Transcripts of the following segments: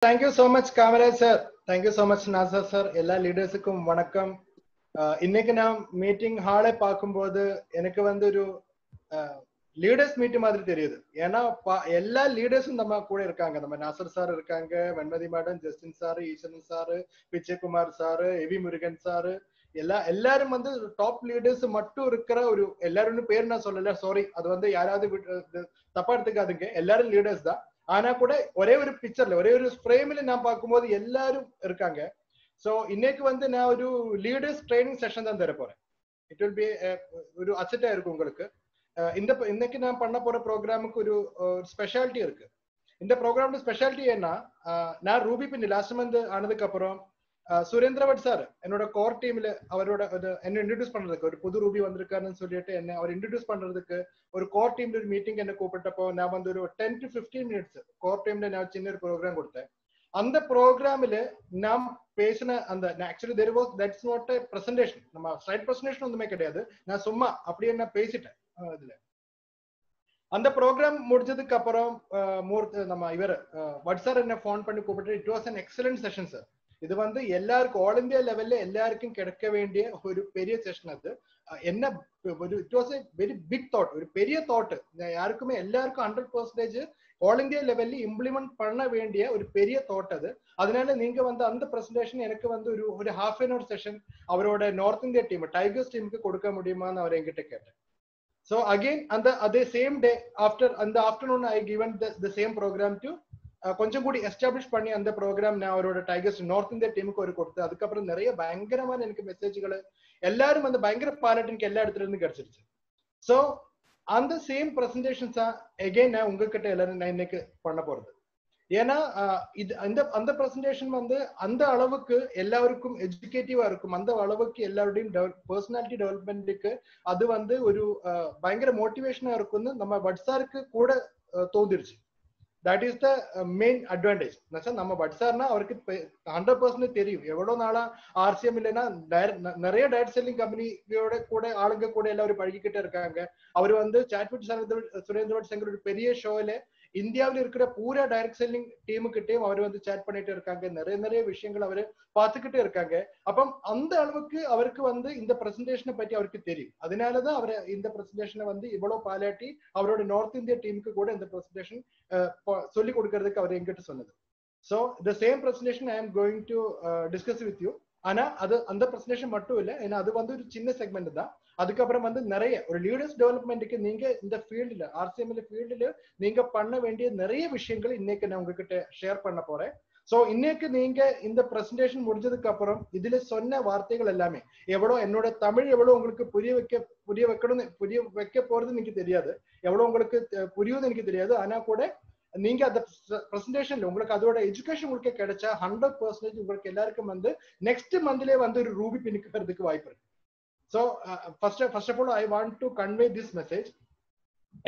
Thank you so much, Kamaraj sir. Thank you so much, Nasser sir. எல்லா லீடர்ஸுக்கும் வணக்கம். இன்னைக்கு நான் மீட்டிங் ஹாலை பார்க்கும்போது எனக்கு வந்து ஒரு லீடர்ஸ் மீட் மாதிரி தெரியுது. ஏன்னா எல்லா லீடர்ஸும் நம்ம கூட இருக்காங்க. நம்ம நாசர் சார் இருக்காங்க, Venmathi madam, Justin sir, Eswaran sir, Vijayakumar sir, A V Murugan sir, எல்லாரும் வந்து டாப் லீடர்ஸ் மட்டும் இருக்கிற ஒரு எல்லாரும் பேர் நான் சொல்லல, சாரி. அது வந்து யாராவது தப்பா எடுத்துக்காதுங்க. எல்லாரும் லீடர்ஸ் தான். ஆனா கூட ஒரே ஒரு பிக்சர்ல ஒரே ஒரு ஃப்ரேம்ல நான் பார்க்கும்போது எல்லாரும் இருக்காங்க. சோ இன்னைக்கு வந்து நான் ஒரு லீடர்ஸ் ட்ரைனிங் செஷன் தான் தர போறேன். இட் வில் பி ஒரு அசெட்டா இருக்கும் உங்களுக்கு. இன்னைக்கு நான் பண்ண போற ப்ரோக்ராமுக்கு ஒரு ஸ்பெஷாலிட்டி இருக்கு. இந்த ப்ரோக்ராமோட ஸ்பெஷாலிட்டி என்ன, நான் ரூபி பின் லாஸ்ட் மந்த் ஆனதுக்கு அப்புறம் சுரேந்திரவட் சார் என்னோட கோர் டீம்ல அவரோட என்ன இன்ட்ரடியூஸ் பண்றதுக்கு ஒரு புது ரூபி வந்திருக்காருன்னு சொல்லிட்டு என்ன அவர் இன்ட்ரடியூஸ் பண்றதுக்கு ஒரு கோர் டீம்ல ஒரு மீட்டிங் என்ன கூப்பிட்டப்போ நான் வந்து ஒரு 10 to 15 மினிட்ஸ் கோர் டீம்ல நான் சின்ன ஒரு ப்ரோக்ராம் கொடுத்தேன். அந்த ப்ரோக்ராமில் நாம் பேசின அந்த actually there was that's not a presentation, நம்ம ஸ்லைட் பிரசன்டேஷன் ஒன்றுமே கிடையாது. நான் சும்மா அப்படியே நான் பேசிட்டேன். இதுல அந்த ப்ரோக்ராம் முடிஞ்சதுக்கு அப்புறம் நம்ம இவர் வட் சார் என்ன ஃபோன் பண்ணி கூப்பிட்டு it was an excellent session sir. இது வந்து எல்லாருக்கும் ஆல் இந்தியா லெவல்ல எல்லாருக்கும் கிடைக்க வேண்டிய ஒரு பெரிய செஷன். அது என்ன ஒரு it was a very big thought, ஒரு பெரிய தாட். யாருக்குமே எல்லாருக்கும் 100% ஆல் இந்தியா லெவல்ல இம்ப்ளிமெண்ட் பண்ண வேண்டிய ஒரு பெரிய தாட் அது. அதனால நீங்க வந்து அந்த பிரசன்டேஷன் எனக்கு வந்து ஒரு ஹாஃப் அன் அவர் செஷன் அவரோட நார்த் இந்தியா டீம் டைகர்ஸ் டீமுக்கு கொடுக்க முடியுமான்னு அவர் என்கிட்ட கேட்டேன். So again, the same day after and the afternoon I given the same program to கொஞ்சம் கூடி எஸ்டாப்ளிஷ் பண்ணி அந்த ப்ரோக்ராம் நான் அவரோட டைகர்ஸ் நார்த் இந்தியா டீமுக்கு ஒரு கொடுத்து அதுக்கப்புறம் நிறைய பயங்கரமான எனக்கு மெசேஜ்கள் எல்லாரும் வந்து பயங்கர பாராட்டு எனக்கு எல்லா இடத்துல இருந்து கிடைச்சிருச்சு. ஸோ அந்த சேம் ப்ரெசன்டேஷன்ஸ் தான் எகெயின் நான் உங்ககிட்ட எல்லாரும் நான் இன்னைக்கு பண்ண போறது. ஏன்னா இது அந்த ப்ரெசன்டேஷன் வந்து அந்த அளவுக்கு எல்லாருக்கும் எஜுகேட்டிவா இருக்கும், அந்த அளவுக்கு எல்லாருடையும் பர்சனாலிட்டி டெவலப்மெண்ட்டுக்கு அது வந்து ஒரு பயங்கர மோட்டிவேஷனா இருக்கும்னு நம்ம வட்சாருக்கு கூட தோதிருச்சு. That is the main advantage. நம்ம வட்சார்னா அவருக்கு 100% தெரியும் எவ்வளவு நாளா ஆர்சிஎம் இல்லைன்னா நிறைய டைரக்ட் செல்லிங் கம்பெனியோட கூட ஆளுங்க கூட எல்லாரும் பழகிக்கிட்டே இருக்காங்க. அவர் வந்து சாட்விட் சுரேந்திரவட் சங்கர் ஒரு பெரிய ஷோல இந்தியாவில் இருக்கிற பூரா டைரக்ட் செல்லிங் டீமுக்கிட்டையும் அவர் வந்து சேட் பண்ணிட்டு இருக்காங்க. நிறைய விஷயங்கள் அவரு பார்த்துக்கிட்டே இருக்காங்க. அப்ப அந்த அளவுக்கு அவருக்கு வந்து இந்த பிரசன்டேஷனை பற்றி அவருக்கு தெரியும். அதனாலதான் அவர் இந்த பிரசன்டேஷனை வந்து இவ்வளவு பாராட்டி அவரோட நார்த் இந்தியா டீமுக்கு கூட இந்த பிரசன்டேஷன் சொல்லி கொடுக்கறதுக்கு அவர் எங்கிட்ட சொன்னது. So the same presentation I am going to discuss with you. ஆனா அது அந்த பிரசன்டேஷன் மட்டும் இல்லை, ஏன்னா அது வந்து ஒரு சின்ன செக்மெண்ட் தான். அதுக்கப்புறம் வந்து நிறைய ஒரு லீடர்ஸ் டெவலப்மெண்ட்டுக்கு நீங்க இந்த ஃபீல்டுல ஆர்சிஎம்எல் ஃபீல்டுல நீங்க பண்ண வேண்டிய நிறைய விஷயங்கள் இன்னைக்கு நான் உங்ககிட்ட ஷேர் பண்ண போறேன். சோ இன்னைக்கு நீங்க இந்த பிரசன்டேஷன் முடிஞ்சதுக்கு அப்புறம் இதுல சொன்ன வார்த்தைகள் எல்லாமே எவ்வளவு என்னோட தமிழ் எவ்வளவு உங்களுக்கு புரிய வைக்க போறது எனக்கு தெரியாது, எவ்வளவு உங்களுக்கு புரியுது எனக்கு தெரியாது. ஆனா கூட நீங்க அந்த பிரசன்டேஷன்ல உங்களுக்கு அதோட எஜுகேஷன் உங்களுக்கு கிடைச்சா 100% உங்களுக்கு எல்லாருக்கும் வந்து நெக்ஸ்ட் மந்த்லயே வந்து ஒரு ரூபி பின்னுக்கிறதுக்கு வாய்ப்பு இருக்கு. So first of all I want to convey this message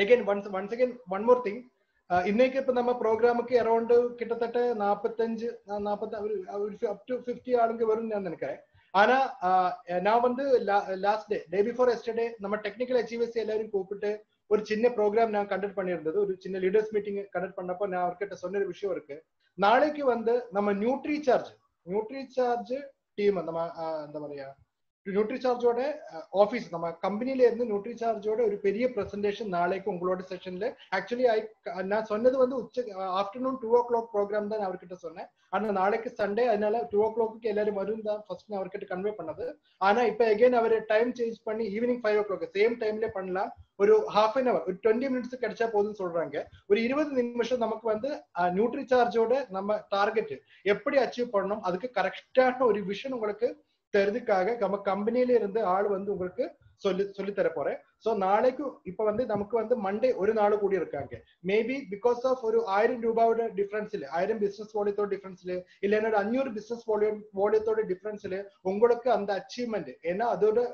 again once again one more thing. இன்னைக்கு இப்ப நம்ம ப்ரோக்ராமுக்கு அரௌண்ட் கிட்டத்தட்ட 45 up to 50 ஆளுங்க வரும்னு நான் நினைக்கிறேன். ஆனா நான் வந்து லாஸ்ட் டே பிஃபோர் எஸ்டர்டே நம்ம டெக்னிக்கல் அச்சீவர்ஸ் எல்லாரும் கூப்பிட்டு ஒரு சின்ன ப்ரோக்ராம் நான் கண்டக்ட் பண்ணியிருந்தது. ஒரு சின்ன லீடர்ஸ் மீட்டிங் கண்டக்ட் பண்ணப்போ நான் அவர்கிட்ட சொன்ன ஒரு விஷயம் இருக்கு. நாளைக்கு வந்து நம்ம நியூட்ரி சார்ஜ் டீம் அந்த மாதிரியா நியூட்ரி சார்ஜோட ஆஃபீஸ் நம்ம கம்பெனில இருந்து நியூட்ரி சார்ஜோட ஒரு பெரிய பிரசன்டேஷன் நாளைக்கு உங்களோட செஷன்ல. ஆக்சுவலி நான் சொன்னது வந்து ஆஃப்டர்நூன் 2 o'clock ப்ரோக்ராம் தான் அவர்கிட்ட சொன்னேன். ஆனா நாளைக்கு சண்டே, அதனால 2 o'clock எல்லாரும் வரும் தான் ஃபர்ஸ்ட் நான் அவர்கிட்ட கன்வே பண்ணது. ஆனா இப்ப அகைன் அவர் டைம் சேஞ்ச் பண்ணி ஈவினிங் 5 o'clock சேம் டைம்ல பண்ணலாம். ஒரு ஹாஃப் அன் அவர் ஒரு 20 மினிட்ஸ் கிடைச்சா போதும்னு சொல்றாங்க. ஒரு 20 நிமிஷம் நமக்கு வந்து நியூட்ரி சார்ஜோட நம்ம டார்கெட் எப்படி அச்சீவ் பண்ணணும் அதுக்கு கரெக்டான ஒரு விஷன் உங்களுக்கு தெரிஞ்சுக்காக நம்ம கம்பெனில இருந்து ஆள் வந்து உங்களுக்கு சொல்லி தர போறேன். சோ நாளைக்கு இப்ப வந்து நமக்கு வந்து மண்டே ஒரு நாள் கூடி இருக்காங்க. மேபி பிகாஸ் ஆஃப் ஒரு 1000 ரூபாயோட டிஃபரன்ஸ்ல 1000 பிசினஸ் வால்யூத்தோட டிஃபரன்ஸ்ல இல்ல என்னோட 500 பிசினஸ் வால்யூத்தோட டிஃபரன்ஸ்ல உங்களுக்கு அந்த அச்சீவ்மெண்ட், ஏன்னா அதோட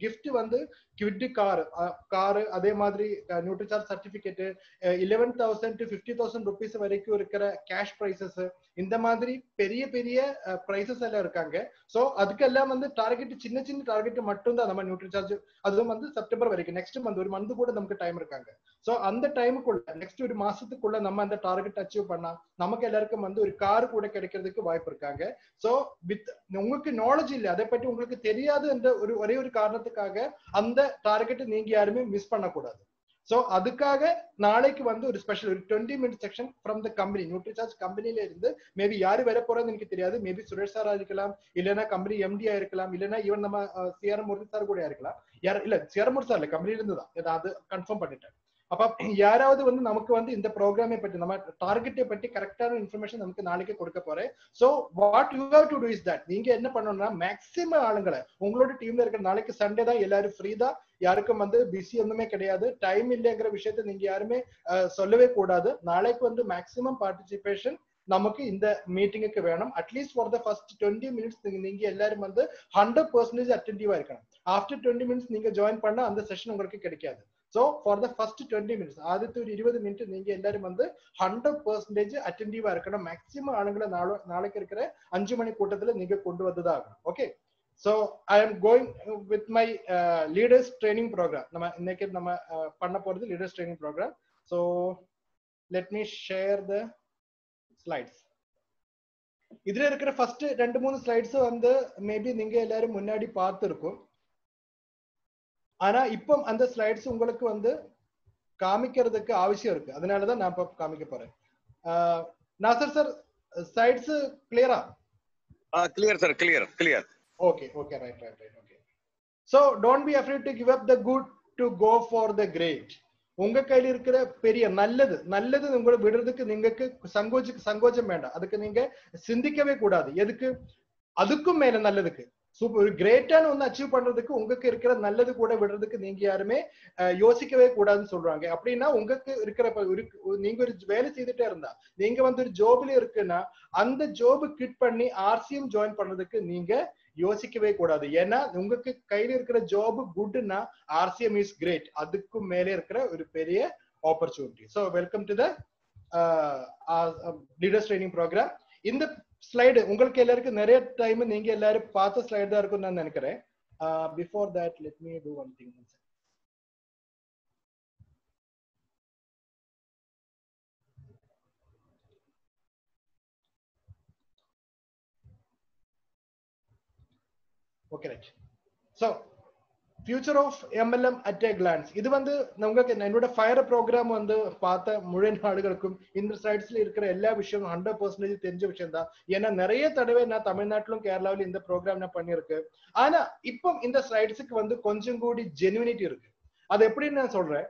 கிஃப்ட் வந்து கிவிட் கார் அதே மாதிரி nutri charge certificate 11,000 to 50,000 rupees வரைக்கும் இருக்கிற கேஷ் பிரைசஸ், இந்த மாதிரி பெரிய பெரிய பிரைசஸ் எல்லாம் இருக்காங்க. சோ அதுக்கெல்லாம் வந்து டார்கெட் சின்ன டார்கெட் மட்டும் தான் நம்ம நியூட்ரி சார்ஜ், அதுவும் வந்து செப்டம்பர் வரைக்கும் இருக்கு. நெக்ஸ்ட் மந்த் ஒரு மந்த் கூட நமக்கு டைம் இருக்காங்க. சோ அந்த டைமுக்குள்ள நெக்ஸ்ட் ஒரு மாசத்துக்குள்ள நம்ம அந்த டார்கெட் அச்சீவ் பண்ணா நமக்கு எல்லாருக்கும் வந்து ஒரு கார் கூட கிடைக்கிறதுக்கு வாய்ப்பு இருக்காங்க. சோ வித் உங்களுக்கு நாலேஜ் இல்ல, அதை பற்றி உங்களுக்கு தெரியாது என்ற ஒரே ஒரு காரணத்துக்காக அந்த டார்கெட்டை நீங்க யாருமே மிஸ் பண்ணக்கூடாது. சோ அதுக்காக நாளைக்கு வந்து ஒரு ஸ்பெஷல் ஒரு 20 minute section from the company, Nutricharge கம்பெனில இருந்து மேபி யாரு வர போறது எனக்கு தெரியாது. மேபி சுரேஷ் சாரா இருக்கலாம், இல்லைன்னா கம்பெனி எம்டியா இருக்கலாம், இல்லைன்னா ஈவன் நம்ம சிஆர்எம் முரளி சார் கூட இருக்கலாம். யார் இல்ல சிஆர்எம் முரளி சார் இல்ல, கம்பெனில இருந்து தான் அது கன்ஃபார்ம் பண்ணிட்டேன். அப்ப யாராவது வந்து நமக்கு வந்து இந்த ப்ரோக்ராமை பற்றி நம்ம டார்கெட்டை பற்றி கரெக்டான இன்ஃபர்மேஷன் நமக்கு நாளைக்கு கொடுக்க போறேன். So what you have to to is that நீங்க என்ன பண்ணணும்னா மேக்ஸிமம் ஆளுங்களை உங்களோட டீம்ல இருக்கிற, நாளைக்கு சண்டே தான், எல்லாரும் ஃப்ரீ தான், யாருக்கும் வந்து பிஸி ஒண்ணுமே கிடையாது, டைம் இல்லைங்கிற விஷயத்த நீங்க யாருமே சொல்லவே கூடாது. நாளைக்கு வந்து மேக்ஸிமம் பார்ட்டிசிபேஷன் நமக்கு இந்த மீட்டிங்குக்கு வேணும். At least for the first 20 minutes நீங்க எல்லாரும் வந்து 100% அட்டென்டிவா இருக்கணும். ஆஃப்டர் 20 மினிட்ஸ் நீங்க ஜாயின் பண்ணா அந்த செஷன் உங்களுக்கு கிடைக்காது. So for the first 20 minutes, ஆദ്യത്തെ ஒரு 20 மினிட் நீங்க எல்லாரும் வந்து 100% அட்டென்டிவா இருக்கணும். மேக்ஸிமம் ஆளுங்களை நாளைக்கு இருக்கிற 5 மணி கூட்டத்துல நீங்க கொண்டு வந்துதான் ஆகணும். Okay, so I am going with my leaders training program. நம்ம இன்னைக்கு நம்ம பண்ண போறது leaders training program. So let me share the slides. இதுல இருக்கிற ஃபர்ஸ்ட் 2-3 ஸ்லைட்ஸ் வந்து மேபி நீங்க எல்லாரும் முன்னாடி பார்த்திருக்கும். ஆனா இப்போ அந்த ஸ்லைட்ஸ் உங்களுக்கு வந்து காமிக்கிறதுக்கு அவசியம் இருக்கு, அதனாலதான் நான் இப்ப காமிக்க போறேன். நாசர் சார் ஸ்லைட்ஸ் கிளியரா? Clear sir, clear. Okay, right. Okay. So don't be afraid to give up the good to go for the great. உங்க கையில இருக்கிற பெரிய நல்லது உங்களை விடுறதுக்கு நீங்களுக்கு சங்கோச்சம் வேண்டாம். அதுக்கு நீங்க சிந்திக்கவே கூடாது. எதுக்கு? அதுக்கும் மேல நல்லதுக்கு, சூப்பர் ஒரு கிரேட்டான ஒண்ணு அச்சீவ் பண்றதுக்கு உங்களுக்கு இருக்கிற நல்லது கூட விடுறதுக்கு நீங்க யாருமே யோசிக்கவே கூடாதுன்னு சொல்றாங்க. அப்படின்னா உங்களுக்கு இருக்கிற நீங்க ஒரு வேலை செய்துட்டே இருந்தா, நீங்க வந்து ஒரு ஜாப்ல இருக்குன்னா அந்த ஜாப் கிட் பண்ணி RCM ஜாயின் பண்றதுக்கு நீங்க யோசிக்கவே கூடாது. ஏன்னா உங்களுக்கு கையில இருக்கிற ஜாப் குட்னா RCM இஸ் கிரேட், அதுக்கும் மேலே இருக்கிற ஒரு பெரிய opportunity. So welcome to the leaders training program. இந்த ஸ்லைடு உங்களுக்கு எல்லாருக்கும் நிறைய டைம் நீங்க எல்லாரும் பார்த்த ஸ்லைடு தான் இருக்கும்னு நான் நினைக்கிறேன். Before that let me do one thing. Okay right. So future of MLM at a glance, இது வந்து உங்களுக்கு என்னோட ஃபயர் ப்ரோக்ராம் வந்து பார்த்த முழு நாடுகளுக்கும் இந்த ஸ்லைட்ஸ்ல இருக்கிற எல்லா விஷயமும் 100% தெரிஞ்ச விஷயம் தான். ஏன்னா நிறைய தடவை நான் தமிழ்நாட்டிலும் கேரளாவிலும் இந்த ப்ரோக்ராம் நான் பண்ணியிருக்கேன். ஆனா இப்போ இந்த ஸ்லைட்ஸுக்கு வந்து கொஞ்சம் கூடி ஜெனுவினிட்டி இருக்கு. அது எப்படின்னு நான் சொல்றேன்.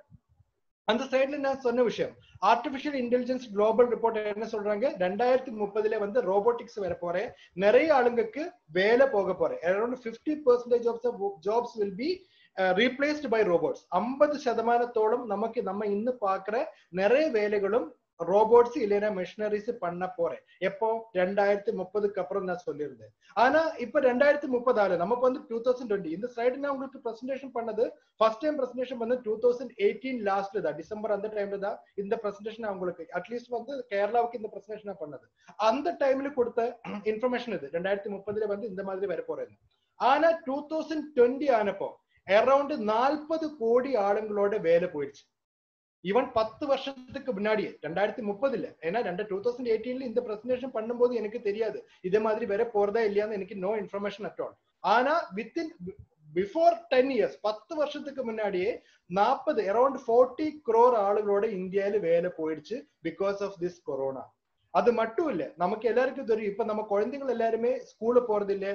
அந்த சைட்ல நான் சொன்ன விஷயம், ஆர்டிபிஷியல் இன்டெலிஜென்ஸ் குளோபல் ரிப்போர்ட் என்ன சொல்றாங்க, 2030 வந்து ரோபோட்டிக்ஸ் வர போறேன், நிறைய ஆளுங்களுக்கு வேலை போக போறேன். Around 50% of the jobs will be replaced by robots. 50% நமக்கு நம்ம இன்னும் பாக்குற நிறைய வேலைகளும் ரோபோட்ஸ் இல்லைன்னா மெஷினரிஸ் பண்ண போறேன். எப்போ? 2030க்கு அப்புறம் நான் சொல்லியிருந்தேன். ஆனா இப்ப 2030 நமக்கு வந்து 2020. இந்த ஸ்லைடு நான் உங்களுக்கு பிரசன்டேஷன் பண்ணது ஃபர்ஸ்ட் டைம் பிரசன்டேஷன் பண்ணது 2018 லாஸ்ட்ல தான், டிசம்பர் அந்த டைம்ல தான் இந்த பிரசன்டேஷன் உங்களுக்கு அட்லீஸ்ட் வந்து கேரளாவுக்கு இந்த பிரசன்டேஷன் பண்ணது. அந்த டைம்ல கொடுத்த இன்ஃபர்மேஷன் இது 2030 வந்து இந்த மாதிரி வர போறேன். ஆனா 2020 ஆனப்போ அரௌண்ட் 40 கோடி ஆளுங்களோட வேலை போயிடுச்சு. ஈவன் 10 வருஷத்துக்கு முன்னாடியே 2030 ஏன்னா 2018 இந்த பிரசன்டேஷன் பண்ணும்போது எனக்கு தெரியாது இதே மாதிரி வேற போறதா இல்லையான்னு, எனக்கு நோ இன்ஃபர்மேஷன் அட் ஆல். ஆனா பிஃபோர் 10 இயர்ஸ் 10 வருஷத்துக்கு முன்னாடியே 40 அரௌண்ட் 40 crore ஆளுகளோட இந்தியாவில வேலை போயிடுச்சு பிகாஸ் ஆஃப் திஸ் கொரோனா. அது மட்டும் இல்ல, நமக்கு எல்லாருக்கும் தெரியும் இப்ப நம்ம குழந்தைகள் எல்லாருமே ஸ்கூல்ல போறது இல்ல,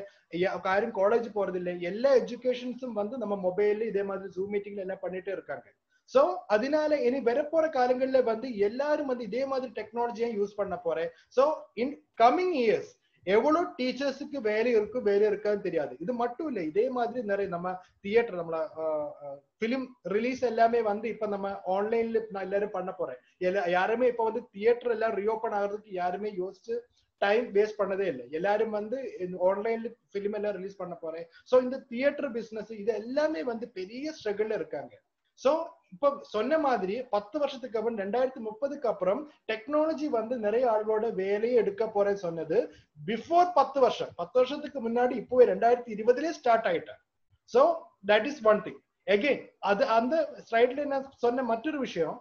யாரும் காலேஜ் போறது இல்ல, எல்லா எஜுகேஷன்ஸும் வந்து நம்ம மொபைல்ல இதே மாதிரி ஜூம் மீட்டிங்ல எல்லாம் பண்ணிட்டே இருக்காங்க. சோ அதனால இனி வரப்போற காலங்கள்ல வந்து எல்லாரும் வந்து இதே மாதிரி டெக்னாலஜியை யூஸ் பண்ண போறேன். சோ இன் கமிங் இயர்ஸ் எவ்வளவு டீச்சர்ஸுக்கு வேலை இருக்கான்னு தெரியாது. இது மட்டும் இல்ல, இதே மாதிரி நிறைய நம்ம தியேட்டர் நம்மள பிலிம் ரிலீஸ் எல்லாமே வந்து இப்ப நம்ம ஆன்லைன்ல எல்லாரும் பண்ண போறேன். யாருமே இப்ப வந்து தியேட்டர் எல்லாம் ரீஓபன் ஆகிறதுக்கு யாருமே யோசிச்சு டைம் வேஸ்ட் பண்ணதே இல்லை. எல்லாரும் வந்து ஆன்லைன்ல பிலிம் எல்லாம் ரிலீஸ் பண்ண போறேன். சோ இந்த தியேட்டர் பிசினஸ் இது எல்லாமே வந்து பெரிய ஸ்ட்ரகிள்ல இருக்காங்க. சோ இப்ப சொன்ன மாதிரி 10 வருஷத்துக்கு அப்புறம் 2030க்கு அப்புறம் டெக்னாலஜி வந்து நிறைய ஆளுகளோட வேலையை எடுக்க போறேன்னு சொன்னது பிஃபோர் 10 வருஷத்துக்கு முன்னாடி இப்போ 2020 ஸ்டார்ட் ஆயிட்டேன். So that is one thing. again அது அந்த ஸ்லைட்ல நான் சொன்ன மற்றொரு விஷயம்,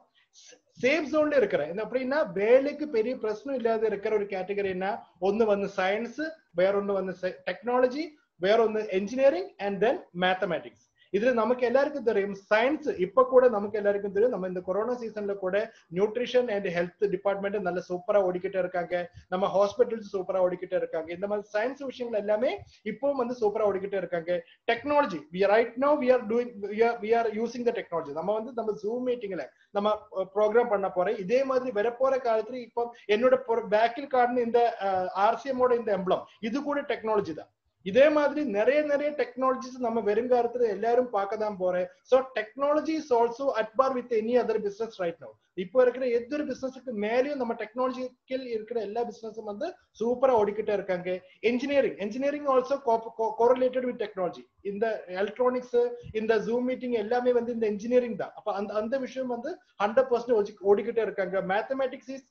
சேஃப் ஜோன்ல இருக்கிறேன் அப்படின்னா வேலைக்கு பெரிய பிரச்சனை இல்லாத இருக்கிற ஒரு கேட்டகரினா ஒன்னு வந்து சயின்ஸ், வேற ஒன்னு வந்து டெக்னாலஜி, வேற ஒன்னு என்ஜினியரிங் அண்ட் தென் மேத்தமேட்டிக்ஸ். இதுல நமக்கு எல்லாருக்கும் தெரியும் சயின்ஸ் இப்ப கூட நமக்கு எல்லாருக்கும் தெரியும் நம்ம இந்த கொரோனா சீசன்ல கூட நியூட்ரிஷன் அண்ட் ஹெல்த் டிபார்ட்மெண்ட் நல்ல சூப்பரா ஓடிக்கிட்டே இருக்காங்க, நம்ம ஹாஸ்பிட்டல்ஸ் சூப்பரா ஓடிக்கிட்டே இருக்காங்க. இந்த மாதிரி சயின்ஸ் விஷயங்கள் எல்லாமே இப்பவும் வந்து சூப்பரா ஓடிக்கிட்டே இருக்காங்க. Technology right now we are using the technology. நம்ம ஜூம் மீட்டிங்ல நம்ம ப்ரோக்ராம் பண்ண போறோம். இதே மாதிரி வரப்போற காலத்துல இப்போ என்னோட பேக்கில் கார்டு இந்த ஆர்சிஎமோட இந்த எம்ப்ளம் இது கூட டெக்னாலஜி தான். இதே மாதிரி நிறைய டெக்னாலஜிஸ் நம்ம வருங்காலத்துல எல்லாரும் பார்க்க தான் போறேன். So technology is also at par with any other business right now. இப்போ இருக்கிற எந்த பிசினஸுக்கு மேலேயும் நம்ம டெக்னாலஜிக்கல் இருக்கிற எல்லா பிசினஸும் வந்து சூப்பரா ஓடிக்கிட்டே இருக்காங்க. Engineering also correlated with technology. இந்த எலக்ட்ரானிக்ஸ் இந்த ஜூம் மீட்டிங் எல்லாமே வந்து இந்த என்ஜினியரிங் தான். அப்ப அந்த விஷயம் வந்து 100% ஓடிக்கிட்டே இருக்காங்க. மேத்தமேட்டிக்ஸ் இஸ்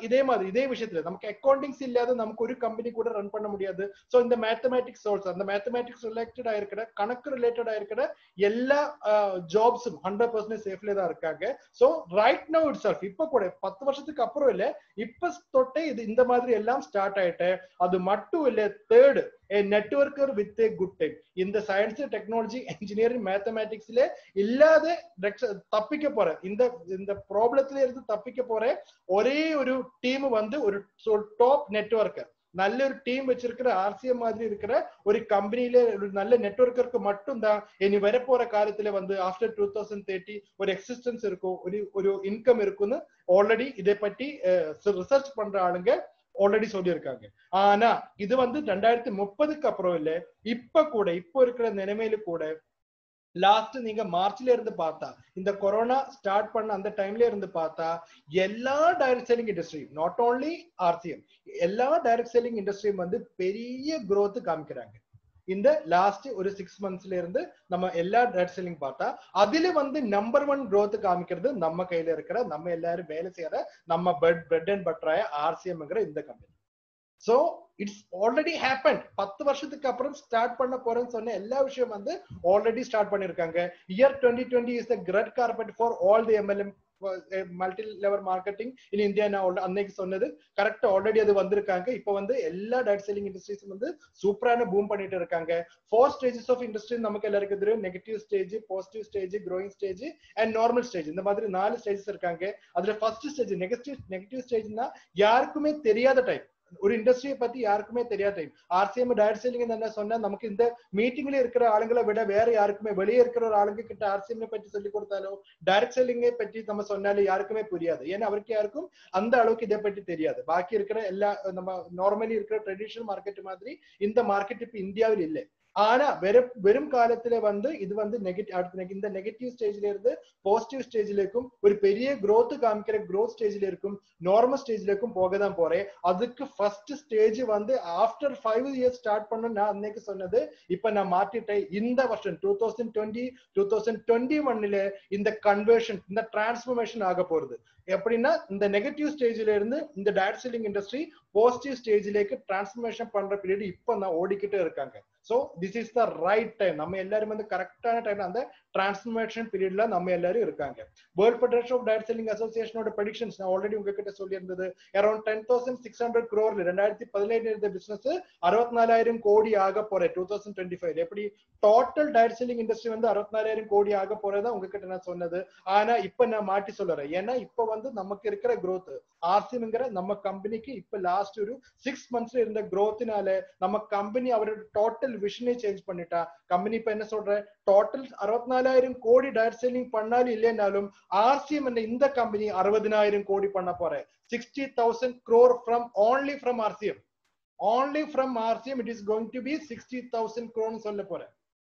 இதே மாதிரி இதே விஷயத்துல நமக்கு அக்கௌண்டிங்ஸ் இல்லாத நமக்கு ஒரு கம்பெனி கூட ரன் பண்ண முடியாது. சோ இந்த மேத்தமேட்டிக்ஸ் ஆல்சோ அந்த மேத்தமேட்டிக்ஸ் ரிலேட்டட் ஆயிருக்கிற கணக்கு ரிலேட்டட் ஆயிருக்கிற எல்லா ஜாப்ஸும் 100% சேஃப்ல தான் இருக்காங்க. So right now it self இப்ப கூட 10 வருஷத்துக்கு அப்புறம் இல்ல, இப்ப தொட்டே இது இந்த மாதிரி எல்லாம் ஸ்டார்ட் ஆயிட்டு. அது மட்டும் இல்ல, third a networker with a good time. இந்த சயின்ஸ், டெக்னாலஜி, என்ஜினியரிங், மேத்தமேட்டிக்ஸ்ல இல்லாத தப்பிக்க போற இந்த ப்ராப்ளத்துல இருந்து தப்பிக்க போற ஒரே ஒரு டீம் வந்து ஒரு டாப் நெட்வொர்க்கர். நல்ல ஒரு டீம் வச்சிருக்கிற ஆர்சிஎம் மாதிரி இருக்கிற ஒரு கம்பெனில ஒரு நல்ல நெட்வொர்க்கருக்கு மட்டும் தான் இனி வரப்போற காலத்துல வந்து ஆஃப்டர் 2030 ஒரு எக்ஸிஸ்டன்ஸ் இருக்கும், ஒரு இன்கம் இருக்குன்னு ஆல்ரெடி இதை பற்றி ரிசர்ச் பண்ற ஆளுங்க ஆல்ரெடி சொல்லியிருக்காங்க. ஆனா இது வந்து 2030க்கு அப்புறம் இல்ல, இப்போ இருக்கிற நிலைமையில கூட லாஸ்ட் நீங்க மார்ச்ல இருந்து பார்த்தா இந்த கொரோனா ஸ்டார்ட் பண்ண அந்த டைம்ல இருந்து பார்த்தா எல்லா direct selling industry, not only RCM, எல்லா டைரக்ட் செல்லிங் இண்டஸ்ட்ரியும் வந்து பெரிய growth காமிக்கிறாங்க. இந்த லாஸ்ட் ஒரு 6 monthsல இருந்து நம்ம எல்லா டைரக்ட் செல்லிங் பார்த்தா அதுல வந்து நம்பர் 1 growth காமிக்கிறது நம்ம கையில இருக்கிற நம்ம எல்லாரும் வேலை செய்யற நம்ம பிரெட் அண்ட் பட்டராய ஆர்சிஎம்ங்கிற இந்த company. So it's already happen. 10 வருஷத்துக்கு அப்புறம் ஸ்டார்ட் பண்ண போறேன்னு சொன்ன எல்லா விஷயம் வந்து ஆல்ரெடி ஸ்டார்ட் பண்ணிருக்காங்க. Year 2020 is the red carpet for all the MLM multi level marketing in India. நான் அன்னைக்கு சொன்னது கரெக்டா ஆல்ரெடி அது வந்திருக்காங்க. இப்போ வந்து எல்லா டைரக்ட் செல்லிங் இண்டஸ்ட்ரீஸ் வந்து சூப்பரான பூம் பண்ணிட்டு இருக்காங்க. 4 ஸ்டேஜஸ் ஆஃப் இண்டஸ்ட்ரி நமக்கு எல்லாருக்கும் தெரியும். Negative stage, positive stage, growing stage and normal stage. இந்த மாதிரி 4 ஸ்டேஜஸ் இருக்காங்க. அதுல ஃபர்ஸ்ட் ஸ்டேஜ் நெகட்டிவ் ஸ்டேஜ்னா யாருக்குமே தெரியாத டைம், ஒரு இண்டஸ்ட்ரியை பத்தி யாருக்குமே தெரியாத டைம். ஆர்சிஎம் டைரக்ட் செல்லிங் என்ன சொன்னா நமக்கு இந்த மீட்டிங்ல இருக்கிற ஆளுங்களை விட வேற யாருக்குமே வெளியே இருக்கிற ஒரு ஆளுங்க கிட்ட ஆர்சிஎம் பத்தி சொல்லி கொடுத்தாலோ டைரக்ட் செல்லிங்கை பற்றி நம்ம சொன்னாலும் யாருக்குமே புரியாது. ஏன்னா அவருக்கு யாருக்கும் அந்த அளவுக்கு இதை பற்றி தெரியாது. பாக்கி இருக்கிற எல்லா நம்ம நார்மலி இருக்கிற ட்ரெடிஷனல் மார்க்கெட் மாதிரி இந்த மார்க்கெட் இப்ப இந்தியாவில் இல்லை. ஆனா வெறும் காலத்துல வந்து இது வந்து இந்த நெகட்டிவ் ஸ்டேஜ்ல இருந்து பாசிட்டிவ் ஸ்டேஜ்லக்கும் ஒரு பெரிய growth காமிக்கிற growth ஸ்டேஜ்ல இருக்கும், நார்மல் ஸ்டேஜ்லக்கும் போக தான் போறேன். அதுக்கு ஃபர்ஸ்ட் ஸ்டேஜ் வந்து ஆஃப்டர் 5 years ஸ்டார்ட் பண்ண நான் அன்னைக்கு சொன்னது இப்ப நான் மாத்திட்டேன். இந்த வருஷம் 2021ல இந்த கன்வர்ஷன், இந்த டிரான்ஸ்ஃபர்மேஷன் ஆக போறது. எப்படின்னா இந்த நெகட்டிவ் ஸ்டேஜ்ல இருந்து இந்த டைரக்ட் செல்லிங் இண்டஸ்ட்ரி பாசிட்டிவ் ஸ்டேஜ்லேக்கு டிரான்ஸ்ஃபர்மேஷன் பண்ற பீரியட் இப்ப நான் ஓடிக்கிட்டே இருக்காங்க. So this is the right time. நம்ம எல்லாரும் வந்து கரெக்டான டைம் அந்த டிரான்ஸ்ஃபர்மேஷன் பீரியட்ல நம்ம எல்லாரும் இருக்காங்க. World Federation of Direct Selling அசோசியேஷனோட ப்ரெடிக்ஷன்ஸ் நான் ஆல்ரெடி உங்ககிட்ட சொல்லி இருந்தது. அரௌண்ட் 10,600 crore 2017 இருந்த பிசினஸ் 64,000 கோடி ஆக போற 2025. எப்படி டோட்டல் டைரக்ட் செல்லிங் இண்டஸ்ட்ரி வந்து 64,000 கோடி ஆக போறதா உங்ககிட்ட நான் சொன்னது. ஆனா இப்ப நான் மாட்டி சொல்றேன். ஏன்னா இப்ப வந்து நமக்கு இருக்கிற growth ஆர்சிஎம்ங்கிற நம்ம கம்பெனிக்கு இப்ப லாஸ்ட் ஒரு 6 monthsல இருந்த growthனால நம்ம கம்பெனி அவரோட டோட்டல் விஷனே சேஞ்ச் பண்ணிட்டா. கம்பெனி இப்ப என்ன சொல்ற, டோட்டல் 64,000 கோடி டைரக்ட் செல்லிங் பண்ணாலும் இல்லைனாலும் ஆர்சிஎம் இந்த கம்பெனி 60,000 கோடி பண்ண போற. 60,000 crore from only from RCM it is going to be 60,000 crore சொல்ல போற.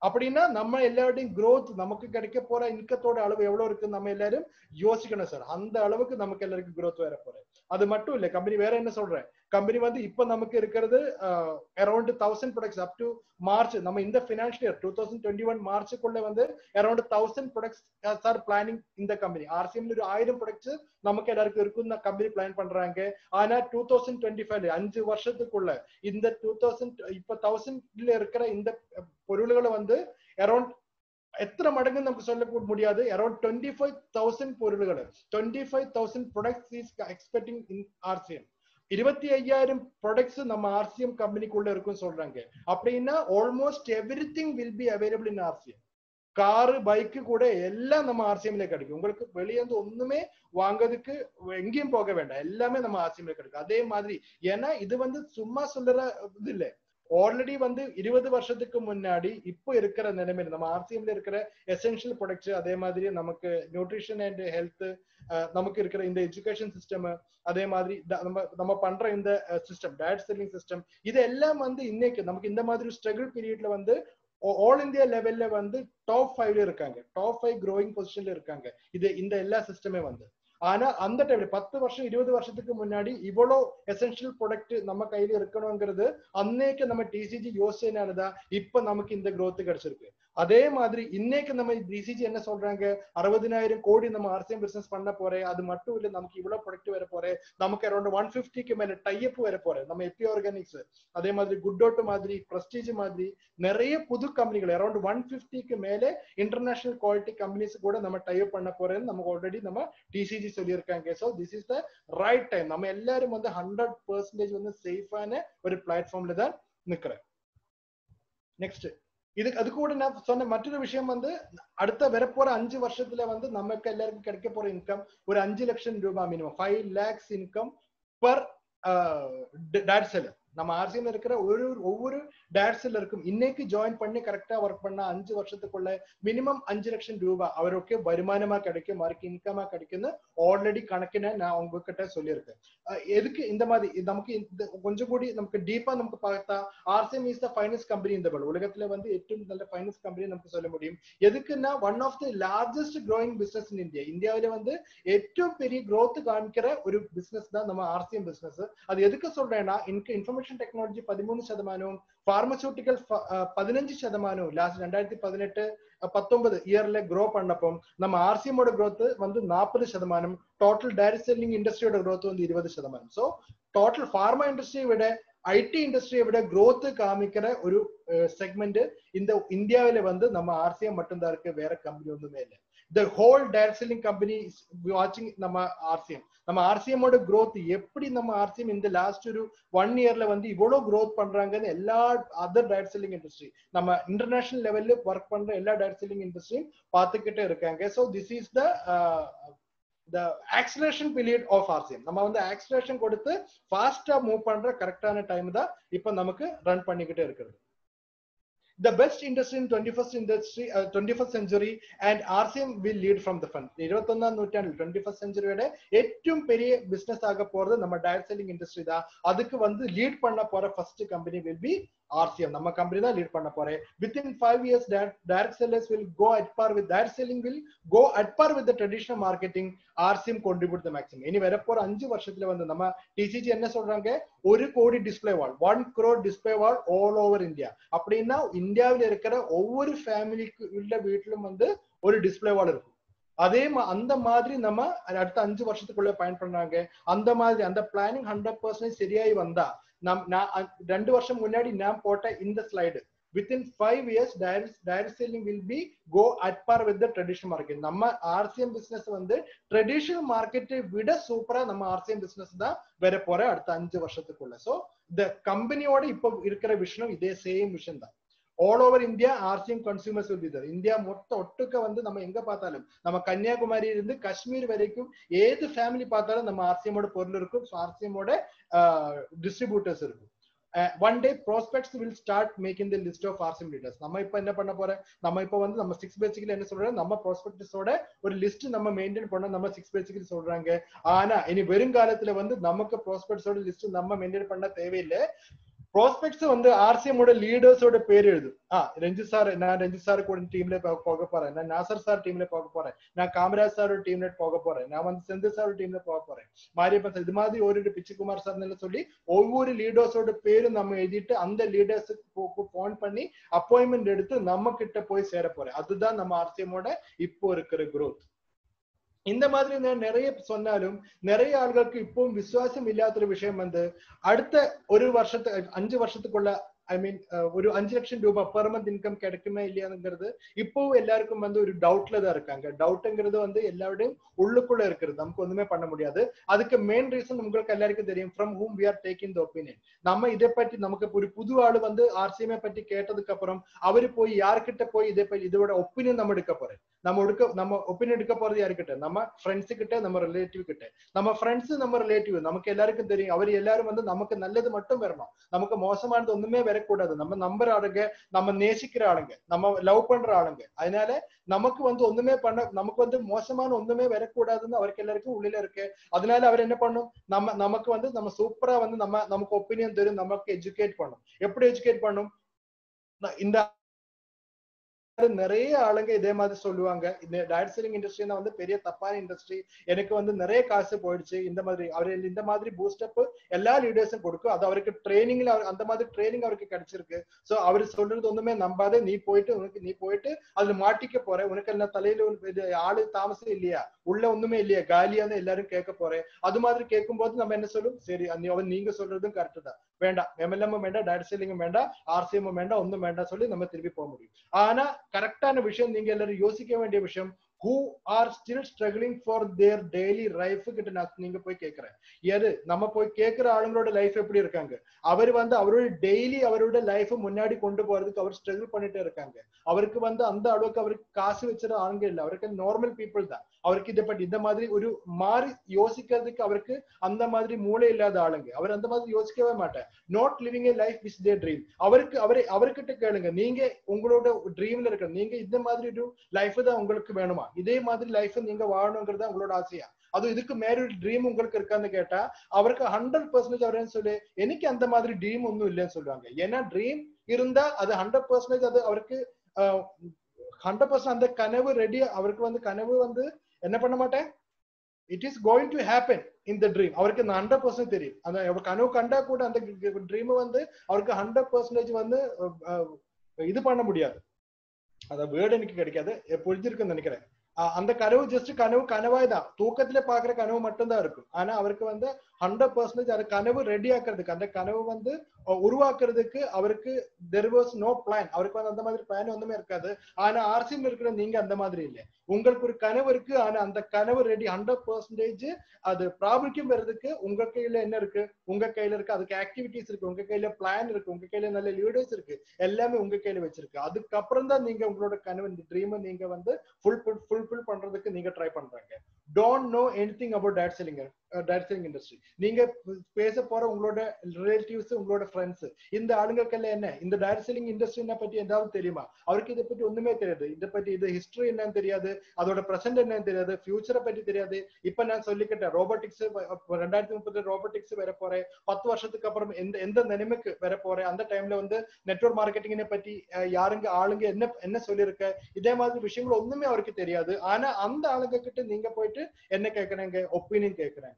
அப்படின்னா நம்ம எல்லாருடையும் growth நமக்கு கிடைக்க போற இன்கத்தோட அளவு எவ்வளவு இருக்கு நம்ம எல்லாரும் யோசிக்கணும் சார். அந்த அளவுக்கு நமக்கு எல்லாருக்கும் growth வர போற. அது மட்டும் இல்ல, கம்பெனி வேற என்ன சொல்றேன், கம்பெனி வந்து இப்ப நமக்கு இருக்கிறது around 1000 products up to March. நம்ம இந்த பினான்சியல் இயர் 2021 மார்ச்சுக்குள்ள வந்து அரௌண்ட் 1000 ப்ராடக்ட்ஸ் ஆர் பிளானிங். இந்த கம்பெனி ஆர்சிஎம்ல ஒரு 1000 ப்ராடக்ட்ஸ் நமக்கு எல்லாருக்கும் இருக்கும் கம்பெனி பிளான் பண்றாங்க. ஆனா 2025 5 வருஷத்துக்குள்ள இந்த 2000 இப்ப 1000ல இருக்கிற இந்த பொருள்களை வந்து அரௌண்ட் எத்தனை மடங்கு நமக்கு சொல்ல முடியாது. அரௌண்ட் 25,000 பொருள்கள், 25,000 products is expecting in RCM. 25,000 products நம்ம RCM கம்பெனிக்குள்ள இருக்குன்னு சொல்றாங்க. அப்படின்னா almost everything will be available in RCM. Car bike கூட எல்லாம் நம்ம RCMல கிடைக்கும். உங்களுக்கு வெளியே வந்து ஒண்ணுமே வாங்குறதுக்கு எங்கேயும் போக வேண்டாம், எல்லாமே நம்ம RCMல கிடைக்கும். அதே மாதிரி ஏன்னா இது வந்து சும்மா சொல்ற இது இல்லை. ஆல்ரெடி வந்து 20 வருஷத்துக்கு முன்னாடி இப்போ இருக்கிற நிலைமையில நம்ம RCMல இருக்கிற எசென்ஷியல் ப்ராடக்ட்ஸ், அதே மாதிரி நமக்கு நியூட்ரிஷன் அண்ட் ஹெல்த், நமக்கு இருக்கிற இந்த எஜுகேஷன் சிஸ்டம், அதே மாதிரி நம்ம பண்ற இந்த சிஸ்டம் டயட் செல்லிங் சிஸ்டம், இது எல்லாம் வந்து இன்னைக்கு நமக்கு இந்த மாதிரி ஸ்ட்ரகிள் பீரியட்ல வந்து ஆல் இந்தியா லெவல்ல வந்து டாப் 5ல இருக்காங்க, டாப் 5 க்ரோயிங் பொசிஷன்ல இருக்காங்க. இது இந்த எல்லா சிஸ்டமே வந்து. ஆனா அந்த டைம்ல 10 வருஷம் 20 வருஷத்துக்கு முன்னாடி இவ்வளோ எசென்ஷியல் ப்ராடக்ட் நம்ம கையில இருக்கணுங்கிறது அன்னைக்கு நம்ம டிசிஜி யோசனையானதான் இப்ப நமக்கு இந்த growth கிடைச்சிருக்கு. அதே மாதிரி இன்னைக்கு நம்ம டிசிஜி என்ன சொல்றாங்க, 60,000 கோடி நம்ம RCM பிசினஸ் பண்ண போறேன். அது மட்டும் இல்ல, நமக்கு இவ்வளவு ப்ராடக்ட் வர போறேன், நமக்கு அரௌண்ட் 150க்கு மேல டைப் வர போறேன். நம்ம எப்பி ஆர்கானிக்ஸ், அதே மாதிரி குட்டோட் மாதிரி, பிரஸ்டீஜ் மாதிரி நிறைய புது கம்பெனிகள் அரௌண்ட் 150க்கு மேல இன்டர்நேஷனல் குவாலிட்டி கம்பெனிஸ் கூட நம்ம டைப் பண்ண போறேன்னு நமக்கு ஆல்ரெடி நம்ம டிசிஜி சொல்லியிருக்காங்க. So this is the right time. நம்ம எல்லாரும் வந்து 100% வந்து சேஃபான ஒரு பிளாட்ஃபார்ம்ல தான் நிக்கிறேன். நெக்ஸ்ட் அது கூட நான் சொன்ன மற்றொரு விஷயம் வந்து அடுத்த வரப்போற 5 வருஷத்துல வந்து நமக்கு எல்லாருக்கும் கிடைக்க போற இன்கம் ஒரு 5 லட்சம் ரூபாய் minimum 5 lakhs income per date seller. நம்ம RCMல இருக்கிற ஒவ்வொரு டேட் செல்லருக்கும் இன்னைக்கு ஜாயின் பண்ணி கரெக்டா ஒர்க் பண்ணா 5 வருஷத்துக்குள்ள மினிமம் 5 லட்சம் ரூபாய் அவருக்கு வருமானமா கிடைக்கும், அவருக்கு இன்கமா கிடைக்கும்னு ஆல்ரெடி கணக்கின நான் உங்ககிட்ட சொல்லியிருக்கேன். எதுக்கு இந்த மாதிரி நமக்கு கொஞ்சம் கூடி நமக்கு டீப்பா நமக்கு பார்த்தா RCM is the finance company இந்த வேர்ல்ட். உலகத்துல வந்து ഏറ്റവും நல்ல ஃபைனான்ஸ் கம்பெனி நமக்கு சொல்ல முடியும். எதுக்குன்னா one of the largest growing business in India. இந்தியாவில வந்து ഏറ്റവും பெரிய growth காமிக்கிற ஒரு பிசினஸ் தான் நம்ம RCM பிசினஸ். அது எதுக்கு சொல்றேன்னா இன்ஃபர்மேஷன் டெக்னாலஜி 13%, பார்மசூட்டிக்கல் 15%, லாஸ்ட் 2018-19 இயர்ல க்ரோ பண்ணப்போ நம்ம RCMோட growth வந்து 40%, டோட்டல் டைரக்ட் செல்லிங் இண்டஸ்ட்ரியோட growth வந்து 20%. ஸோ டோட்டல் ஃபார்மா இண்டஸ்ட்ரியை விட IT இண்டஸ்ட்ரியை விட growth காமிக்கிற ஒரு செக்மெண்ட் இந்த இந்தியாவில வந்து நம்ம RCM மட்டும்தான் இருக்கு, வேற கம்பெனி ஒண்ணுமே இல்லை. The whole direct selling company is watching நம்ம RCM. நம்ம RCM ஓட growth எப்படி நம்ம RCM இந்த லாஸ்ட் ஒரு 1 இயர்ல வந்து இவ்வளவு growth பண்றாங்கன்னு எல்லா அதர் direct selling industry நம்ம இன்டர்நேஷனல் லெவல்ல ஒர்க் பண்ற எல்லா direct selling industry பார்த்துக்கிட்டே இருக்காங்க. So this is the acceleration period of RCM. நம்ம வந்து acceleration கொடுத்து ஃபாஸ்டா மூவ் பண்ற கரெக்டான டைம் தான் இப்ப நமக்கு ரன் பண்ணிக்கிட்டே இருக்கிறது. The best industry in 21st century and RCM will lead from the front. 21ஆம் நூற்றாண்டில் 21st centuryயோட ഏറ്റവും பெரிய பிசினஸ் ஆக போறது நம்ம டைரக்ட் செல்லிங் இண்டஸ்ட்ரி தான். அதுக்கு வந்து லீட் பண்ண போற first company will be RCM. நம்ம கம்பெனி தான் லீட் பண்ண போறேன். Within 5 years direct sellers will go at par with direct selling will go at par with the traditional marketing. RCM contribute the maximum. இனி வரப்போற 5 வருஷத்துல வந்து நம்ம TCG என்ன சொல்றாங்க, 1 கோடி டிஸ்பிளே வால், 1 crore டிஸ்பிளே வால் ஆல் ஓவர் இந்தியா. அப்படின்னா இந்தியாவில் இருக்கிற ஒவ்வொரு ஃபேமிலிக்கு உள்ள வீட்டிலும் வந்து ஒரு டிஸ்பிளே வால் இருக்கும். அதே அந்த மாதிரி நம்ம அடுத்த 5 வருஷத்துக்குள்ள பயன் பண்றாங்க. அந்த மாதிரி அந்த பிளானிங் 100% சரியாയി வந்தா நான் 2 வருஷம் முன்னாடி நான் போட்ட இந்த slide within 5 years direct selling will be go at par with the traditional market. நம்ம RCM business வந்து traditional market விட சூப்பரா நம்ம RCM business தான் வர போற அடுத்த 5 வருஷத்துக்குள்ள. சோ the கம்பெனியோட இப்ப இருக்கிற விஷயம் இதே சேம் விஷயம் தான். all over India RCM consumers will be there. India மொத்த ஒட்டுக்க வந்து நம்ம எங்க பார்த்தாலும் நம்ம கன்னியாகுமரியில இருந்து காஷ்மீர் வரைக்கும் ஏது ஃபேமிலி பார்த்தாலும் நம்ம RCM ஓட பொருள் இருக்கும், RCM ஓட டிஸ்ட்ரிபியூட்டர்ஸ் இருக்கும். One day prospects will start making the list of RCM leaders. நம்ம இப்ப என்ன பண்ண போறோம், நம்ம இப்ப வந்து நம்ம 6 basically என்ன சொல்றோம், நம்ம prospectஸோட ஒரு லிஸ்ட் நம்ம மெயின்டைன் பண்ண நம்ம 6 basically சொல்றாங்க. ஆனா இனி வருங்காலத்துல வந்து நமக்கு prospectஸோட லிஸ்ட் நம்ம மெயின்டைன் பண்ண தேவையில்லை. ப்ராஸ்பெக்ட்ஸ் வந்து RCM ஓட லீடர்ஸோட பேர் எழுது. ரஞ்சித் சார், நான் ரஞ்சித் சார் கூட டீம்ல போக போறேன், நான் நாசர் சார் டீம்ல போக போறேன், நான் காமராஜ் சாரோட டீம்ல போக போறேன், நான் வந்து செந்தில் சாரோட டீம்ல போக போறேன், மாரியப்பன் சார், இது மாதிரி ஒரு பிச்சுக்குமார் சார் சொல்லி ஒவ்வொரு லீடர்ஸோட பேரும் நம்ம எழுதிட்டு அந்த லீடர்ஸுக்கு போன் பண்ணி அப்பாயின்மெண்ட் எடுத்து நம்ம கிட்ட போய் சேர போறேன். அதுதான் நம்ம RCM ஓட இப்போ இருக்கிற growth. இந்த மாதிரி நான் நிறைய சொன்னாலும் நிறைய ஆளுகளுக்கு இப்பவும் விசுவாசம் இல்லாத ஒரு விஷயம் வந்து அடுத்த 1 வருஷத்துக்கு 5 வருஷத்துக்குள்ள ஐ மீன் ஒரு 5 லட்சம் ரூபாய் பெர் மந்த் இன்கம் கிடைக்குமே இல்லையாங்கிறது இப்பவும் எல்லாருக்கும் வந்து ஒரு டவுட்ல தான் இருக்காங்க. டவுட்ங்கிறது வந்து எல்லாருடையும் உள்ளுக்குள்ள இருக்கிறது, நமக்கு ஒண்ணுமே பண்ண முடியாது. அதுக்கு மெயின் ரீசன் உங்களுக்கு எல்லாருக்கும் தெரியும், from whom we are taking the opinion. நம்ம இதை பற்றி நமக்கு ஒரு புது ஆளு வந்து ஆர்சிஎம் பற்றி கேட்டதுக்கு அப்புறம் அவரு போய் யார்கிட்ட போய் இதோட ஒப்பீனியன் நம்ம எடுக்க போறேன். நம்ம ஒப்பீனியன் எடுக்க போறது யாருக்கிட்ட? நம்ம ஃப்ரெண்ட்ஸ் கிட்ட, நம்ம ரிலேட்டிவ் கிட்ட. நம்ம ஃப்ரெண்ட்ஸ் நம்ம ரிலேட்டிவ் நமக்கு எல்லாருக்கும் தெரியும், அவர் எல்லாரும் வந்து நமக்கு நல்லது மட்டும் வரணும், நமக்கு மோசமானது ஒண்ணுமே வரக்கூடாது. நம்ம நம்புற ஆளுங்க, நம்ம நேசிக்கிற ஆளுங்க, நம்ம லவ் பண்ற ஆளுங்க. அதனால நமக்கு வந்து ஒண்ணுமே நமக்கு வந்து மோசமான ஒண்ணுமே வரக்கூடாதுன்னு அவருக்கு எல்லாருக்கும் உள்ளில இருக்கு. அதனால அவர் என்ன பண்ணும், நமக்கு வந்து நம்ம சூப்பரா வந்து நமக்கு ஒப்பீனியன் தெரியும், நமக்கு எஜுகேட் பண்ணும். எப்படி எஜுகேட் பண்ணும்? இந்த நிறைய ஆளுங்க இதே மாதிரி சொல்லுவாங்க, இந்த டைரக்ட் செல்லிங் இண்டஸ்ட்ரி வந்து பெரிய தப்பான இண்டஸ்ட்ரி, எனக்கு வந்து நிறைய காசு போயிடுச்சு. இந்த மாதிரி அவர் இந்த மாதிரி பூஸ்டப் எல்லா லீடர்ஸும் கொடுக்கும். அது அவருக்கு ட்ரைனிங்ல அந்த மாதிரி ட்ரைனிங் அவருக்கு கிடைச்சிருக்கு. சோ அவர் சொல்றது ஒண்ணுமே நம்பாத, நீ போயிட்டு அதுல மாட்டிக்க போற, உனக்கு என்ன தலையில ஆளு தாமசம் இல்லையா, உள்ள ஒண்ணுமே இல்லையா, காலியான்னு எல்லாரும் கேட்க போறேன். அது மாதிரி கேட்கும் போது நம்ம என்ன சொல்லும், சரி நீங்க சொல்றதும் கரெக்ட் தான், வேண்டாம் எம்எல்எம் வேண்டாம், டைரக்ட் செல்லிங் வேண்டாம், ஆர்சிஎம் வேண்டாம், ஒன்னும் வேண்டாம் சொல்லி நம்ம திருப்பி போக முடியும். ஆனா கரெக்டான விஷயம், நீங்க எல்லாரும் யோசிக்க வேண்டிய விஷயம், who are still struggling for their daily life கிட்ட நீங்க போய் கேக்குறேன். எது நம்ம போய் கேட்கிற ஆளுங்களோட லைஃப் எப்படி இருக்காங்க, அவர் வந்து அவரோட டெய்லி அவரோட லைஃப் முன்னாடி கொண்டு போறதுக்கு அவர் ஸ்ட்ரகிள் பண்ணிட்டே இருக்காங்க. அவருக்கு வந்து அந்த அளவுக்கு அவருக்கு காசு வச்சிட ஆளுங்க இல்லை, அவருக்கு நார்மல் பீப்புள் தான். அவருக்கு இதை பற்றி இந்த மாதிரி ஒரு மாறி யோசிக்கிறதுக்கு அவருக்கு அந்த மாதிரி மூளை இல்லாத ஆளுங்க. அவர் அந்த மாதிரி யோசிக்கவே மாட்டார். Not living A life which they dream. அவர்கிட்ட கேளுங்க, நீங்க உங்களோட ட்ரீம்ல இருக்க, நீங்க இந்த மாதிரி ஒரு லைஃப் தான் உங்களுக்கு வேணுமா, இதே மாதிரி லைஃப் நீங்க வாழணுங்கிறது உங்களோட ஆசையா, அது இதுக்கு மேல ஒரு ட்ரீம் உங்களுக்கு இருக்கான்னு கேட்டா அவருக்கு 100% அவர் சொல்லு, எனக்கு அந்த மாதிரி ட்ரீம் ஒன்னும் இல்லைன்னு சொல்லுவாங்க. ஏன்னா ட்ரீம் இருந்தா அது 100% அது அவருக்கு 100% அந்த கனவு ரெடி. அவருக்கு வந்து கனவு வந்து என்ன பண்ண மாட்டேன், it is going to happen in the dream. அவருக்கு 100% தெரியும். அந்த கனவு கண்டா கூட அந்த ட்ரீம் வந்து அவருக்கு 100% வந்து இது பண்ண முடியாது. அத வேர்டு எனக்கு கிடைக்காது, புரிஞ்சிருக்குன்னு நினைக்கிறேன். அந்த கனவு ஜஸ்ட் கனவாய் தான், தூக்கத்துல பாக்குற கனவு மட்டும்தான் இருக்கும். ஆனா அவருக்கு வந்து 100% அந்த கனவு ரெடி ஆக்குறதுக்கு, அந்த கனவு வந்து உருவாக்குறதுக்கு அவருக்கு there was no plan. அவருக்கு வந்து அந்த மாதிரி பிளான் ஒண்ணுமே இருக்காது. ஆனா ஆர்சிஎம் இருக்கிற நீங்க அந்த மாதிரி இல்லை, உங்களுக்கு ஒரு கனவு இருக்கு. ஆனா அந்த கனவு ரெடி 100% அது ப்ராபிலிட்டியும் வர்றதுக்கு உங்க கையில என்ன இருக்கு, உங்க கையில இருக்கு. அதுக்கு ஆக்டிவிட்டிஸ் இருக்கு, உங்க கையில பிளான் இருக்கு, உங்க கையில நல்ல லீடர்ஸ் இருக்கு, எல்லாமே உங்க கையில வச்சிருக்கு. அதுக்கப்புறம் தான் நீங்க உங்களோட கனவு ட்ரீம் நீங்க வந்து ஃபுல்ஃபில் பண்றதுக்கு நீங்க ட்ரை பண்றாங்க. Don't know anything about direct selling industry. நீங்க பேச போற உங்களோட ரிலேட்டிவ்ஸ், உங்களோட ஃப்ரெண்ட்ஸ், இந்த ஆளுங்களுக்கெல்லாம் என்ன இந்த டைரக்ட் செல்லிங் இண்டஸ்ட்ரி பத்தி ஏதாவது தெரியுமா? அவருக்கு இதை பத்தி ஒண்ணுமே தெரியாது. இதை பத்தி இது ஹிஸ்டரி என்னன்னு தெரியாது, அதோட பிரசன்ட் என்னன்னு தெரியாது, ஃபியூச்சரை பத்தி தெரியாது. இப்ப நான் சொல்லிக்கிட்டேன், ரோபோட்டிக்ஸ் 2030 ரோபோட்டிக்ஸ் வர போறேன், 10 வருஷத்துக்கு அப்புறம் எந்த நிலைமைக்கு வர போறேன், அந்த டைம்ல வந்து நெட்வொர்க் மார்க்கெட்டிங் பத்தி யாருங்க ஆளுங்க என்ன சொல்லியிருக்க, இதே மாதிரி விஷயங்கள் ஒண்ணுமே அவருக்கு தெரியாது. ஆனா அந்த ஆளுங்க கிட்ட நீங்க போயிட்டு என்ன கேட்கறாங்க, ஒப்பீனியன் கேட்கறாங்க.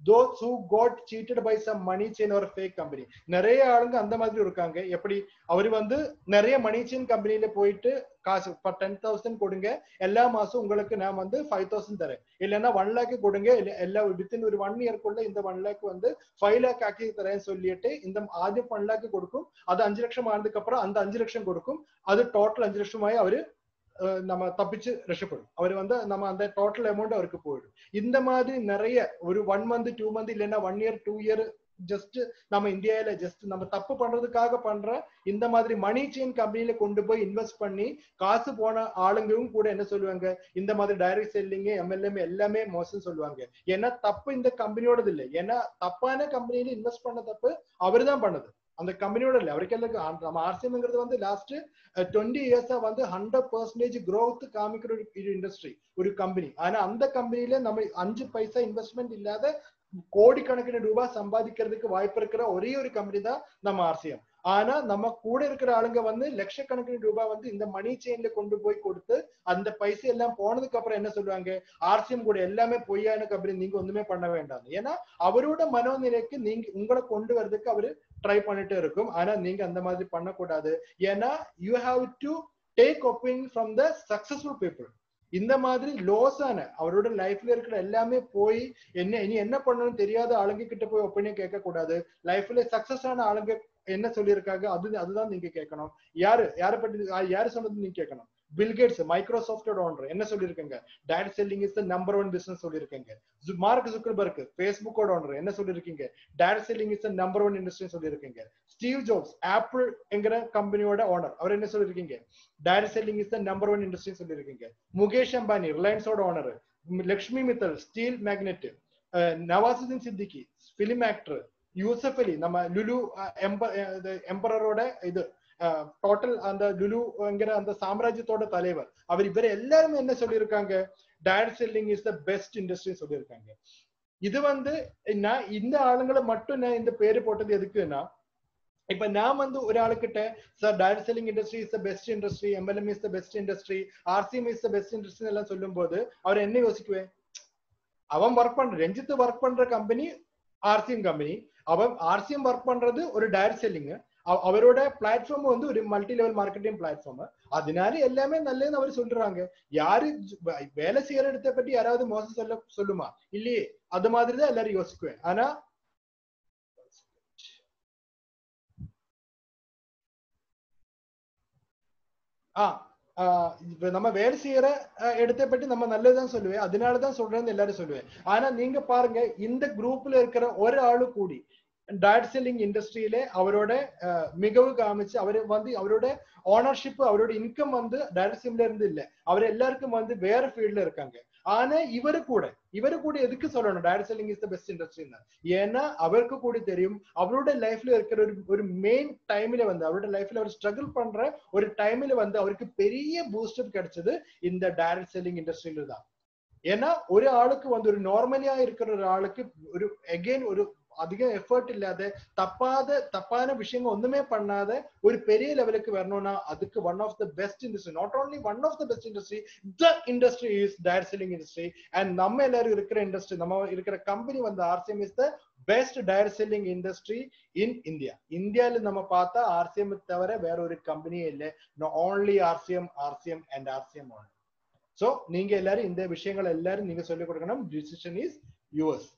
Those who got cheated by some money chain or fake company. நிறைய ஆளுங்க அந்த மாதிரி இருக்காங்க. எப்படி அவரு வந்து நிறைய மணி செயின் கம்பெனில போயிட்டு காசு 10,000 கொடுங்க, எல்லா மாசம் உங்களுக்கு நான் வந்து 5,000 தரேன், இல்லைன்னா 1 lakh கொடுங்க, எல்லா வித்தின் ஒரு 1 year வந்து இந்த 1 lakh வந்து 5 lakh ஆக்கி தரேன்னு சொல்லிட்டு இந்த ஆദ്യം 1 lakh கொடுக்கும். அது 5 லட்சம் ஆனதுக்கு அப்புறம் அந்த 5 லட்சம் கொடுக்கும். அது டோட்டல் 5 லட்சமாயி அவரு நம்ம தப்பிச்சு ரஷப்படும். அவர் வந்து நம்ம அந்த டோட்டல் அமௌண்ட் அவருக்கு போயிடும். இந்த மாதிரி நிறைய ஒரு 1 month 2 month இல்லைன்னா 1 year 2 year ஜஸ்ட் நம்ம இந்தியாவில ஜஸ்ட் நம்ம தப்பு பண்றதுக்காக பண்ற இந்த மாதிரி மணி செயின் கம்பெனில கொண்டு போய் இன்வெஸ்ட் பண்ணி காசு போன ஆளுங்களும் கூட என்ன சொல்லுவாங்க, இந்த மாதிரி டைரக்ட் செல்லிங் எம்எல்எம் எல்லாமே மோசம் சொல்லுவாங்க. ஏன்னா தப்பு இந்த கம்பெனியோடது இல்லை, ஏன்னா தப்பான கம்பெனியில இன்வெஸ்ட் பண்ண தப்பு அவரு தான் பண்ணது, அந்த கம்பெனியோட இல்லை. அவருக்கு எல்லாம் நம்ம ஆர்சிஎம்ங்கிறது வந்து லாஸ்ட் 20 years வந்து 100% growth காமிக்கிற ஒரு இண்டஸ்ட்ரி, ஒரு கம்பெனி. ஆனா அந்த கம்பெனில நம்ம 5 பைசா இன்வெஸ்ட்மெண்ட் இல்லாத கோடிக்கணக்கின ரூபாய் சம்பாதிக்கிறதுக்கு வாய்ப்பு இருக்கிற ஒரே ஒரு கம்பெனி தான் நம்ம ஆர்சிஎம். ஆனா நம்ம கூட இருக்கிற ஆளுங்க வந்து லட்சக்கணக்கின ரூபாய் வந்து இந்த மணி செயின்ல கொண்டு போய் கொடுத்து அந்த பைசா எல்லாம் போனதுக்கு அப்புறம் என்ன சொல்லுவாங்க, ஆர்சிஎம் கூட எல்லாமே பொய்யான கம்பெனி, நீங்க ஒண்ணுமே பண்ண வேண்டாம். ஏன்னா அவரோட மனோநிலைக்கு நீங்க உங்களை கொண்டு வர்றதுக்கு அவரு ட்ரை பண்ணிட்டு இருக்கும். ஆனா நீங்க அந்த மாதிரி பண்ணக்கூடாது. ஏன்னா you have to take opinion from the successful people. இந்த மாதிரி லோஸ் ஆன அவரோட லைஃப்ல இருக்கிற எல்லாமே போய் இனி என்ன பண்ணணும்னு தெரியாத ஆளுங்க கிட்ட போய் ஒப்பீனியன் கேட்க கூடாது. லைஃப்ல சக்சஸ் ஆன ஆளுங்க என்ன சொல்லியிருக்காங்க அதுதான் நீங்க கேட்கணும். யாரை பற்றி யாரு சொன்னது நீங்க கேட்கணும். பில்கேட்ஸ் மைக்ரோசாஃப்டோட ஓனர் என்ன சொல்லியிருக்காங்க, direct selling is the number 1 business சொல்லியிருக்காங்க. மார்க் ஜுக்கர்பர்க் ஃபேஸ்புக்கோட ஓனர் என்ன சொல்லியிருக்கீங்க, direct selling is the number 1 industry சொல்லியிருக்கீங்க. ஸ்டீவ் ஜாப்ஸ் ஆப்பிள் என்கிற கம்பெனியோட ஓனர் அவர் என்ன சொல்லியிருக்கீங்க, direct selling is the number 1 industry சொல்லியிருக்கீங்க. முகேஷ் அம்பானி ரிலையன்ஸோட owner, Lakshmi Mittal steel magnate, Nawazuddin Siddiqui film actor, Yusuff Ali நம்ம லுலு எம்பரரோட இது டோட்டல் அந்த லுலுங்கிற அந்த சாம்ராஜ்யத்தோட தலைவர், அவர் இவரை எல்லாருமே என்ன சொல்லியிருக்காங்க, direct selling is the best industry சொல்லியிருக்காங்க. இது நான் இந்த ஆளுங்களை மட்டும் நான் இந்த பேரு போட்டது எதுக்குன்னா, இப்ப நான் ஒராளுக்கிட்ட sir direct selling industry is the best industry, MLM is the best industry, RCM is the best industry எல்லாம் சொல்லும் போது அவர் என்ன யோசிக்குவேன், அவன் ஒர்க் பண்ற ரஞ்சித் ஒர்க் பண்ற கம்பெனி ஆர்சிஎம் கம்பெனி, அவன் ஆர்சிஎம் ஒர்க் பண்றது ஒரு டைரக்ட் செல்லிங், அவரோட பிளாட்ஃபார்ம் ஒரு மல்டி லெவல் மார்க்கெட்டிங் பிளாட்ஃபார்ம், அதனால எல்லாமே நல்லதுன்னு அவர் சொல்றாங்க. யாரு வேலை செய்யற இடத்தை பத்தி யாராவது மோசம் சொல்லுமா, இல்லையே. அது மாதிரிதான் எல்லாரும் யோசிக்குவேன். ஆனா நம்ம வேலை செய்யற இடத்தை பற்றி நம்ம நல்லதுதான் சொல்லுவேன், அதனாலதான் சொல்றேன்னு எல்லாரும் சொல்லுவேன். ஆனா நீங்க பாருங்க, இந்த குரூப்ல இருக்கிற ஒரு ஆளு கூடி டைரக்ட் செல்லிங் இண்டஸ்ட்ரியில அவரோட மிகவு காமிச்சு அவரு அவரோட ஓனர்ஷிப் அவரோட இன்கம் டைரக்ட் செல்லிங்ல இருந்து இல்ல, அவர் எல்லாருக்கும் வேற ஃபீல்ட்ல இருக்காங்க. ஆனா இவரு கூட எதுக்கு சொல்லணும் direct selling is the best இண்டஸ்ட்ரின்னு, ஏன்னா அவருக்கு கூட தெரியும் அவரோட லைஃப்ல இருக்கிற ஒரு மெயின் டைம்ல அவரோட லைஃப்ல அவர் ஸ்ட்ரகிள் பண்ற ஒரு டைம்ல அவருக்கு பெரிய பூஸ்டப் கிடைச்சது இந்த டைரக்ட் செல்லிங் இண்டஸ்ட்ரியில தான். ஏன்னா ஒரு ஆளுக்கு ஒரு நார்மலியா இருக்கிற ஒரு ஆளுக்கு ஒரு அதிகம் எஃபர்ட் இல்லாத தப்பான விஷயங்கள் ஒண்ணுமே பண்ணாத ஒரு பெரிய லெவலுக்கு வரணும்னா அதுக்கு one of the best industry, not only one of the best industry, the industry is direct selling industry. And நம்ம எல்லாரும் இருக்கிற இண்டஸ்ட்ரி, நம்ம இருக்கிற company RCM is the best direct selling industry in India. இந்தியால நம்ம பார்த்தா ஆர்சிஎம் தவிர வேற ஒரு கம்பெனியே இல்லை, only RCM and RCM one. So நீங்க எல்லாரும் இந்த விஷயங்கள் எல்லாரும் நீங்க சொல்லிக் கொடுக்கணும். Decision is yours.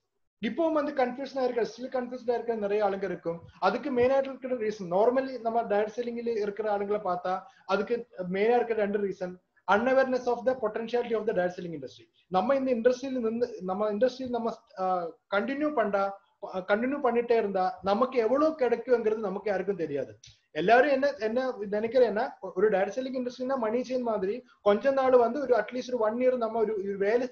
இப்பவும் கன்ஃபியூஷனா இருக்க, ஸ்டில் கன்ஃபியூஸ்டா இருக்க நிறைய ஆளுங்க இருக்கும். அதுக்கு மெயினா இருக்கிற ரீசன், நார்மலி நம்ம டைரக்ட் செல்லிங்ல இருக்கிற ஆளுங்களை பார்த்தா அதுக்கு மெயினா இருக்கிற 2 reason. Unawareness of the potentiality of the direct selling industry. நம்ம இந்த இண்டஸ்ட்ரியில நம்ம கண்டினியூ பண்ணிட்டே இருந்தா நமக்கு எவ்வளவு கிடைக்குங்கிறது நமக்கு யாருக்கும் தெரியாது. எல்லாரும் என்ன நினைக்கிறேன்னா, ஒரு டைரக்ட் செல்லிங் இண்டஸ்ட்ரினா மணி செயின் மாதிரி கொஞ்ச நாள் ஒரு அட்லீஸ்ட் ஒரு 1 இயர் நம்ம ஒரு வேலை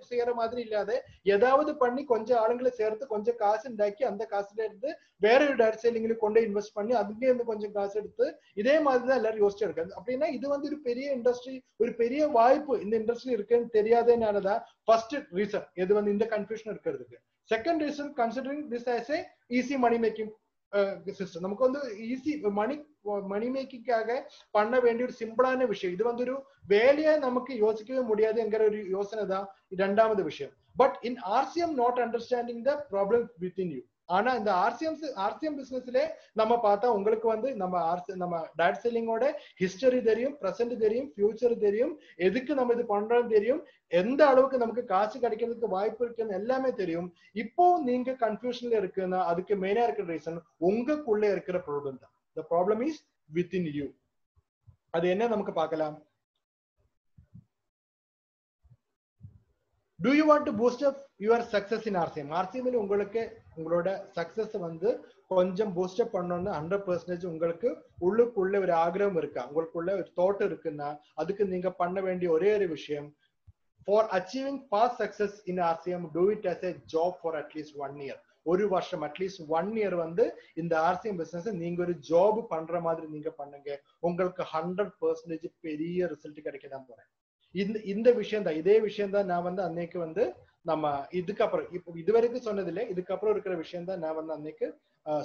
செய்யற மாதிரி இல்லாத ஏதாவது பண்ணி கொஞ்சம் ஆளுங்களை சேர்த்து கொஞ்சம் காசு உண்டாக்கி அந்த காசுல இருந்து வேற ஒரு டைரக்ட் செல்லிங்ல கொண்டு இன்வெஸ்ட் பண்ணி அதுலயே இருந்து கொஞ்சம் காசு எடுத்து இதே மாதிரிதான் எல்லாரும் யோசிச்சு இருக்காங்க. அப்படின்னா இது ஒரு பெரிய இண்டஸ்ட்ரி, ஒரு பெரிய வாய்ப்பு இந்த இண்டஸ்ட்ரி இருக்குன்னு தெரியாதனாலதான் ஃபர்ஸ்ட் ரீசன் இது இந்த கன்ஃபியூஷன் இருக்கிறதுக்கு. Second reason, considering this as a easy money making system. நமக்கு ஈஸி மணி மேக்கிங்காக பண்ண வேண்டிய ஒரு சிம்பிளான விஷயம். இது ஒரு வேலையா நமக்கு யோசிக்கவே முடியாது என்கிற ஒரு யோசனை தான் இரண்டாவது விஷயம். But in RCM not understanding the problem within you. ஆனா இந்த ஆர்சிஎம் பிசினஸ்ல நம்ம பார்த்தா உங்களுக்கு நம்ம டைரக்ட் செல்லிங்கோட ஹிஸ்டரி தெரியும், பிரசன்ட் தெரியும், ஃபியூச்சர் தெரியும், எதுக்கு நம்ம இது பண்றோம் தெரியும், எந்த அளவுக்கு நமக்கு காசு கிடைக்கிறதுக்கு வாய்ப்பு இருக்குன்னு எல்லாமே தெரியும். இப்போ நீங்க கன்ஃபியூஷன்ல இருக்குன்னா அதுக்கு மெயினா இருக்கிற ரீசன் உங்களுக்குள்ள இருக்கிற ப்ராப்ளம் தான். The problem is within you. அது என்ன நமக்கு பார்க்கலாம். Do you want to boost up your success in RCM? RCM உங்களுக்கு உங்களோட சக்சஸ் கொஞ்சம் பூஸ்ட் அப் பண்ணணும்னு 100% உங்களுக்கு உள்ளுக்குள்ள ஒரு ஆகிரகம் இருக்கா, உங்களுக்குள்ள ஒரு தாட் இருக்குன்னா அதுக்கு நீங்க பண்ண வேண்டிய ஒரே ஒரு விஷயம், for achieving fast success in RCM, do it as a job for at least 1 year. ஒரு வருஷம் அட்லீஸ்ட் 1 இயர் இந்த ஆர்சிஎம் பிசினஸ் நீங்க ஒரு ஜாப் பண்ற மாதிரி நீங்க பண்ணுங்க. உங்களுக்கு 100% பெரிய ரிசல்ட் கிடைக்கதான் போறேன். இந்த விஷயம் தான், இதே விஷயம் தான் நான் அன்னைக்கு நம்ம இதுக்கப்புறம் இப்போ இதுவரைக்கும் சொன்னதில்லை, இதுக்கப்புறம் இருக்கிற விஷயம் தான் நான் அன்னைக்கு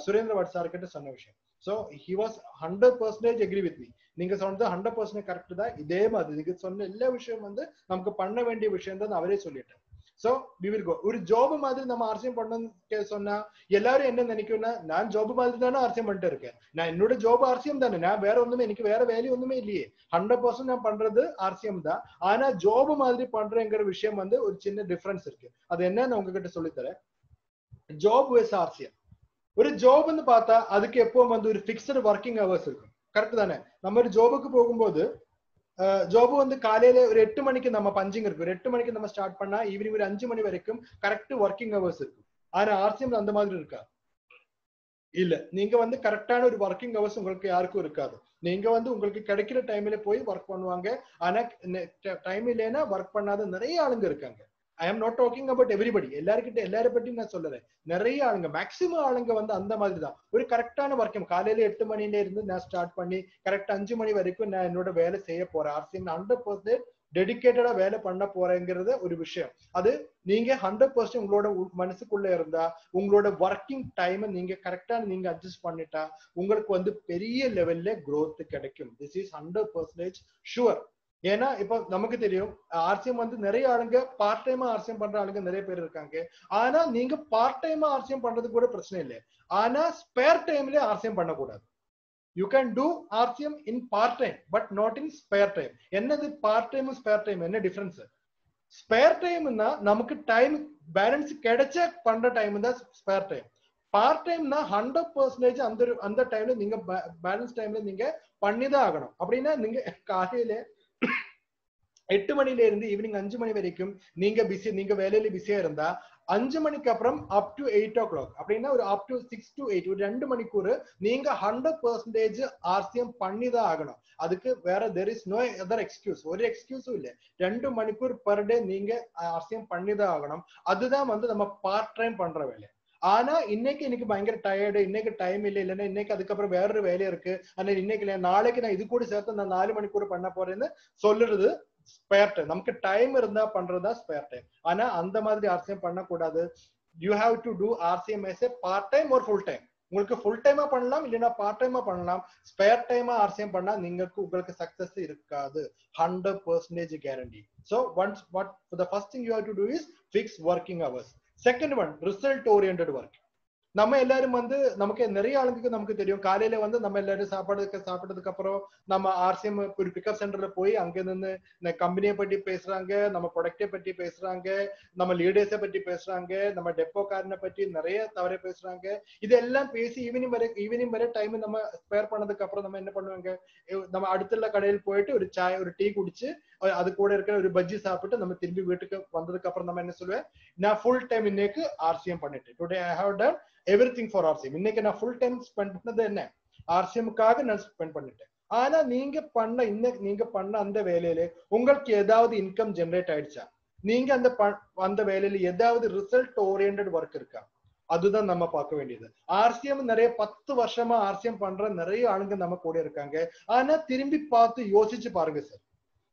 சுரேந்திர பட் சார் கிட்ட சொன்ன விஷயம். So he was 100% agree with me. நீங்க சொன்னது 100% கரெக்ட் தான். இதே மாதிரி நீங்க சொன்ன எல்லா விஷயம் நமக்கு பண்ண வேண்டிய விஷயம் தான் அவரே சொல்லிட்டேன். So we will go. ஒரு ஜாப் மாதிரி நம்ம ஆர்சிஎம் பண்ணணும்னு சொன்னா எல்லாரும் என்ன நினைக்கும்னா, நான் ஜாப் மாதிரி தானே ஆர்சிஎம் பண்ணிட்டு இருக்கேன், நான் என்னோட ஜாப் ஆர்சிஎம் தானே, நான் வேற ஒண்ணுமே எனக்கு வேற வேலை ஒண்ணுமே இல்லையே, 100% நான் பண்றது ஆர்சிஎம் தான். ஆனா ஜாப் மாதிரி பண்றேங்கிற விஷயம் ஒரு சின்ன டிஃபரன்ஸ் இருக்கு. அது என்ன நான் உங்ககிட்ட சொல்லித்தரேன். Job versus RCM. ஒரு ஜாப்னு பார்த்தா அதுக்கு எப்பவும் வந்து ஒரு ஃபிக்ஸ்டு ஒர்க்கிங் ஹவர்ஸ் இருக்கும். கரெக்ட் தானே? நம்ம ஒரு ஜாபுக்கு போகும்போது ஜாப் வந்து காலையில ஒரு 8 மணிக்கு நம்ம பஞ்சிங் இருக்கு. ஒரு 8 மணிக்கு நம்ம ஸ்டார்ட் பண்ணா ஈவினிங் ஒரு 5 மணி வரைக்கும் கரெக்ட் ஒர்க்கிங் ஹவர்ஸ் இருக்கும். ஆனா ஆர்சிஎம் அந்த மாதிரி இருக்கா? இல்ல. நீங்க வந்து கரெக்டான ஒரு ஒர்க்கிங் ஹவர்ஸ் உங்களுக்கு யாருக்கும் இருக்காது. நீங்க வந்து உங்களுக்கு கிடைக்கிற டைம்ல போய் ஒர்க் பண்ணுவாங்க. ஆனா டைம் இல்லைன்னா ஒர்க் பண்ணாத நிறைய ஆளுங்க இருக்காங்க. I am not talking about everybody. எல்லார பத்தியும் நான் சொல்லறேன். நிறைய ஆளுங்க மேக்சிமம் ஆளுங்க வந்து அந்த மாதிரி தான். ஒரு கரெக்டான ஒர்க்கிங் காலையில 8 மணில இருந்து நான் ஸ்டார்ட் பண்ணி கரெக்ட் 5 மணி வரைக்கும் நான் என்னோட வேலை செய்ய போறேன். ஆர்சிஎம் 100% டெடிகேட்டடா வேலை பண்ண போறேங்கிறது ஒரு விஷயம். அது நீங்க 100% உங்களோட மனசுக்குள்ள இருந்தா உங்களோட ஒர்க்கிங் டைம் நீங்க கரெக்டா நீங்க அட்ஜஸ்ட் பண்ணிட்டா உங்களுக்கு வந்து பெரிய லெவல்ல growth கிடைக்கும். This is 100% sure. ஏன்னா இப்ப நமக்கு தெரியும் ஆர்சிஎம் வந்து நிறைய ஆளுங்க பார்ட் டைமா ஆர்சிஎம் பண்ற ஆளுங்க நிறைய பேர் இருக்காங்க. ஆனா நீங்க பார்ட் டைமா ஆர்சிஎம் பண்றது கூட பிரச்சனை இல்லை. ஆனா ஸ்பேர் டைம்ல ஆர்சிஎம் பண்ணக்கூடாது. You can do RCM in part time but not in spare time. என்னது part time spare time என்ன டிஃபரன்ஸ்? ஸ்பேர் டைம்னா நமக்கு டைம் பேலன்ஸ் கிடைச்ச பண்ற டைம் தான் ஸ்பேர் டைம். பார்ட் டைம்னா 100% அந்த டைம்ல நீங்க பேலன்ஸ் டைம்ல நீங்க பண்ணிதான் ஆகணும். அப்படின்னா நீங்க காலையில 8 மணில இருந்து ஈவினிங் 5 மணி வரைக்கும் நீங்க வேலையில பிஸியா இருந்தா 5 மணிக்கு அப்புறம் அப் டு 8 o'clock அப்படின்னா ஒரு அப் டு 6 to 8 ஒரு 2 மணிக்கூர் நீங்க 100% ஆர்சிஎம் பண்ணிதான் ஆகணும். அதுக்கு வேற there is no other excuse. ஒரு எக்ஸ்கியூஸும் இல்ல. 2 மணிக்கூர் பர் டே நீங்க ஆர்சிஎம் பண்ணிதான் ஆகணும். அதுதான் வந்து நம்ம பார்ட் டைம் பண்ற வேலை. ஆனா இன்னைக்கு எனக்கு பயங்கர டயர்டு, இன்னைக்கு டைம் இல்லை, இல்லைன்னா இன்னைக்கு அதுக்கப்புறம் வேறொரு வேலை இருக்கு, ஆனா இன்னைக்கு இல்லை, நாளைக்கு நான் இது கூட சேர்த்து நான் 4 மணிக்கூர் பண்ண போறேன்னு சொல்லுறது ஸ்பேர் டைம். நமக்கு டைம் இருந்தா பண்றதா ஸ்பேர் டைம். ஆனா அந்த மாதிரி ஆர்சிஎம் பண்ணக்கூடாது. You have to do RCM as a part time ஒரு ஃபுல் டைம். உங்களுக்கு ஃபுல் டைமா பண்ணலாம், இல்லைன்னா பார்ட் டைமா பண்ணலாம். ஸ்பேர் டைமா ஆர்சிஎம் பண்ணா உங்களுக்கு சக்சஸ் இருக்காது. 100% guarantee. So once what the first thing you have to do is fix working hours. Second one, result oriented work. நம்ம எல்லாரும் வந்து நமக்கு நிறைய ஆளுங்களுக்கு நமக்கு தெரியும் காலையில வந்து நம்ம எல்லாரும் சாப்பிட்டதுக்கு அப்புறம் நம்ம ஆர்சிஎம் ஒரு பிக்கப் சென்டர்ல போய் அங்க இருந்து கம்பெனியை பத்தி பேசுறாங்க, நம்ம ப்ராடக்டை பத்தி பேசுறாங்க, நம்ம லீடர்ஸை பத்தி பேசுறாங்க, நம்ம டெப்போக்காரனை பத்தி நிறைய தவறை பேசுறாங்க. இதெல்லாம் பேசி ஈவினிங் வரை டைம் நம்ம ஸ்பேர் பண்ணதுக்கு அப்புறம் நம்ம என்ன பண்ணுவாங்க, நம்ம அடுத்துள்ள கடையில் போயிட்டு ஒரு சாய் ஒரு டீ குடிச்சு அது கூட இருக்கிற ஒரு பஜ்ஜி சாப்பிட்டு நம்ம திரும்பி வீட்டுக்கு வந்ததுக்கு அப்புறம் நம்ம என்ன சொல்லுவேன், நான் ஃபுல் டைம் இன்னைக்கு ஆர்சிஎம் பண்ணிட்டேன். Today I have done everything for RCM. இன்னைக்கு நான் ஃபுல் டைம் ஸ்பெண்ட் பண்ணது என்ன, ஆர்சிஎம்காக நான் ஸ்பெண்ட் பண்ணிட்டேன். ஆனா நீங்க பண்ண அந்த வேலையில உங்களுக்கு ஏதாவது இன்கம் ஜெனரேட் ஆயிடுச்சா, நீங்க அந்த வேலையில ஏதாவது ரிசல்ட் ஓரியன்டட் ஒர்க் இருக்கா, அதுதான் நம்ம பார்க்க வேண்டியது. ஆர்சிஎம் நிறைய 10 வருஷமா ஆர்சிஎம் பண்ற நிறைய ஆளுங்க நம்ம கூட இருக்காங்க. ஆனா திரும்பி பார்த்து யோசிச்சு பாருங்க சார்,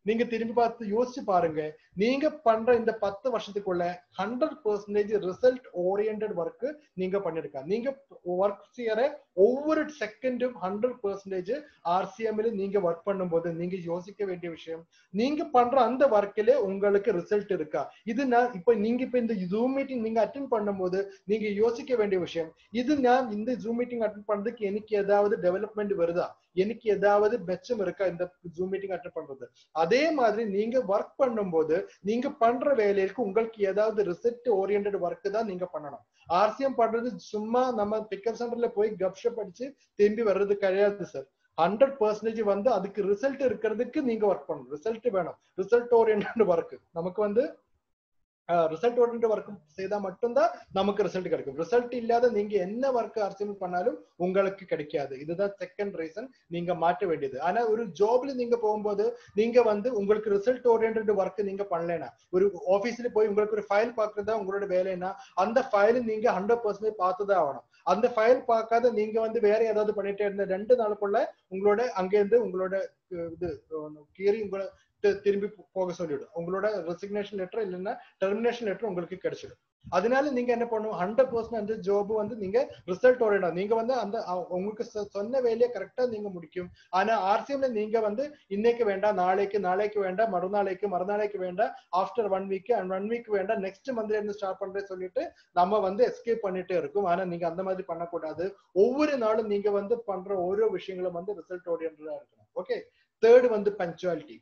நீங்க திரும்பி பார்த்து யோசிச்சு பாருங்க, நீங்க பண்ற இந்த 10 வருஷத்துக்குள்ள 100% ரிசல்ட் ஓரியன்டட் ஒர்க் நீங்க பண்ணிருக்க. நீங்க ஒர்க் செய்யற ஒவ்வொரு செகண்டும் 100% ஆர்சிஎம்ல நீங்க ஒர்க் பண்ணும்போது நீங்க யோசிக்க வேண்டிய விஷயம், நீங்க பண்ற அந்த ஒர்க்ல உங்களுக்கு ரிசல்ட் இருக்கா. இது நான் நீங்க இந்த ஜூம் மீட்டிங் நீங்க அட்டென்ட் பண்ணும்போது நீங்க யோசிக்க வேண்டிய விஷயம், இது நான் இந்த ஜூம் மீட்டிங் அட்டென்ட் பண்றதுக்கு எனக்கு ஏதாவது டெவலப்மெண்ட் வருதா, எனக்கு ஏதாவது மெச்சம் இருக்கா இந்த ஜூம் மீட்டிங் அட்டென்ட் பண்றது. அதே மாதிரி நீங்க ஒர்க் பண்ணும்போது நீங்க பண்ற வேலைக்கு உங்களுக்கு ஏதாவது ரிசல்ட் ஓரியன்டட் ஒர்க் தான் நீங்க பண்ணணும். ஆர்சிஎம் பண்றது சும்மா நம்ம பிக்கப் சென்டர்ல போய் கப்ஷப் அடிச்சு திரும்பி வர்றது கிடையாது சார். 100% வந்து அதுக்கு ரிசல்ட் இருக்கிறதுக்கு நீங்க ஒர்க் பண்ணணும். ரிசல்ட் வேணும், ரிசல்ட் ஓரியன்டட் ஒர்க். நமக்கு வந்து ரிசல்ட் ஓரியன்டட் ஒர்க் செய்தா மட்டும்தான் நமக்கு ரிசல்ட் கிடைக்கும். ரிசல்ட் இல்லாத நீங்க என்ன ஒர்க் ஆர்சிஎம் பண்ணாலும் உங்களுக்கு கிடைக்காது. இதுதான் செகண்ட் ரீசன் நீங்க மாற்ற வேண்டியது. ஆனா ஒரு ஜாப்ல நீங்க போகும்போது நீங்க வந்து உங்களுக்கு ரிசல்ட் ஓரியன்டட் ஒர்க் நீங்க பண்ணலைன்னா, ஒரு ஆபீஸ்ல போய் உங்களுக்கு ஒரு ஃபைல் பாக்குறதா உங்களோட வேலைன்னா அந்த ஃபைல் நீங்க 100% பார்த்துதான் ஆகணும். அந்த ஃபைல் பார்க்காத நீங்க வந்து வேற ஏதாவது பண்ணிட்டே இருந்த 2 நாளுக்குள்ள உங்களோட அங்கேருந்து உங்களோட இது கீறி உங்களை திரும்பி போக சொல்லிடும். உங்களோட ரெசிக்னேஷன் லெட்டர் இல்லைன்னா டெர்மினேஷன் லெட்டர் உங்களுக்கு கிடைச்சிடும். அதனால நீங்க என்ன பண்ணும், 100% அந்த ஜாப் வந்து நீங்க ரிசல்ட் ஓரியன்டட், நீங்க வந்து அந்த உங்களுக்கு சொன்ன வேலையை கரெக்டா நீங்க முடிக்கும். ஆனா ஆர்சிஎம்ல நீங்க வந்து இன்னைக்கு வேண்டாம், நாளைக்கு வேண்டாம், மறுநாளைக்கு வேண்டாம், ஆஃப்டர் 1 வீக் அண்ட் 1 வீக் வேண்டாம், நெக்ஸ்ட் மந்த்ல இருந்து ஸ்டார்ட் பண்றேன்னு சொல்லிட்டு நம்ம வந்து எஸ்கேப் பண்ணிட்டே இருக்கும். ஆனா நீங்க அந்த மாதிரி பண்ணக்கூடாது. ஒவ்வொரு நாளும் நீங்க வந்து பண்ற ஓரோ விஷயங்களும் வந்து ரிசல்ட் ஓரியன்டடா இருக்கணும். ஓகே. தேர்ட் வந்து பங்க்சுவாலிட்டி.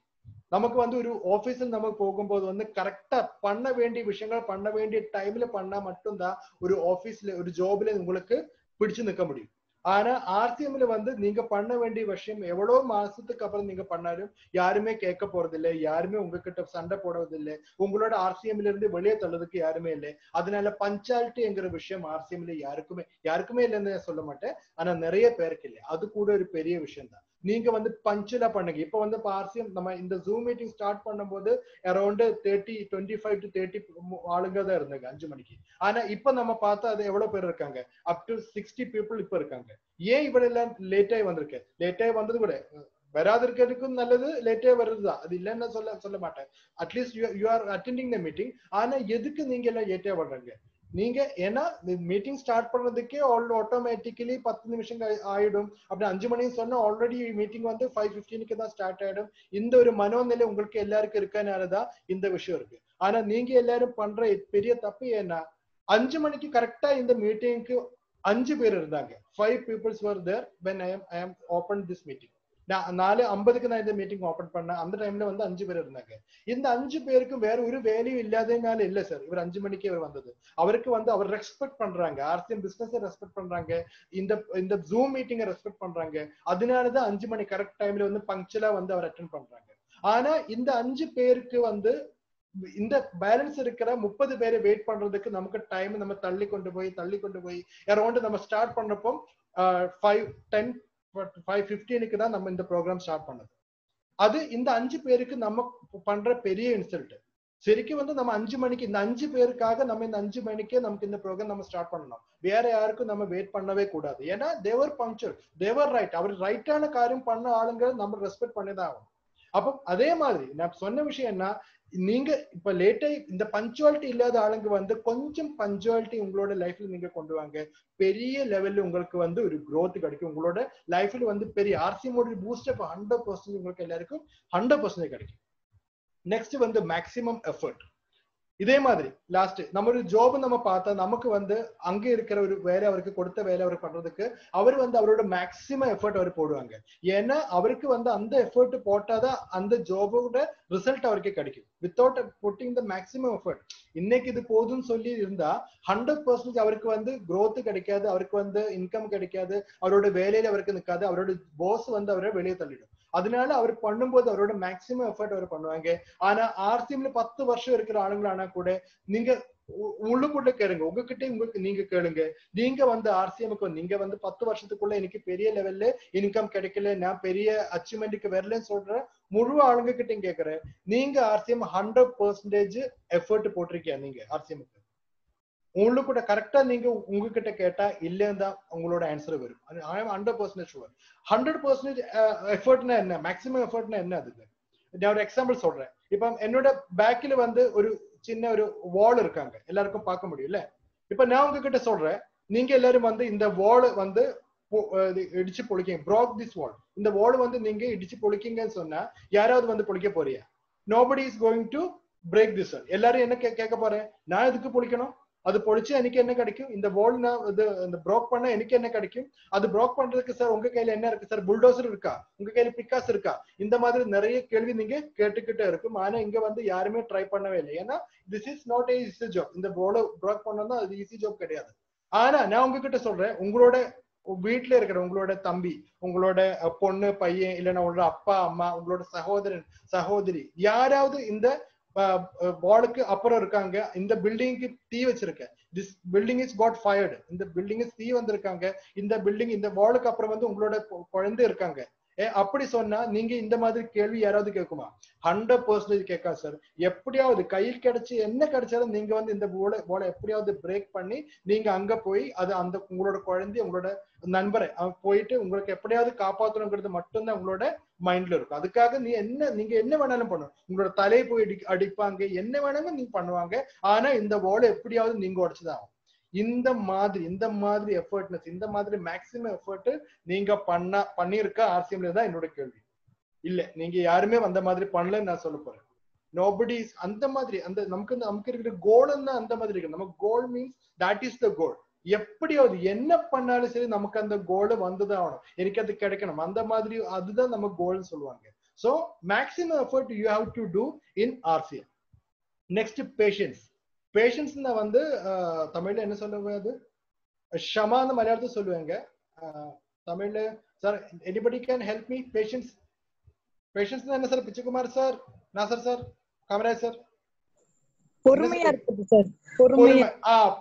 நமக்கு வந்து ஒரு ஆபீஸ்ல நம்ம போகும்போது வந்து கரெக்டா பண்ண வேண்டிய விஷயங்கள் பண்ண வேண்டிய டைம்ல பண்ணா மட்டும்தான் ஒரு ஆபீஸ்ல ஒரு ஜாப்ல உங்களுக்கு பிடிச்சு நிக்க முடியும். ஆனா ஆர்சிஎம்ல வந்து நீங்க பண்ண வேண்டிய விஷயம் எவ்வளவு மாசத்துக்கு அப்புறம் நீங்க பண்ணாலும் யாருமே கேட்க போறதில்லை, யாருமே உங்ககிட்ட சண்டை போடுவதில்லை, உங்களோட ஆர்சிஎம்ல இருந்து வெளியே தள்ளதுக்கு யாருமே இல்லை. அதனால பஞ்சாலிட்டிங்கிற விஷயம் ஆர்சிஎம்ல யாருக்குமே இல்லைன்னு சொல்ல மாட்டேன், ஆனா நிறைய பேருக்கு இல்லை. அது கூட ஒரு பெரிய விஷயம் தான். நீங்க வந்து பஞ்சுலா பண்ணுங்க. இப்ப வந்து ஆர்சிஎம் நம்ம இந்த ஜூம் மீட்டிங் ஸ்டார்ட் பண்ணும்போது அரௌண்ட் 25 to 30 ஆளுங்க தான் இருந்தாங்க 5 மணிக்கு. ஆனா இப்ப நம்ம பார்த்தா அது எவ்வளவு பேர் இருக்காங்க, அப் டு 60 பீப்புள் இப்ப இருக்காங்க. ஏன் இவ்வளவு எல்லாம் லேட் ஆகி வந்திருக்கு? லேட் ஆகி வந்தது கூட வராது இருக்கிறதுக்கும் நல்லது, லேட்டே வருதுதான், அது இல்லைன்னு சொல்ல மாட்டேன். At least you are attending the meeting. ஆனா எதுக்கு நீங்க எல்லாம் லேட்டே வர்றீங்க? நீங்க ஏன்னா மீட்டிங் ஸ்டார்ட் பண்றதுக்கே ஆட்டோமேட்டிக்கலி 10 நிமிஷம் ஆயிடும். அப்படி 5 மணிக்கு சொன்னா ஆல்ரெடி மீட்டிங் வந்து 5:15 தான் ஸ்டார்ட் ஆயிடும். இந்த ஒரு மனோநிலை உங்களுக்கு எல்லாருக்கும் இருக்கனாலதான் இந்த விஷயம் இருக்கு. ஆனா நீங்க எல்லாரும் பண்ற பெரிய தப்பு ஏன்னா 5 மணிக்கு கரெக்டா இந்த மீட்டிங்க்கு 5 பேர் இருந்தாங்க. 5 peoples were there when I am opened this meeting. நான் 4:50க்கு நான் இந்த மீட்டிங் ஓபன் பண்ணேன். அந்த டைம்ல வந்து 5 பேர் இருந்தாங்க. இந்த 5 பேருக்கும் வேற ஒரு வேலையும் இல்லாதனால இல்ல சார் இவர் 5 மணிக்கே இவர் வந்தது. அவருக்கு வந்து அவர் ரெஸ்பெக்ட் பண்றாங்க, ஆர்சிஎம் பிசினஸ் ரெஸ்பெக்ட் பண்றாங்க, இந்த ஜூம் மீட்டிங்கை ரெஸ்பெக்ட் பண்றாங்க. அதனாலதான் 5 மணி கரெக்ட் டைம்ல வந்து பங்க்சுவலா வந்து அவர் அட்டென்ட் பண்றாங்க. ஆனா இந்த 5 பேருக்கு வந்து இந்த பேலன்ஸ் இருக்கிற 30 பேரை வெயிட் பண்றதுக்கு நமக்கு டைம் நம்ம தள்ளி கொண்டு போய் அரௌண்ட் நம்ம ஸ்டார்ட் பண்றப்போ 5:15க்கு தான் நம்ம இந்த ப்ரோக்ராம் ஸ்டார்ட் பண்ணது. அது இந்த 5 பேருக்கு நம்ம பண்ற பெரிய இன்சல்ட். சரிக்கும் வந்து நம்ம 5 மணிக்கு இந்த 5 பேருக்காக நம்ம இந்த 5 மணிக்கே நமக்கு இந்த ப்ரோக்ராம் நம்ம ஸ்டார்ட் பண்ணணும். வேற யாருக்கும் நம்ம வெயிட் பண்ணவே கூடாது. ஏன்னா தேவர் பங்க்சுவல், தேவர் ரைட். அவர் ரைட்டான காரியம் பண்ண ஆளுங்க நம்ம ரெஸ்பெக்ட் பண்ணிதான் ஆகும். அப்போ அதே மாதிரி நான் சொன்ன விஷயம் என்ன, நீங்க இப்ப லேட்டா இந்த பஞ்சுவாலிட்டி இல்லாத ஆளுங்க வந்து கொஞ்சம் பஞ்சுவாலிட்டி உங்களோட லைஃப்ல நீங்க கொண்டு வாங்க. பெரிய லெவல்ல உங்களுக்கு வந்து ஒரு growth கிடைக்கும். உங்களோட லைஃப்ல வந்து பெரிய ஆர்சிஎம் பூஸ்ட் அப் 100% உங்களுக்கு எல்லாருக்கும் 100% கிடைக்கும். நெக்ஸ்ட் வந்து மேக்ஸிமம் எஃபர்ட். இதே மாதிரி லாஸ்ட் நம்ம ஒரு ஜாப் நம்ம பார்த்தா நமக்கு வந்து அங்க இருக்கிற ஒரு வேலை அவருக்கு கொடுத்த வேலை அவர் பண்றதுக்கு அவர் வந்து அவரோட மேக்சிமம் எஃபர்ட் அவர் போடுவாங்க. ஏன்னா அவருக்கு வந்து அந்த எஃபர்ட் போட்டாதான் அந்த ஜாபோட ரிசல்ட் அவருக்கு கிடைக்கும். வித்தவுட் புட்டிங் த மேக்சிமம் எஃபர்ட் இன்னைக்கு இது போதும்னு சொல்லி இருந்தா 100% அவருக்கு வந்து growth கிடைக்காது, அவருக்கு வந்து இன்கம் கிடைக்காது, அவரோட வேலையில அவருக்கு நிற்காது, அவரோட பாஸ் வந்து அவரை வெளியே தள்ளிடும். அதனால அவர் பண்ணும்போது அவரோட மேக்சிமம் எஃபர்ட் அவர் பண்ணுவாங்க. ஆனா ஆர்சிஎம்ல 10 வருஷம் இருக்கிற ஆளுங்களானா கூட நீங்க உள்ளுக்குள்ள கேளுங்க, உங்களுக்கு நீங்க கேளுங்க. நீங்க வந்து ஆர்சிஎம்க்கு நீங்க வந்து 10 வருஷத்துக்குள்ள எனக்கு பெரிய லெவல்ல இன்கம் கிடைக்கல, நான் பெரிய அச்சீவ்மெண்ட்டுக்கு வரலன்னு சொல்ற முழு ஆளுங்க கிட்டையும் கேட்கிறேன், நீங்க ஆர்சிஎம் 100% எஃபர்ட் போட்டிருக்கீங்க நீங்க ஆர்சிஎம்க்கு? உங்களுக்கு கூட கரெக்டா நீங்க உங்ககிட்ட கேட்டா இல்லைன்னு தான் உங்களோட ஆன்சர் வரும். I am 100% sure. 100% எஃபர்ட்னா என்ன, மேக்ஸிமம் எஃபர்ட்னா என்ன? அதுக்கு நான் ஒரு எக்ஸாம்பிள் சொல்றேன். இப்ப என்னோட பேக்ல வந்து ஒரு சின்ன ஒரு வால் இருக்காங்க, எல்லாருக்கும் பார்க்க முடியும்ல. இப்ப நான் உங்ககிட்ட சொல்றேன், நீங்க எல்லாரும் வந்து இந்த வால் வந்து இடிச்சு பொழிக்கீங்க, broke this wall. இந்த வால் வந்து நீங்க இடிச்சு பொழிக்கீங்கன்னு சொன்னா யாராவது வந்து பொழிக்க போறியா? nobody is going to break this wall. எல்லாரும் என்ன கேட்க போறேன், நான் எதுக்கு பொழிக்கணும்? அது பொழிச்சு எனக்கு என்ன கிடைக்கும்? இந்த வால் நான் இந்த ப்ரோக் பண்ண எனக்கு என்ன கிடைக்கும்? அது ப்ரோக் பண்றதுக்கு சார் உங்க கையில என்ன இருக்கு சார்? புல்டோசர் இருக்கா? உங்க கையில பிக்காஸ் இருக்கா? இந்த மாதிரி நிறைய கேள்வி நீங்க கேட்டுக்கிட்டே இருக்கும். ஆனா இங்க வந்து யாருமே ட்ரை பண்ணவே இல்லை. ஏன்னா this is not a easy job. இந்த வால் ப்ரோக் பண்ணா அது ஈஸி ஜாப் கிடையாது. ஆனா நான் உங்ககிட்ட சொல்றேன், உங்களோட வீட்டுல இருக்கிற உங்களோட தம்பி, உங்களோட பொண்ணு பையன், இல்லைன்னா உங்களோட அப்பா அம்மா, உங்களோட சகோதரன் சகோதரி யாராவது இந்த வாலுக்கு அப்புறம் இருக்காங்க, இந்த பில்டிங்க்கு தீ வச்சிருக்க, this building is caught fired, இந்த பில்டிங் தீ வந்திருக்காங்க, இந்த பில்டிங் இந்த வாலுக்கு அப்புறம் வந்து உங்களோட குழந்தை இருக்காங்க, அப்படி சொன்னா நீங்க இந்த மாதிரி கேள்வி யாராவது கேட்குமா? 100% கேட்கா சார். எப்படியாவது கையில் கிடைச்சு என்ன கிடைச்சாலும் நீங்க வந்து இந்த போல எப்படியாவது பிரேக் பண்ணி நீங்க அங்க போய் அது அந்த உங்களோட குழந்தை உங்களோட நண்பரை போயிட்டு உங்களுக்கு எப்படியாவது காப்பாற்றணுங்கிறது மட்டும்தான் உங்களோட மைண்ட்ல இருக்கும். அதுக்காக நீங்க என்ன வேணாலும் பண்ணணும், உங்களோட தலையை போய் அடிப்பாங்க, என்ன வேணாலும் நீங்க பண்ணுவாங்க. ஆனா இந்த வால் எப்படியாவது நீங்க உடைச்சுதான் ஆகும். இந்த மாதிரி எஃபர்ட்னஸ், இந்த மாதிரி மேக்ஸிமம் எஃபர்ட் நீங்க பண்ணிருக்க ஆர்சிஎம்ல தான் என்னோட கேள்வி. இல்ல நீங்க யாருமே அந்த மாதிரி பண்ணலன்னு நான் சொல்ல போறேன். நோபடி அந்த மாதிரி அந்த நமக்கு இருக்கிற கோல் அந்த மாதிரி இருக்கு. நமக்கு கோல் மீன்ஸ் தட் இஸ் த கோல். எப்படியாவது என்ன பண்ணாலும் சரி நமக்கு அந்த கோல் வந்துதான் ஆகணும், எனக்கு அது கிடைக்கணும், அந்த மாதிரி அதுதான் நம்ம கோல்னு சொல்லுவாங்க. So maximum effort you have to do in RCM. Next patience. Patience வந்து தமிழ்ல என்ன சொல்லுவாங்க? அது ஷமான்னு மலையாளத்தில் சொல்லுவாங்க. தமிழ்ல sir anybody can help me? Patience patience என்ன sir? Pichaikumar sir, Nasser sir, Kamaraj sir. பொறுமையா இருக்குது சார்.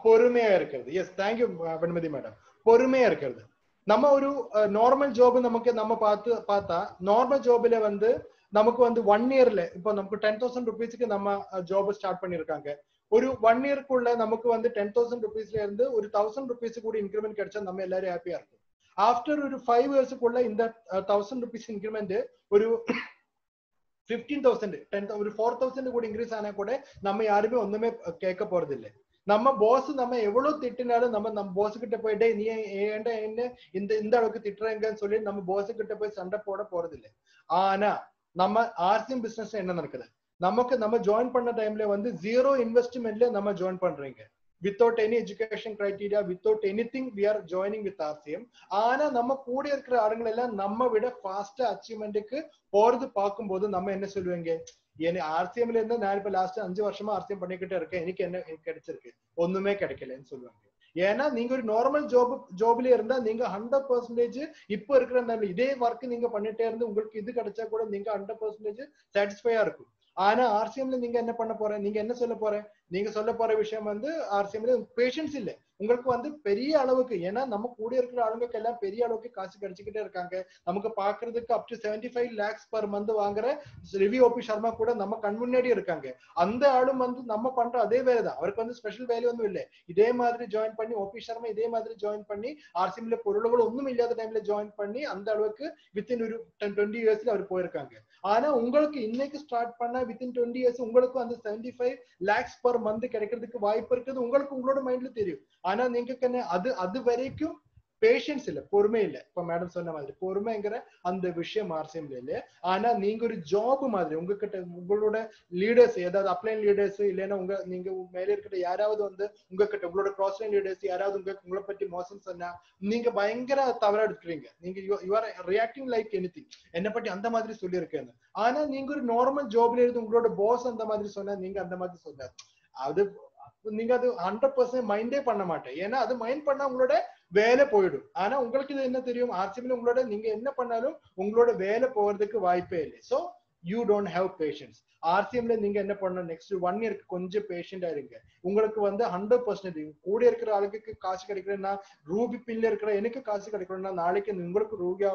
பொறுமையா இருக்கிறது. Yes, thank you Venmathi madam. பொறுமையா இருக்கிறது. நம்ம ஒரு நார்மல் ஜாப் நம்ம பார்த்தா நார்மல் ஜாப்ல வந்து நமக்கு வந்து 1 இயர்ல இப்போ நமக்கு 10,000 rupeesக்கு நம்ம ஜாப் ஸ்டார்ட் பண்ணிருக்காங்க. ஒரு 1 இயர்க்குள்ள நமக்கு வந்து 10,000 rupeesல இருந்து ஒரு 1,000 rupees கூட இன்க்ரிமெண்ட் கிடைச்சா நம்ம எல்லாரும் ஹாப்பியா இருக்கும். ஆஃப்டர் ஒரு 5 இயர்ஸ்க்குள்ள இந்த 1,000 rupees இன்க்ரிமெண்ட் ஒரு 15,000 ஒரு 4,000 கூட இன்க்ரீஸ் ஆனா கூட நம்ம யாருமே ஒண்ணுமே கேட்க போறது இல்லை. நம்ம பாஸ் நம்ம எவ்வளவு திட்டினாலும் நம்ம பாஸ் கிட்ட போயிட்டே நீ ஏன்டா என்ன இந்த அளவுக்கு திட்டுறீங்கன்னு சொல்லி நம்ம பாஸ் கிட்ட போய் சண்டை போட போறது இல்லை. ஆனா நம்ம ஆர்சிஎம் பிசினஸ் என்ன நடக்குது, நம்ம ஜாயின் பண்ண டைம்ல வந்து 0 இன்வெஸ்ட்மெண்ட்ல நம்ம ஜாயின் பண்றீங்க. without any education criteria, without anything, we are joining with RCM. ஆனா நம்ம கூட இருக்கிற ஆளுங்களை எல்லாம் நம்ம விட ஃபாஸ்டா அச்சீவ்மெண்ட்டுக்கு போறது பார்க்கும்போது நம்ம என்ன சொல்லுவீங்க, ஆர்சிஎம்ல இருந்து நான் இப்ப லாஸ்ட் 5 வருஷமா ஆர்சிஎம் பண்ணிக்கிட்டே இருக்கேன், எனக்கு என்ன கிடைச்சிருக்கு? ஒண்ணுமே கிடைக்கலன்னு சொல்லுவாங்க. ஏன்னா நீங்க ஒரு நார்மல் ஜாப்ல இருந்தா நீங்க 100% இப்ப இருக்கிற இதே ஒர்க் நீங்க பண்ணிட்டே இருந்து உங்களுக்கு இது கிடைச்சா கூட நீங்க 100% சாட்டிஸ்ஃபையா இருக்கும். ஆனா ஆர்சிஎம்ல நீங்க என்ன பண்ண போற, நீங்க என்ன சொல்ல போற, நீங்க சொல்ல போற விஷயம் வந்து ஆர்சிஎம்ல பேஷன்ஸ் இல்ல உங்களுக்கு வந்து பெரிய அளவுக்கு. ஏன்னா நம்ம கூட இருக்கிற ஆளுங்களுக்கு எல்லாம் பெரிய அளவுக்கு காசு கிடைச்சிக்கிட்டே இருக்காங்க. நமக்கு பாக்குறதுக்கு up to 75 lakhs per month வாங்குற ரிவ்யூ ஓபி சர்மா கூட நம்ம கண் முன்னாடி இருக்காங்க. அந்த ஆளும் வந்து நம்ம பண்ற அதே வேலை தான், அவருக்கு வந்து ஸ்பெஷல் வேல்யூ ஒன்றும் இல்லை. இதே மாதிரி ஜாயின் பண்ணி ஓபி சர்மா இதே மாதிரி ஜாயின் பண்ணி ஆர்சிஎம்ல பொருள்கள் ஒன்றும் இல்லாத டைம்ல ஜாயின் பண்ணி அந்த அளவுக்கு வித்தின் ஒரு 20 yearsல அவர் போயிருக்காங்க. ஆனா உங்களுக்கு இன்னைக்கு ஸ்டார்ட் பண்ண வித்தின் 20 years உங்களுக்கு அந்த 75 lakhs per month கிடைக்கிறதுக்கு வாய்ப்பு இருக்குது. உங்களுக்கு உங்களோட மைண்ட்ல தெரியும். ஆனா நீங்க அது வரைக்கும் பேஷன்ஸ் இல்ல, பொறுமை இல்ல. இப்ப மேடம் சொன்ன மாதிரி பொறுமைங்கிற அந்த விஷயம் ஆர்சிஎம்ல இல்ல. ஆனா நீங்க ஒரு ஜாப் மாதிரி உங்ககிட்ட உங்களோட லீடர்ஸ், ஏதாவது அப்ளைன் லீடர்ஸ் இல்லைன்னா நீங்க மேல இருக்கிற யாராவது வந்து உங்ககிட்ட உங்களோட கிராஸ் லைன் லீடர்ஸ் யாராவது உங்களை பத்தி மோசம் சொன்னா நீங்க பயங்கர தவறா எடுக்கிறீங்க. நீங்க you are reacting like anything, என்ன பத்தி அந்த மாதிரி சொல்லி இருக்கேன்னு. ஆனா நீங்க ஒரு நார்மல் ஜாப்ல இருந்து உங்களோட பாஸ் அந்த மாதிரி சொன்னா நீங்க அந்த மாதிரி சொன்னார், அது நீங்க அது 100% மைண்டே பண்ண மாட்டேன். ஏன்னா அது மைண்ட் பண்ணா உங்களோட வேலை போயிடும். ஆனா உங்களுக்கு இது என்ன தெரியும், ஆர்சிஎம்ல உங்களோட நீங்க என்ன பண்ணாலும் உங்களோட வேலை போறதுக்கு வாய்ப்பே இல்லை. So you don't have patience. ஆர்சிஎம்ல நீங்க என்ன பண்ணணும், நெக்ஸ்ட் 1 இயருக்கு கொஞ்சம் பேஷண்டா இருங்க. உங்களுக்கு வந்து 100% கூட இருக்கிற ஆளுக்கு காசு கிடைக்கிறேன்னா, ரூபி பின்ல இருக்கிற எனக்கு காசு கிடைக்கணும்னா நாளைக்கு உங்களுக்கு ரூபி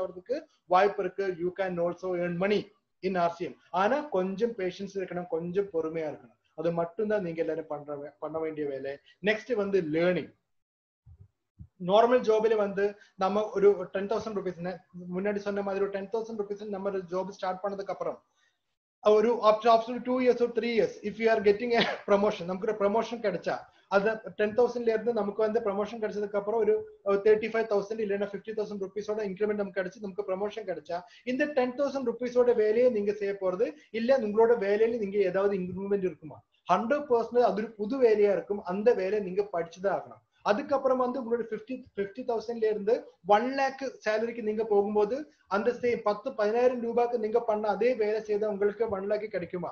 ஆகிறதுக்கு வாய்ப்பு இருக்கு. You can also earn money in RCM. ஆனா கொஞ்சம் பேஷன்ஸ் இருக்கணும், கொஞ்சம் பொறுமையா இருக்கணும். அது மட்டும்தான் நீங்க எல்லாரும் பண்ண வேண்டிய வேலை. நெக்ஸ்ட் வந்து லேர்னிங். நார்மல் ஜாப்ல வந்து நம்ம ஒரு 10,000 rupees முன்னாடி சொன்ன மாதிரி ஒரு 10,000 rupees நம்ம ஜாப் ஸ்டார்ட் பண்ணதுக்கு அப்புறம் ஒரு after 2 years or 3 years if you are getting a promotion, நமக்கு ஒரு ப்ரமோஷன் கிடைச்சா அது 10,000ல இருந்து நமக்கு வந்து ப்ரமோஷன் கிடைச்சதுக்கு அப்புறம் ஒரு 35,000 இல்லைன்னா 50,000 rupeesோட இன்க்ரிமெண்ட் நமக்கு கிடைச்சு நமக்கு ப்ரமோஷன் கிடைச்சா இந்த 10,000 rupeesோட வேலையை நீங்க செய்ய போறது இல்ல உங்களோட வேலையில நீங்க ஏதாவது இன்க்ரிமெண்ட் இருக்குமா? 100% அது ஒரு புது வேலையா இருக்கும். அந்த வேலையை நீங்க படிச்சுதான் ஆகணும். அதுக்கப்புறம் வந்து உங்களோட 50,000ல இருந்து 1 lakh சேலரிக்கு நீங்க போகும்போது அந்த 10,000 ரூபாய்க்கு நீங்க பண்ண அதே வேலை செய்த உங்களுக்கு 1 lakh கிடைக்குமா?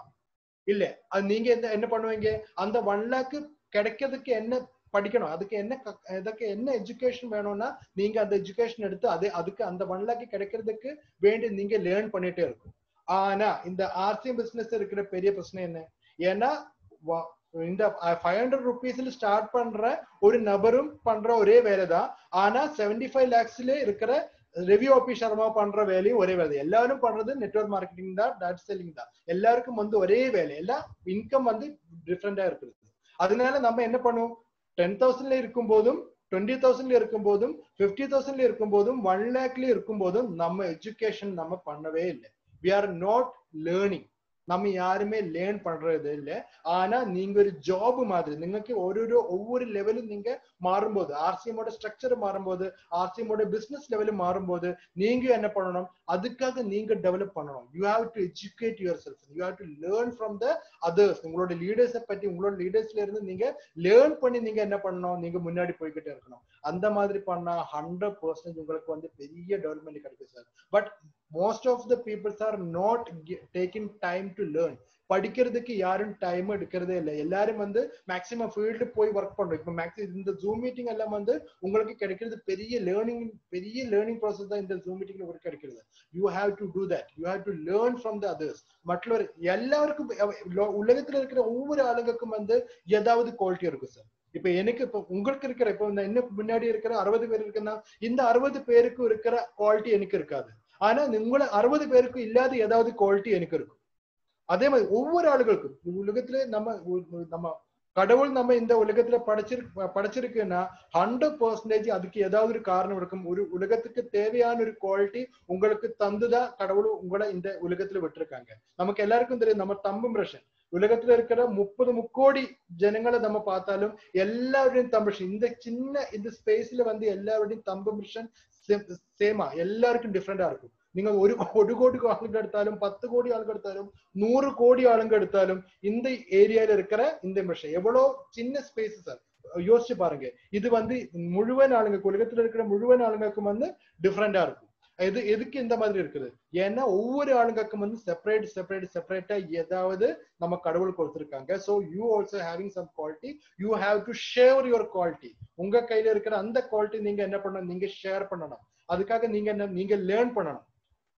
இல்ல. அது நீங்க என்ன பண்ணுவீங்க, அந்த 1 lakh கிடைக்கிறதுக்கு என்ன படிக்கணும், அதுக்கு என்ன எஜுகேஷன் வேணும்னா நீங்க அந்த எஜுகேஷன் எடுத்து அதுக்கு அந்த 1 lakh கிடைக்கிறதுக்கு வேண்டி நீங்க லேர்ன் பண்ணிட்டே இருக்கும். ஆனா இந்த ஆர்சிஎம் பிசினஸ் இருக்கிற பெரிய பிரச்சனை என்ன, ஏன்னா இந்த 500 rupeesல ஸ்டார்ட் பண்ற ஒரு நபரும் பண்ற ஒரே வேலை தான். ஆனா 75 lakhsல இருக்கிற ரிவ்யூ ஓபி சர்மா பண்ற வேலையும் ஒரே வேலை. எல்லாரும் பண்றது நெட்வொர்க் மார்க்கெட்டிங் தான், டாட் செல்லிங் தான். எல்லாருக்கும் வந்து ஒரே வேலை, எல்லாம் இன்கம் வந்து டிஃப்ரெண்டா இருக்குது. அதனால நம்ம என்ன பண்ணுவோம், 10,000ல இருக்கும் போதும் 20,000ல இருக்கும் போதும் 50,000ல இருக்கும் போதும் 1 lakhல இருக்கும் போதும் நம்ம எஜுகேஷன் நம்ம பண்ணவே இல்லை. we are not learning. நம்ம யாருமே லேர்ன் பண்றது இல்லை. ஆனா நீங்க ஒரு ஜாப் மாதிரி നിങ്ങൾക്ക് ஒவ்வொரு லெவலும் நீங்க மாறும்போது, ஆர்சிஎமோட ஸ்ட்ரக்சர் மாறும்போது, ஆர்சிஎமோட பிசினஸ் லெவலும் மாறும்போது நீங்க என்ன பண்ணணும், அதுக்காக நீங்க டெவலப் பண்ணணும். You have to educate your self, you have to learn from the others. உங்களோட லீடர்ஸை பத்தி உங்களோட லீடர்ஸ்ல இருந்து நீங்க லேர்ன் பண்ணி நீங்க என்ன பண்ணணும், நீங்க முன்னாடி போய்கிட்டே இருக்கணும். அந்த மாதிரி பண்ணா 100% உங்களுக்கு வந்து பெரிய டெவலப்மெண்ட் கிடைக்கும் sir. But most of the people are not taking time to learn. படிக்கிறதுக்கு யாரும் டைம் எடுக்கிறதே இல்லை. எல்லாரும் வந்து மேக்சிமம் ஃபீல்டு போய் ஒர்க் பண்றோம். இப்போ மேக்ஸிமம் இந்த ஜூம் மீட்டிங் எல்லாம் வந்து உங்களுக்கு கிடைக்கிறது பெரிய லேர்னிங் ப்ராசஸ் தான். இந்த ஜூம் மீட்டிங்ல உங்களுக்கு கிடைக்கிறது. You have to do that. You have to learn from the others. மற்றவர் எல்லாருக்கும் உலகத்துல இருக்கிற ஒவ்வொரு ஆளுங்களுக்கும் வந்து ஏதாவது குவாலிட்டி இருக்கும் சார். இப்ப எனக்கு இப்ப உங்களுக்கு இருக்கிற இப்ப இன்னும் முன்னாடி இருக்கிற 60 பேர் இருக்குன்னா இந்த 60 பேருக்கு இருக்கிற குவாலிட்டி எனக்கு இருக்காது. ஆனா உங்களை 60 பேருக்கு இல்லாத ஏதாவது குவாலிட்டி எனக்கு இருக்கும். அதே மாதிரி ஒவ்வொரு ஆளுகளுக்கும் உலகத்துல நம்ம கடவுள் நம்ம இந்த உலகத்துல படைச்சிருக்குன்னா 100% அதுக்கு ஏதாவது ஒரு காரணம் இருக்கும். ஒரு உலகத்துக்கு தேவையான ஒரு குவாலிட்டி உங்களுக்கு தந்துதான் கடவுள் உங்களை இந்த உலகத்துல விட்டுருக்காங்க. நமக்கு எல்லாருக்கும் தெரியும், நம்ம தம்பு பிரஷன் உலகத்துல இருக்கிற 30 முக்கோடி ஜனங்களை நம்ம பார்த்தாலும் எல்லாருடையும் தம்பு இந்த சின்ன இந்த ஸ்பேஸ்ல வந்து எல்லாருடையும் தம்பு மிஷன் சேமா எல்லாருக்கும் டிஃப்ரெண்டா இருக்கும். நீங்க ஒரு கோடி ஆளுங்க எடுத்தாலும் 10 கோடி ஆளுங்க எடுத்தாலும் 100 கோடி ஆளுங்க எடுத்தாலும் இந்த ஏரியால இருக்கிற இந்த மிஷன் எவ்வளவு சின்ன ஸ்பேஸ் சார். யோசிச்சு பாருங்க. இது வந்து முழுவன் ஆளுங்க உலகத்துல இருக்கிற முழுவன் ஆளுங்களுக்கும் வந்து டிஃப்ரெண்டா இருக்கும். எதுக்கு இந்த மாதிரி இருக்குது? ஏன்னா ஒவ்வொரு ஆளுங்களுக்கும் வந்து செப்பரேட்டா ஏதாவது நம்ம கடவுள் கொடுத்திருக்காங்க. So you also having some quality. You have to share your quality. உங்க கையில இருக்கிற அந்த குவாலிட்டி நீங்க என்ன பண்ணணும்? நீங்க ஷேர் பண்ணணும். அதுக்காக நீங்க லேர்ன் பண்ணணும்.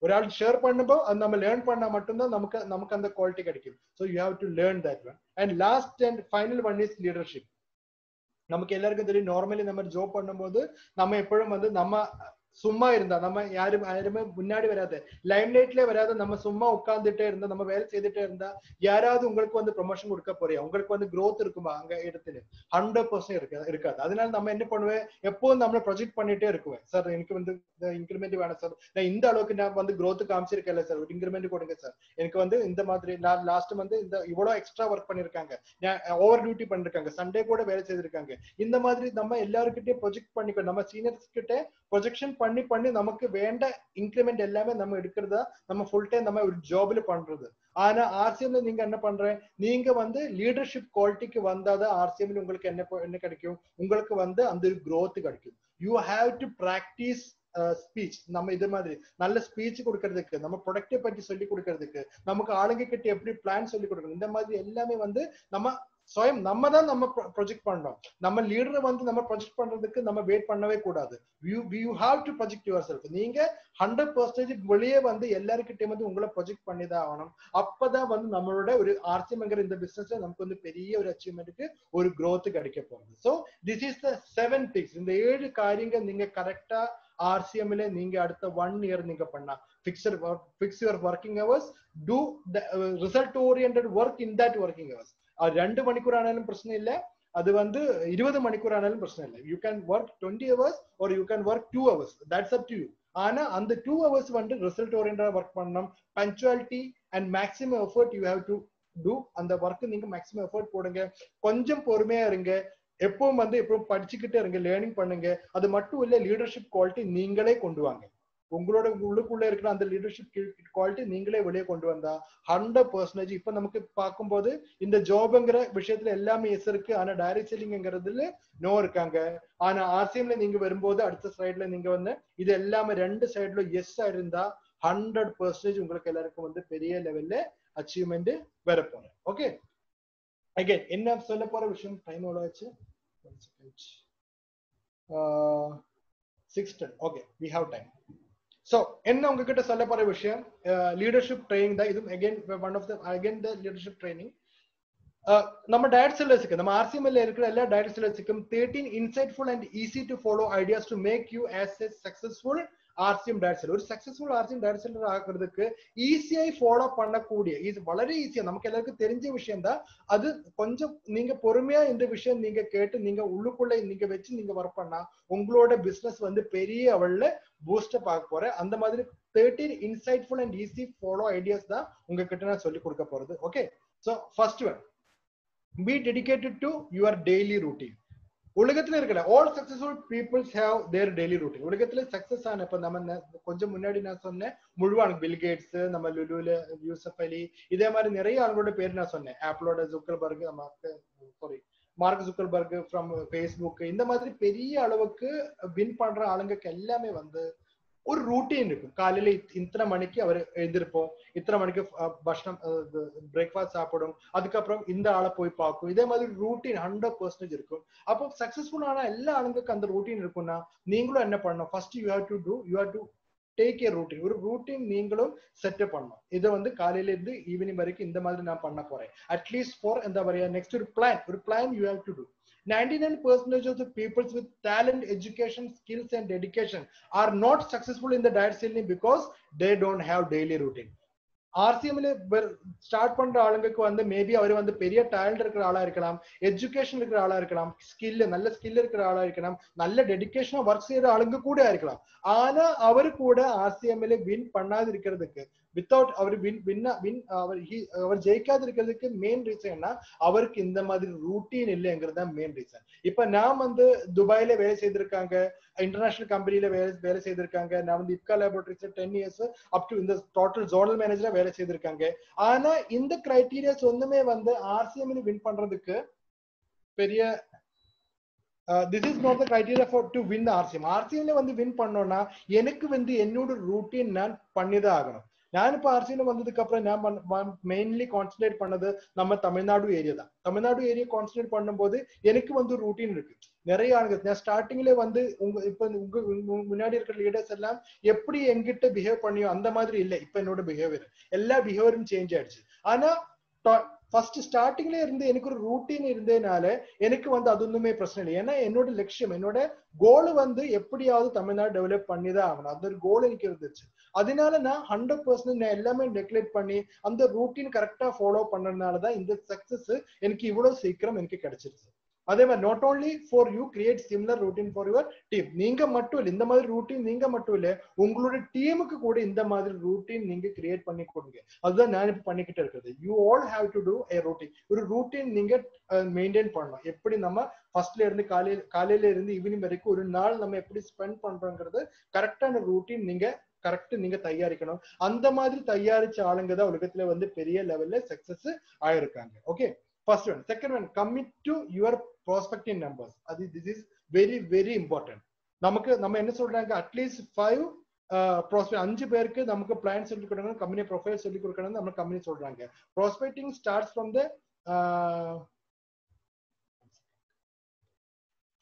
ஒரு ஆள் ஷேர் பண்ணும்போது அது நம்ம லேர்ன் பண்ணா மட்டும்தான் நமக்கு அந்த குவாலிட்டி கிடைக்கும். So you have to learn that one. And last and final one is leadership. நமக்கு எல்லாருக்கும் தெரியும், நார்மலி நம்ம ஜாப் பண்ணும்போது நம்ம எப்பொழுதும் வந்து நம்ம சும்மா இருந்தா நம்ம யாருமே முன்னாடி வராது, லைம் லைட்ல வராது, நம்ம சும்மா உட்கார்ந்துட்டே இருந்தா நம்ம வேலை செய்துட்டே இருந்தா யாராவது உங்களுக்கு வந்து ப்ரொமோஷன் கொடுக்க போறியா? உங்களுக்கு வந்து growth இருக்குமா அங்க இடத்துல? 100% இருக்காது. அதனால நம்ம என்ன பண்ணுவேன், எப்போதும் நம்மள ப்ரொஜெக்ட் பண்ணிட்டே இருக்குவேன். சார் எனக்கு வந்து இன்க்ரிமெண்ட் வேணும் சார், நான் இந்த அளவுக்கு நான் வந்து growth காமிச்சிருக்கேன் சார், ஒரு இன்க்ரிமெண்ட் கொடுங்க சார், எனக்கு வந்து இந்த மாதிரி நான் லாஸ்ட் வந்து இந்த இவ்வளவு எக்ஸ்ட்ரா ஒர்க் பண்ணிருக்காங்க, ஓவர் டியூட்டி பண்ணிருக்காங்க, சண்டே கூட வேலை செய்திருக்காங்க. இந்த மாதிரி நம்ம எல்லாருக்கிட்டே ப்ரொஜெக்ட் பண்ணிக்கோ, நம்ம சீனியர்ஸ் கிட்ட ப்ரொஜெக்ஷன் பண்ணி நமக்கு வேண்ட இன்க்ரிமெண்ட் எல்லாமே நம்ம எடுக்கிறதா நம்ம ஃபுல் டைம் நம்ம ஒரு ஜாப்ல பண்றது. ஆனா ஆர்சிஎம்ல நீங்க என்ன பண்ற, நீங்க வந்து லீடர்ஷிப் குவாலிட்டிக்கு வந்தாதான் ஆர்சிஎம்ல உங்களுக்கு என்ன கிடைக்கும், உங்களுக்கு வந்து அந்த growth கிடைக்கும். You have to practise speech. நம்ம இது மாதிரி நல்ல ஸ்பீச் கொடுக்கறதுக்கு, நம்ம ப்ரொடக்டை பற்றி சொல்லி கொடுக்கறதுக்கு, நமக்கு ஆளுங்க கிட்ட எப்படி பிளான் சொல்லி கொடுக்கணும், இந்த மாதிரி எல்லாமே வந்து நம்ம தான் நம்ம ப்ரொஜெக்ட் பண்றோம். நம்ம லீடரை வந்து நம்ம ப்ரொஜெக்ட் பண்றதுக்கு நம்ம வெயிட் பண்ணவே கூடாது. You have to project your self. நீங்க 100% வெளியே வந்து எல்லாருக்கிட்டையும் வந்து உங்களை ப்ரொஜெக்ட் பண்ணிதான் ஆகணும். அப்பதான் வந்து நம்மளோட ஒரு ஆர்சிஎம்ங்கிற இந்த பிசினஸ்ல நமக்கு வந்து பெரிய ஒரு அச்சீவ்மெண்ட்டுக்கு ஒரு growth கிடைக்க போகுது. So this is the 7 things. இந்த 7 காரியங்கள் நீங்க கரெக்டா ஆர்சிஎம்ல நீங்க அடுத்த 1 year நீங்க பண்ணா fix your working hours, do the result oriented work in that working hours. 2 மணிக்கூர் ஆனாலும் பிரச்சனை இல்லை, அது வந்து 20 மணிக்கூர் ஆனாலும் பிரச்சனை இல்லை. You can work 20 hours or you can work 2 hours. That's up to you. ஆனா அந்த 2 hours வந்து ரிசல்ட் ஓரியன்டா ஒர்க் பண்ணணும். Punctuality and maximum effort you have to do. அந்த ஒர்க்கு நீங்க மேக்ஸிமம் எஃபர்ட் போடுங்க. கொஞ்சம் பொறுமையா இருங்க. எப்பவும் வந்து எப்பவும் படிச்சுக்கிட்டே இருங்க, லேர்னிங் பண்ணுங்க. அது மட்டும் இல்ல, லீடர்ஷிப் குவாலிட்டி நீங்களே கொண்டு வாங்க. உங்களோட உள்ளுக்குள்ள இருக்கிற அந்த லீடர்ஷிப் குவாலிட்டி நீங்களே வெளியே கொண்டு வந்தா 100%. இப்ப நமக்கு பார்க்கும்போது இந்த ஜாப்ங்கிற விஷயத்துல எல்லாமே எஸ் இருக்கு, ஆனா டைரக்ட் செல்லிங்கிறதுல நோ இருக்காங்க. ஆனா ஆர்சிஎம்ல நீங்க வரும்போது அடுத்த சைட்ல நீங்க வந்து இது எல்லாமே 2 சைட்ல எஸ் இருந்தா 100% உங்களுக்கு எல்லாருக்கும் வந்து பெரிய லெவல்ல அச்சீவ்மெண்ட் வர போறேன். ஓகே, அகைன் என்ன சொல்ல போற விஷயம், டைம் எவ்வளவு ஆச்சு? 6:10. Okay, we have time. So என்ன உங்ககிட்ட சொல்ல போற விஷயம், லீடர்ஷிப் ட்ரைனிங் தான். இது அகைன் த லீடர்ஷிப் ட்ரைனிங். நம்ம டைரக்ட் செல்லர்ஸ்க்கு, நம்ம ஆர்சிஎம்ல இருக்கிற எல்லா டைரக்ட் செல்லர்ஸ்க்கும் 13 insightful and easy to follow ideas to make you as a successful RCM direct seller. ஒரு சக்சஸ்ஃபுல் ஆர்சிஎம் டைரக்ட் செல்லர் ஆகிறதுக்கு ஈஸியாய் ஃபாலோ பண்ணக்கூடிய, இது വളരെ ஈஸியா நமக்கு எல்லாருக்கும் தெரிஞ்ச விஷயம் தான். அது கொஞ்சம் நீங்க பொறுமையா இந்த விஷயம் நீங்க கேட்டு நீங்க உள்ளுக்குள்ள நீங்க வச்சு நீங்க ஒர்க் பண்ணா உங்களோட பிசினஸ் வந்து பெரிய அவள்ல பூஸ்டப் ஆக போற. அந்த மாதிரி 13 insightful and easy follow ideas தான் உங்ககிட்ட நான் சொல்லி கொடுக்க போறது. Okay, so first one, be dedicated to your daily routine. உலகத்துல இருக்கிற all successful people have their daily routine. உலகத்துல சக்சஸ் ஆன, இப்ப நம்ம கொஞ்சம் முன்னாடி நான் சொன்னேன், முழுவான பில் கேட்ஸ், நம்ம லுலுல யூசப் அலி, இதே மாதிரி நிறைய ஆளுங்களோட பேர் நான் சொன்னேன். ஆப்பிளோட Zuckerberg, Mark Zuckerberg from Facebook, இந்த மாதிரி பெரிய அளவுக்கு வின் பண்ற ஆளுங்களுக்கு எல்லாமே வந்து ஒரு ரூட்டீன் இருக்கும். காலையில இத்தனை மணிக்கு அவர் எழுந்திருப்போம், இத்தனை மணிக்கு பஷ்டம் பிரேக்ஃபாஸ்ட் சாப்பிடும், அதுக்கப்புறம் இந்த ஆளை போய் பார்க்கும். இதே மாதிரி ரூட்டீன் 100% இருக்கும். அப்போ சக்சஸ்ஃபுல்லான எல்லா ஆளுங்களுக்கும் அந்த ரூட்டீன் இருக்கும்னா நீங்களும் என்ன பண்ணணும்? First you have to take a routine. ஒரு ரூட்டீன் நீங்களும் செட்டப் பண்ணணும். இதை வந்து காலையில இருந்து ஈவினிங் வரைக்கும் இந்த மாதிரி நான் பண்ண போறேன். அட்லீஸ்ட் ஃபார் இந்த மாதிரி நெக்ஸ்ட் ஒரு plan you have to do. 99% of the people with talent, education, skills and dedication are not successful in the diet selling because they don't have daily routine. RCM start பண்ற ஆளுங்களுக்கு வந்து maybe அவர் வந்து பெரிய talent இருக்கிற ஆளா இருக்கலாம், education இருக்கிற ஆளா இருக்கலாம், நல்ல ஸ்கில் இருக்கிற ஆளா இருக்கலாம், நல்ல டெடிகேஷனா ஒர்க் செய்யற ஆளுங்க கூட இருக்கலாம். ஆனா அவரு கூட RCM வின் பண்ணாது இருக்கிறதுக்கு, வித்தவுட் அவர் ஜெயிக்காது இருக்கிறதுக்கு மெயின் ரீசன்னா அவருக்கு இந்த மாதிரி ரூட்டீன் இல்லைங்கிறது தான் மெயின் ரீசன். இப்ப நான் வந்து துபாயில வேலை செய்திருக்காங்க, இன்டர்நேஷனல் கம்பெனில வேலை செய்திருக்காங்க. நான் வந்து Ipca laboratories 10 years up to இந்த டோட்டல் ஜோனல் மேனேஜரா வேலை செய்திருக்காங்க. ஆனா இந்த கிரைட்டீரியாஸ் ஒண்ணுமே வந்து RCM வின் பண்றதுக்கு பெரிய this is not the criteria for to win the RCM. RCM வந்து வின் பண்ணோம்னா எனக்கு வந்து என்னோட ரூட்டீன் நான் பண்ணிதான் ஆகணும். நான் இப்ப RCM வந்ததுக்கு அப்புறம் நான் மெயின்லி கான்சென்ட்ரேட் பண்ணது நம்ம தமிழ்நாடு ஏரியா தான். தமிழ்நாடு ஏரியா கான்சென்ட்ரேட் பண்ணும்போது எனக்கு வந்து ரூட்டீன் இருக்கு. நிறைய ஆளுங்க நான் ஸ்டார்டிங்ல வந்து இப்ப முன்னாடி இருக்கிற லீடர்ஸ் எல்லாம் எப்படி எங்கிட்ட பிஹேவ் பண்ணியோ அந்த மாதிரி இல்லை. இப்ப என்னோட பிஹேவியர் எல்லா பிஹேவியரும் சேஞ்ச் ஆயிடுச்சு. ஆனா ஃபர்ஸ்ட் ஸ்டார்டிங்ல இருந்து எனக்கு ஒரு ரூட்டீன் இருந்ததுனால எனக்கு வந்து அது ஒண்ணுமே பிரச்சனை இல்லை. ஏன்னா என்னோட லட்சியம், என்னோட கோல் வந்து எப்படியாவது தமிழ்நாடு டெவலப் பண்ணிதான் ஆகணும். அந்த ஒரு கோல் எனக்கு இருந்துச்சு. அதனால நான் 100% நான் எல்லாமே டெக்லேட் பண்ணி அந்த ரூட்டீன் கரெக்டா ஃபாலோ பண்ணதுனாலதான் இந்த சக்சஸ் எனக்கு இவ்வளவு சீக்கிரம் எனக்கு கிடைச்சிருச்சு. அதே மாதிரி not only for you create similar routine for your team. நீங்க மட்டும் இல்லை, இந்த மாதிரி ரூட்டீன் நீங்க மட்டும் இல்லை, உங்களோட டீமுக்கு கூட இந்த மாதிரி ரூட்டீன் நீங்க கிரியேட் பண்ணி கொடுங்க. அதுதான் நான் இப்ப பண்ணிக்கிட்டு இருக்கிறது. You all have to do a routine. ஒரு ரூட்டீன் நீங்க மெயின்டைன் பண்ணணும். எப்படி நம்ம ஃபர்ஸ்ட்ல இருந்து காலையில இருந்து ஈவினிங் வரைக்கும் ஒரு நாள் நம்ம எப்படி ஸ்பெண்ட் பண்றோங்கிறது கரெக்டான ரூட்டீன் நீங்க தயாரிக்கணும். அந்த மாதிரி தயாரிச்ச ஆளுங்க தான் உலகத்துல வந்து பெரிய லெவல்ல சக்சஸ் ஆயிருக்காங்க. Okay, first one. Second one, commit to your prospecting numbers. This is very very important. நம்ம என்ன சொல்றாங்க, அட்லீஸ்ட் 5 ப்ராஸ்பெக்ட் 5 பேருக்கு நமக்கு பிளான் சொல்லி கொடுக்கணும், கம்பெனி ப்ரொஃபைல் சொல்லி கொடுக்கணும் நம்ம கம்பெனி சொல்றாங்க. Prospecting starts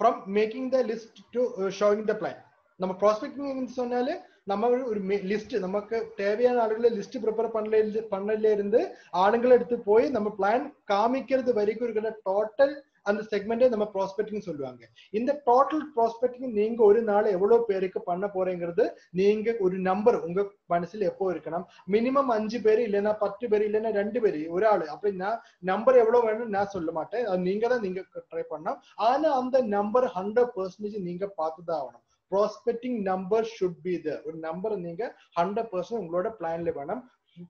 from making the list to showing the plan. நம்ம ப்ராஸ்பெக்டிங் சொன்னாலே நம்ம ஒரு லிஸ்ட், நமக்கு தேவையான ஆளுகளை லிஸ்ட் ப்ரிப்பேர் பண்ணல இருந்து ஆளுங்களை எடுத்து போய் நம்ம பிளான் காமிக்கிறது வரைக்கும் இருக்கிற டோட்டல் அந்த செக்மெண்டே நம்ம ப்ராஸ்பெக்டிங் சொல்லுவாங்க. இந்த டோட்டல் ப்ராஸ்பெக்டிங் நீங்க ஒரு நாள் எவ்வளவு பேருக்கு பண்ண போறீங்கிறது நீங்க ஒரு நம்பர் உங்க மனசுல எப்போ இருக்கணும். மினிமம் 5 பேர் இல்லைன்னா 10 பேர் இல்லைன்னா 2 பேர் ஒரு ஆளு அப்படின்னா நம்பர் எவ்வளவு வேணும்னு நான் சொல்ல மாட்டேன். அது நீங்க ட்ரை பண்ணலாம். ஆனா அந்த நம்பர் 100% நீங்க பார்த்துதான் ஆகணும். Prospecting number should be there. ஒரு நம்பர் நீங்க 100% உங்களோட பிளான்ல வேணும்.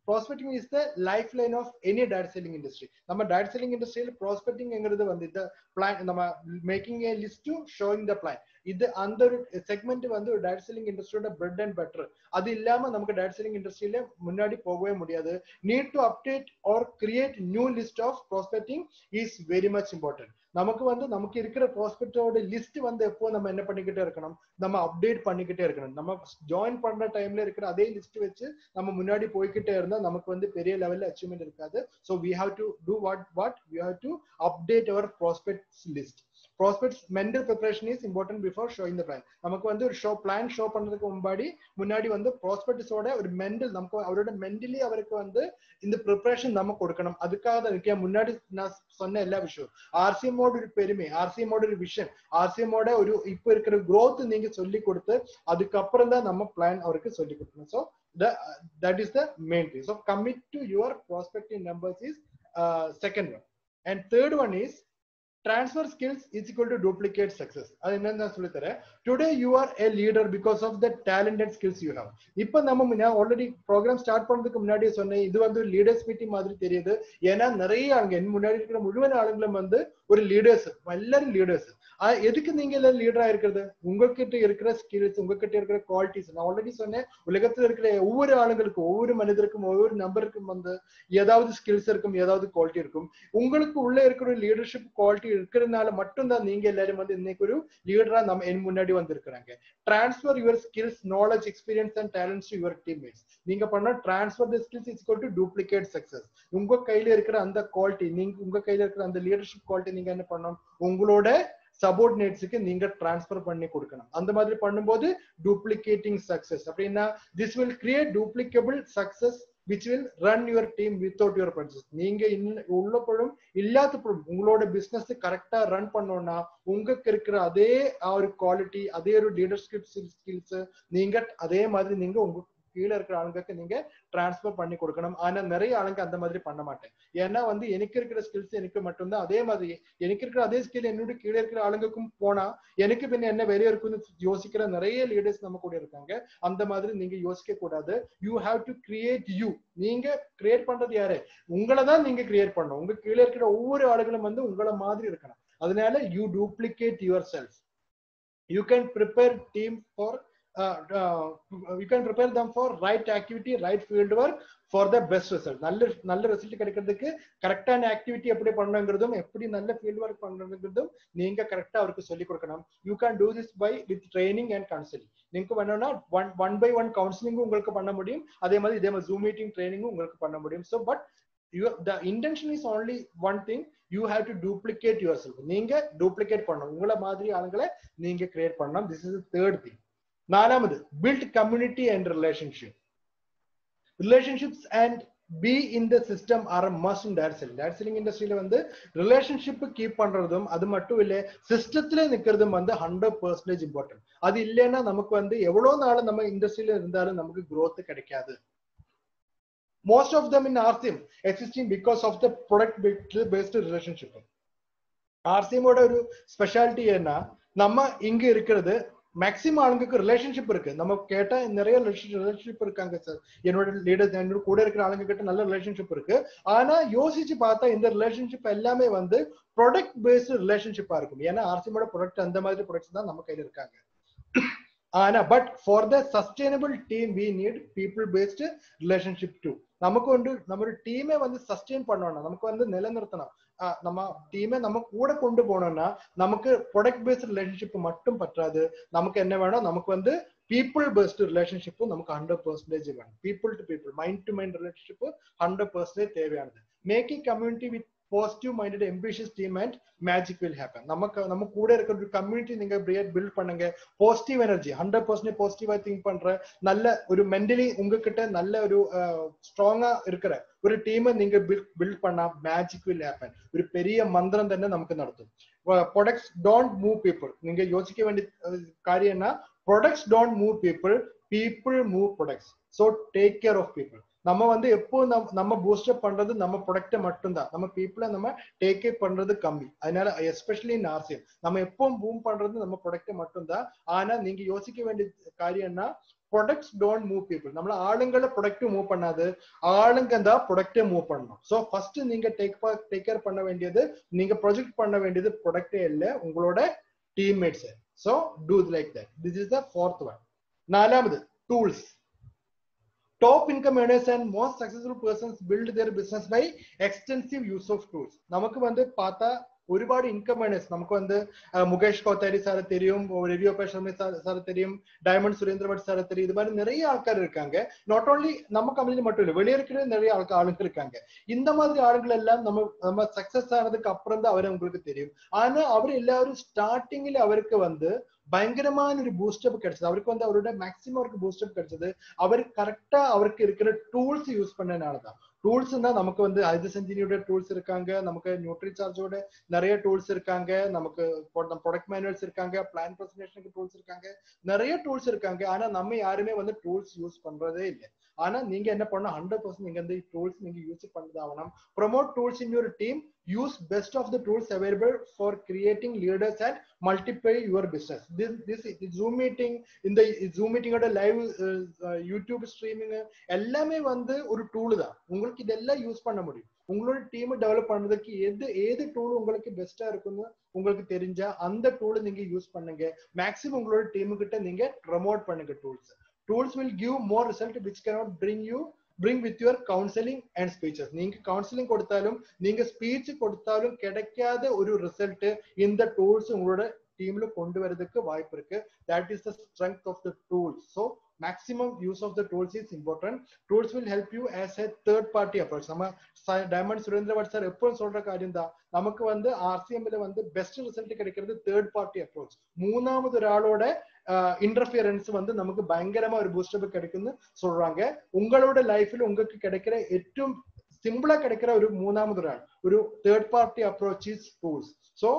Prospecting is the lifeline of any direct selling industry. நம்ம direct selling industry prospecting என்கிறது வந்து இந்த plan நம்ம making a list to showing the plan. இது அந்த செக்மெண்ட் வந்து ஒரு direct selling industry bread and butter. அது இல்லாம நமக்கு direct selling industryல முன்னாடி போகவே முடியாது. Need to update or create new list of prospecting is very much important. நமக்கு இருக்கிற ப்ராஸ்பெக்டோட லிஸ்ட் வந்து எப்போ நம்ம என்ன பண்ணிக்கிட்டே இருக்கணும், நம்ம அப்டேட் பண்ணிக்கிட்டே இருக்கணும். நம்ம ஜாயின் பண்ற டைம்ல இருக்கிற அதே லிஸ்ட் வச்சு நம்ம முன்னாடி போய்கிட்டே இருந்தா நமக்கு வந்து பெரிய லெவல்ல அச்சீவ்மெண்ட் இருக்காது. So we have to do what we have to update our prospects list. Prospects mental preparation is important before showing the plan. நமக்கு வந்து ஒரு பிளான் ஷோ பண்றதுக்கு முன்னாடி வந்து ப்ராஸ்பெக்ட்ஸோட ஒரு மென்டல் நமக்கு அவரோட மென்டலி அவருக்கு வந்து இந்த ப்ரிப்பரேஷன் நம்ம கொடுக்கணும். அதுக்காக தான் இருக்கேன் முன்னாடி நான் சொன்ன எல்லா விஷயம். RCM-ஓட ஒரு பெருமை, RCM-ஓட ஒரு விஷன், RCM-ஓட ஒரு இப்ப இருக்கிற growth நீங்க சொல்லி கொடுத்து அதுக்கப்புறம் தான் நம்ம பிளான் அவருக்கு சொல்லி கொடுக்கணும். So that is the main thing. So commit to your prospecting numbers is second one. And third one is transfer skills is equal to duplicate success. அது என்னன்னு சொல்லி தரேன். Today you are a leader because of the talent and skills you have. இப்போ நான் already program start பண்றதுக்கு முன்னாடியே சொன்னேன், இது வந்து ஒரு லீடர்ஸ் மீட்டிங் மாதிரி தெரியுது. ஏன்னா நிறைய ஆளுங்க முன்னாடி இருக்கிற முழுவதும் ஆளுங்களும் வந்து ஒரு லீடர்ஸ், எல்லாரும் லீடர்ஸ். எதுக்கு நீங்க எல்லாம் லீடரா இருக்கிறது? உங்ககிட்ட இருக்கிற ஸ்கில்ஸ், உங்ககிட்ட இருக்கிற குவாலிட்டிஸ். நான் ஆல்ரெடி சொன்னேன், உலகத்துல இருக்கிற ஒவ்வொரு ஆளுங்களுக்கும், ஒவ்வொரு மனிதருக்கும், ஒவ்வொரு நம்பருக்கும் வந்து ஏதாவது ஸ்கில்ஸ் இருக்கும், ஏதாவது குவாலிட்டி இருக்கும். உங்களுக்கு உள்ள இருக்கிற லீடர்ஷிப் குவாலிட்டி இருக்கிறதுனால மட்டும்தான் நீங்க எல்லாரும் வந்து இன்னைக்கு ஒரு லீடரா நம்ம என் முன்னாடி வந்திருக்கிறாங்க. Transfer your skills, knowledge, experience and talents to your teammates. நீங்க பண்ண transfer the skills is equal to duplicate success. உங்க கையில இருக்கிற அந்த குவாலிட்டி, நீங்க உங்க கையில இருக்கிற அந்த லீடர்ஷிப் குவாலிட்டி நீங்க என்ன பண்ணணும், உங்களோட சபோர்டினேட்ஸுக்கு நீங்க டிரான்ஸ்ஃபர் பண்ணி கொடுக்கணும். அந்த மாதிரி பண்ணும்போது டூப்ளிகேட்டிங் சக்சஸ் அப்படின்னா this will create duplicable success which will run your team without your presence. நீங்க உள்ளப்படும் இல்லாதப்படும் உங்களோட பிசினஸ் கரெக்டா ரன் பண்ணோம்னா உங்களுக்கு இருக்கிற அதே ஒரு குவாலிட்டி, அதே ஒரு லீடர்ஷிப் ஸ்கில்ஸ் நீங்க அதே மாதிரி நீங்க உங்க கீழே இருக்கிற ஆளுங்களுக்கு நீங்க டிரான்ஸ்ஃபர் பண்ணி கொடுக்கணும். ஆனா நிறைய ஆளுங்க அந்த மாதிரி பண்ண மாட்டேன். ஏன்னா வந்து எனக்கு இருக்கிற ஸ்கில்ஸ் எனக்கு மட்டும்தான், அதே மாதிரி எனக்கு இருக்கிற அதே ஸ்கில் என்னோட கீழே இருக்கிற ஆளுங்களுக்கும் போனா எனக்கு பின்ன என்ன வெளியே இருக்குன்னு யோசிக்கிற நிறைய லீடர்ஸ் நம்ம கூட இருக்காங்க. அந்த மாதிரி நீங்க யோசிக்க கூடாது. You have to create you. நீங்க கிரியேட் பண்றது யாரு, உங்களை தான் நீங்க கிரியேட் பண்ணணும். உங்க கீழே இருக்கிற ஒவ்வொரு ஆளுகளும் வந்து உங்களை மாதிரி இருக்கணும். அதனால you duplicate your self. You can prepare team for you can prepare them for right activity, right field work for the best result. நல்ல ரிசல்ட் கிடைக்கிறதுக்கு கரெக்டான ஆக்டிவிட்டி எப்படி பண்ணணுங்கிறதும் எப்படி நல்ல ஃபீல்ட் ஒர்க் பண்ணணுங்கிறதும் நீங்க கரெக்டா அவருக்கு சொல்லி கொடுக்கணும். You can do this by with training and counselling. நீங்க வேணும்னா ஒன் பை ஒன் கவுன்சிலிங்கும் உங்களுக்கு பண்ண முடியும். இதே மாதிரி ஜூம் மீட்டிங் ட்ரைனிங்கும் உங்களுக்கு பண்ண முடியும். So but the intention is only one thing. You have to duplicate yourself. நீங்க டூப்ளிகேட் பண்ணணும், உங்களை மாதிரி ஆளுங்களை நீங்க கிரியேட் பண்ணணும். This is the third thing. நாலாவது, build community and relationship. Relationships and be in the system are a must in direct selling. Direct selling industry ல வந்து ரிலேஷன்ஷிப் கீப் பண்றதும் அது மட்டும் இல்ல சிஸ்டத்துல நிக்கிறதும் வந்து 100% இம்பார்ட்டன்ட். அது இல்லைன்னா நமக்கு வந்து எவ்வளவு நாள் நம்ம இண்டஸ்ட்ரியில இருந்தாலும் நமக்கு growth கிடைக்காது. Most of them in RCM existing because of the product based relationship. RCM ஓட ஒரு ஸ்பெஷாலிட்டி என்ன, நம்ம இங்க இருக்கிறது மேக்சிமம் ஆளுங்களுக்கு ரிலேஷன்ஷிப் இருக்கு. நம்ம கேட்டா நிறைய ரிலேஷன்ஷிப் இருக்காங்க சார், என்னோட லீடர்ஸ் என்னோட கூட இருக்கிற ஆளுங்க கிட்ட நல்ல ரிலேஷன்ஷிப் இருக்கு. ஆனா யோசிச்சு பார்த்தா இந்த ரிலேஷன்ஷிப் எல்லாமே வந்து ப்ராடக்ட் பேஸ்டு ரிலேஷன்ஷிப்பா இருக்கும். ஏன்னா ஆர்சிஎமோட ப்ராடக்ட் அந்த மாதிரி ப்ராடக்ட்ஸ் தான் நம்ம கையில இருக்காங்க. ஆனா but for the sustainable team we need people based relationship too. நமக்கு வந்து நம்ம டீமே வந்து சஸ்டெயின் பண்ணணும், நமக்கு வந்து நிலைநிறுத்தணும். நம்ம டீமை நம்ம கூட கொண்டு போனோம்னா நமக்கு ப்ராடக்ட் பேஸ்ட் ரிலேஷன்ஷிப் மட்டும் பற்றாது. நமக்கு என்ன வேணும், நமக்கு வந்து பீப்புள் பேஸ்டு ரிலேஷன்ஷிப்பும் நமக்கு 100% வேணும். People to people, mind to mind relationship 100% தேவையானது. Making community with positive minded ambitious team and magic will happen. நம்ம கூட இருக்கிற ஒரு கம்யூனிட்டி நீங்க பில்ட் பண்ணுங்க. பாசிட்டிவ் எனர்ஜி 100% பாசிட்டிவா திங்க் பண்ற நல்ல ஒரு மென்டலி உங்ககிட்ட நல்ல ஒரு ஸ்ட்ராங்கா இருக்கிற ஒரு டீமை நீங்க பில்ட் பண்ணா மேஜிக் வில் ஹேப்பன். ஒரு பெரிய மந்திரம் തന്നെ நமக்கு நடத்தும். Products don't move people. நீங்க யோசிக்க வேண்டிய காரியம்னா products don't move people, people move products. So take care of people. நம்ம வந்து எப்போ நம்ம பூஸ்டப் பண்றது நம்ம ப்ராடக்ட்டை மட்டும்தான், நம்ம பீப்புளை நம்ம டேக் கேர் பண்றது கம்மி. அதனால எஸ்பெஷலி இன் ஆர்சிஎம் நம்ம எப்பவும் பூம் பண்றது நம்ம ப்ராடக்ட்டை மட்டும்தான். ஆனா நீங்க யோசிக்க வேண்டிய காரியம்னா ப்ராடக்ட்ஸ் டோன்ட் மூவ் பீப்புள். நம்மள ஆளுங்களை ப்ராடக்ட் மூவ் பண்ணாது, ஆளுங்க தான் ப்ராடக்ட்டை மூவ் பண்ணணும். ஸோ ஃபர்ஸ்ட் நீங்க டேக் கேர் பண்ண வேண்டியது, நீங்க ப்ரொஜெக்ட் பண்ண வேண்டியது ப்ராடக்ட்டே இல்லை, உங்களோட teammates. So do like that. This is the fourth one. நாலாவது, tools. Top income earners and most successful persons build their business by extensive use of tools. நமக்கு வந்து பார்த்தா ഒരുപാട് ഇൻകം ഏണേഴ്സ് നമുക്ക് வந்து முகேஷ் கோத்தாரி சார் தெரியும், ரவி ஓபேஷன் சார் தெரியும், டைமண்ட் சுரேந்திர பட் சார் தெரியும். இது மாதிரி நிறைய ஆட்கள் இருக்காங்க. நாட் ஓன்லி நம்ம கம்பெனி மட்டும் இல்லை, வெளியே இருக்கிற நிறைய ஆளுங்க இருக்காங்க. இந்த மாதிரி ஆளுங்கள் எல்லாம் நம்ம சக்சஸ் ஆனதுக்கு அப்புறம் தான் அவரை உங்களுக்கு தெரியும். ஆனா அவர் எல்லாரும் ஸ்டார்டிங்ல அவருக்கு வந்து பயங்கரமான ஒரு பூஸ்டப் கிடைச்சது. அவருக்கு வந்து அவரோட மேக்சிமம் அவருக்கு பூஸ்டப் கிடைச்சது அவர் கரெக்டா அவருக்கு இருக்கிற டூல்ஸ் யூஸ் பண்ணனாலதான். டூல்ஸ் தான் நமக்கு வந்து ஐதசஞ்சினியோட டூல்ஸ் இருக்காங்க, நமக்கு நியூட்ரி சார்ஜோட நிறைய டூல்ஸ் இருக்காங்க, நமக்கு ப்ராடக்ட் மேனுவல்ஸ் இருக்காங்க, பிளான் பிரசன்டேஷனுக்கு டூல்ஸ் இருக்காங்க, நிறைய டூல்ஸ் இருக்காங்க. ஆனா நம்ம யாருமே வந்து டூல்ஸ் யூஸ் பண்றதே இல்லை. ஆனா நீங்க என்ன பண்ணணும், 100% நீங்க இந்த டூல்ஸ் நீங்க யூஸ் பண்ணதாகணும். Promote tools in your team. Use best of the tools available for creating leaders and multiply your business. This Zoom meeting, in the Zoom meeting oda live YouTube streaming எல்லாமே வந்து ஒரு tool தான். உங்களுக்கு இதெல்லாம் use பண்ண முடியும். உங்களோட team develop பண்றதுக்கு ஏது டூல் உங்களுக்கு பெஸ்டா இருக்குன்னு உங்களுக்கு தெரிஞ்சா அந்த டூலை நீங்க யூஸ் பண்ணுங்க. மேக்ஸிமம் உங்களோட டீம் கிட்ட நீங்க ப்ரமோட் பண்ணுங்க. Tools will give more result which cannot bring you bring with your counseling and speeches. நீங்க counseling கொடுத்தாலும் நீங்க speech கொடுத்தாலும் கிடைக்காத ஒரு result இந்த tools உங்களோட டீம்ல கொண்டு வரதுக்கு வாய்ப்பு இருக்கு. That is the strength of the tools. So maximum use of the tools is important. Tools will help you as a third party approach. நம்ம டைமண்ட் சுரேந்திரவட் சார் எப்பவும் சொல்ற காரியம் தான், நமக்கு வந்து ஆர்சிஎம்ல வந்து பெஸ்ட் ரிசல்ட் கிடைக்கிறது தேர்ட் பார்ட்டி அப்ரோச். மூணாவது ஒராளோட இன்டர்ஃபியரன்ஸ் வந்து நமக்கு பயங்கரமா ஒரு பூஸ்டப் கிடைக்கும்னு சொல்றாங்க. உங்களோட லைஃப்ல உங்களுக்கு கிடைக்கிற ഏറ്റവും சிம்பிளா கிடைக்கிற ஒரு மூணாவது ஒராள், ஒரு third party approach is tools. So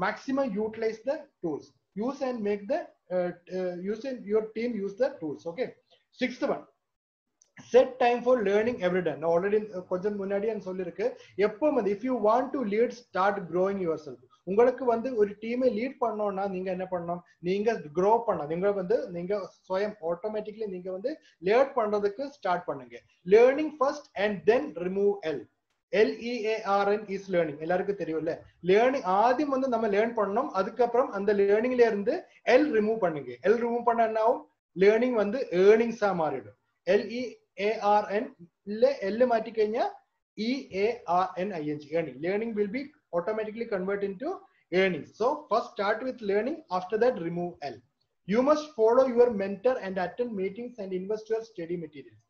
maximum utilize the tools. Use and make the use and your team use the tools. Okay. Sixth one, set time for learning every day. Now already கொஞ்சம் முன்னாடி நான் சொல்லிருக்கு, எப்போ வந்து if you want to lead, start growing yourself. உங்களுக்கு வந்து ஒரு டீமை லீட் பண்ணோம்னா நீங்க என்ன பண்ணணும், நீங்க க்ரோ பண்ணணும். நீங்க வந்து நீங்க சுயம் ஆட்டோமேட்டிக்கலி நீங்க வந்து லேர்ன் பண்றதுக்கு ஸ்டார்ட் பண்ணுங்க. Learning first and then remove LEARN is learning. எல்லாருக்கும் தெரியும்ல, லேர்னிங் ஆദ്യം வந்து நம்ம லேர்ன் பண்ணணும், அதுக்கப்புறம் அந்த லேர்னிங்ல இருந்து எல் ரிமூவ் பண்ணுங்க. எல் ரிமூவ் பண்ண என்ன ஆகும், லேர்னிங் வந்து ஏர்னிங்ஸா மாறிடும். LEARN இல்ல எல் மாറ്റി കഴിഞ്ഞാൽ EARNING, earning. Learning will be automatically converted into earnings. So first start with learning, after that remove L. You must follow your mentor and attend meetings and invest your study materials.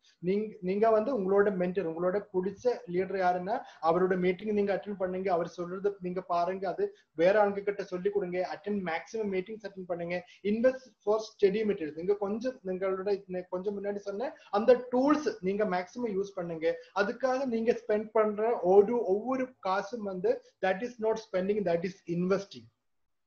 நீங்க வந்து உங்களோட mentor, உங்களோட பிடிச்ச leader யாருன்னா அவரோட meeting நீங்க attend பண்ணுங்க, அவர் சொல்றது நீங்க பாருங்க, அது வேற ஆளுங்க கிட்ட சொல்லி கொடுங்க. அட்டென்ட் மேக்ஸிமம் மீட்டிங்ஸ் அட்டென்ட் பண்ணுங்க. Invest for study materials. நீங்க கொஞ்சம் நிங்களோட கொஞ்சம் முன்னாடி சொன்ன அந்த டூல்ஸ் நீங்க மேக்ஸிமம் யூஸ் பண்ணுங்க. அதுக்காக நீங்க ஸ்பெண்ட் பண்ற ஒவ்வொரு காசும் வந்து that is not spending, that is investing.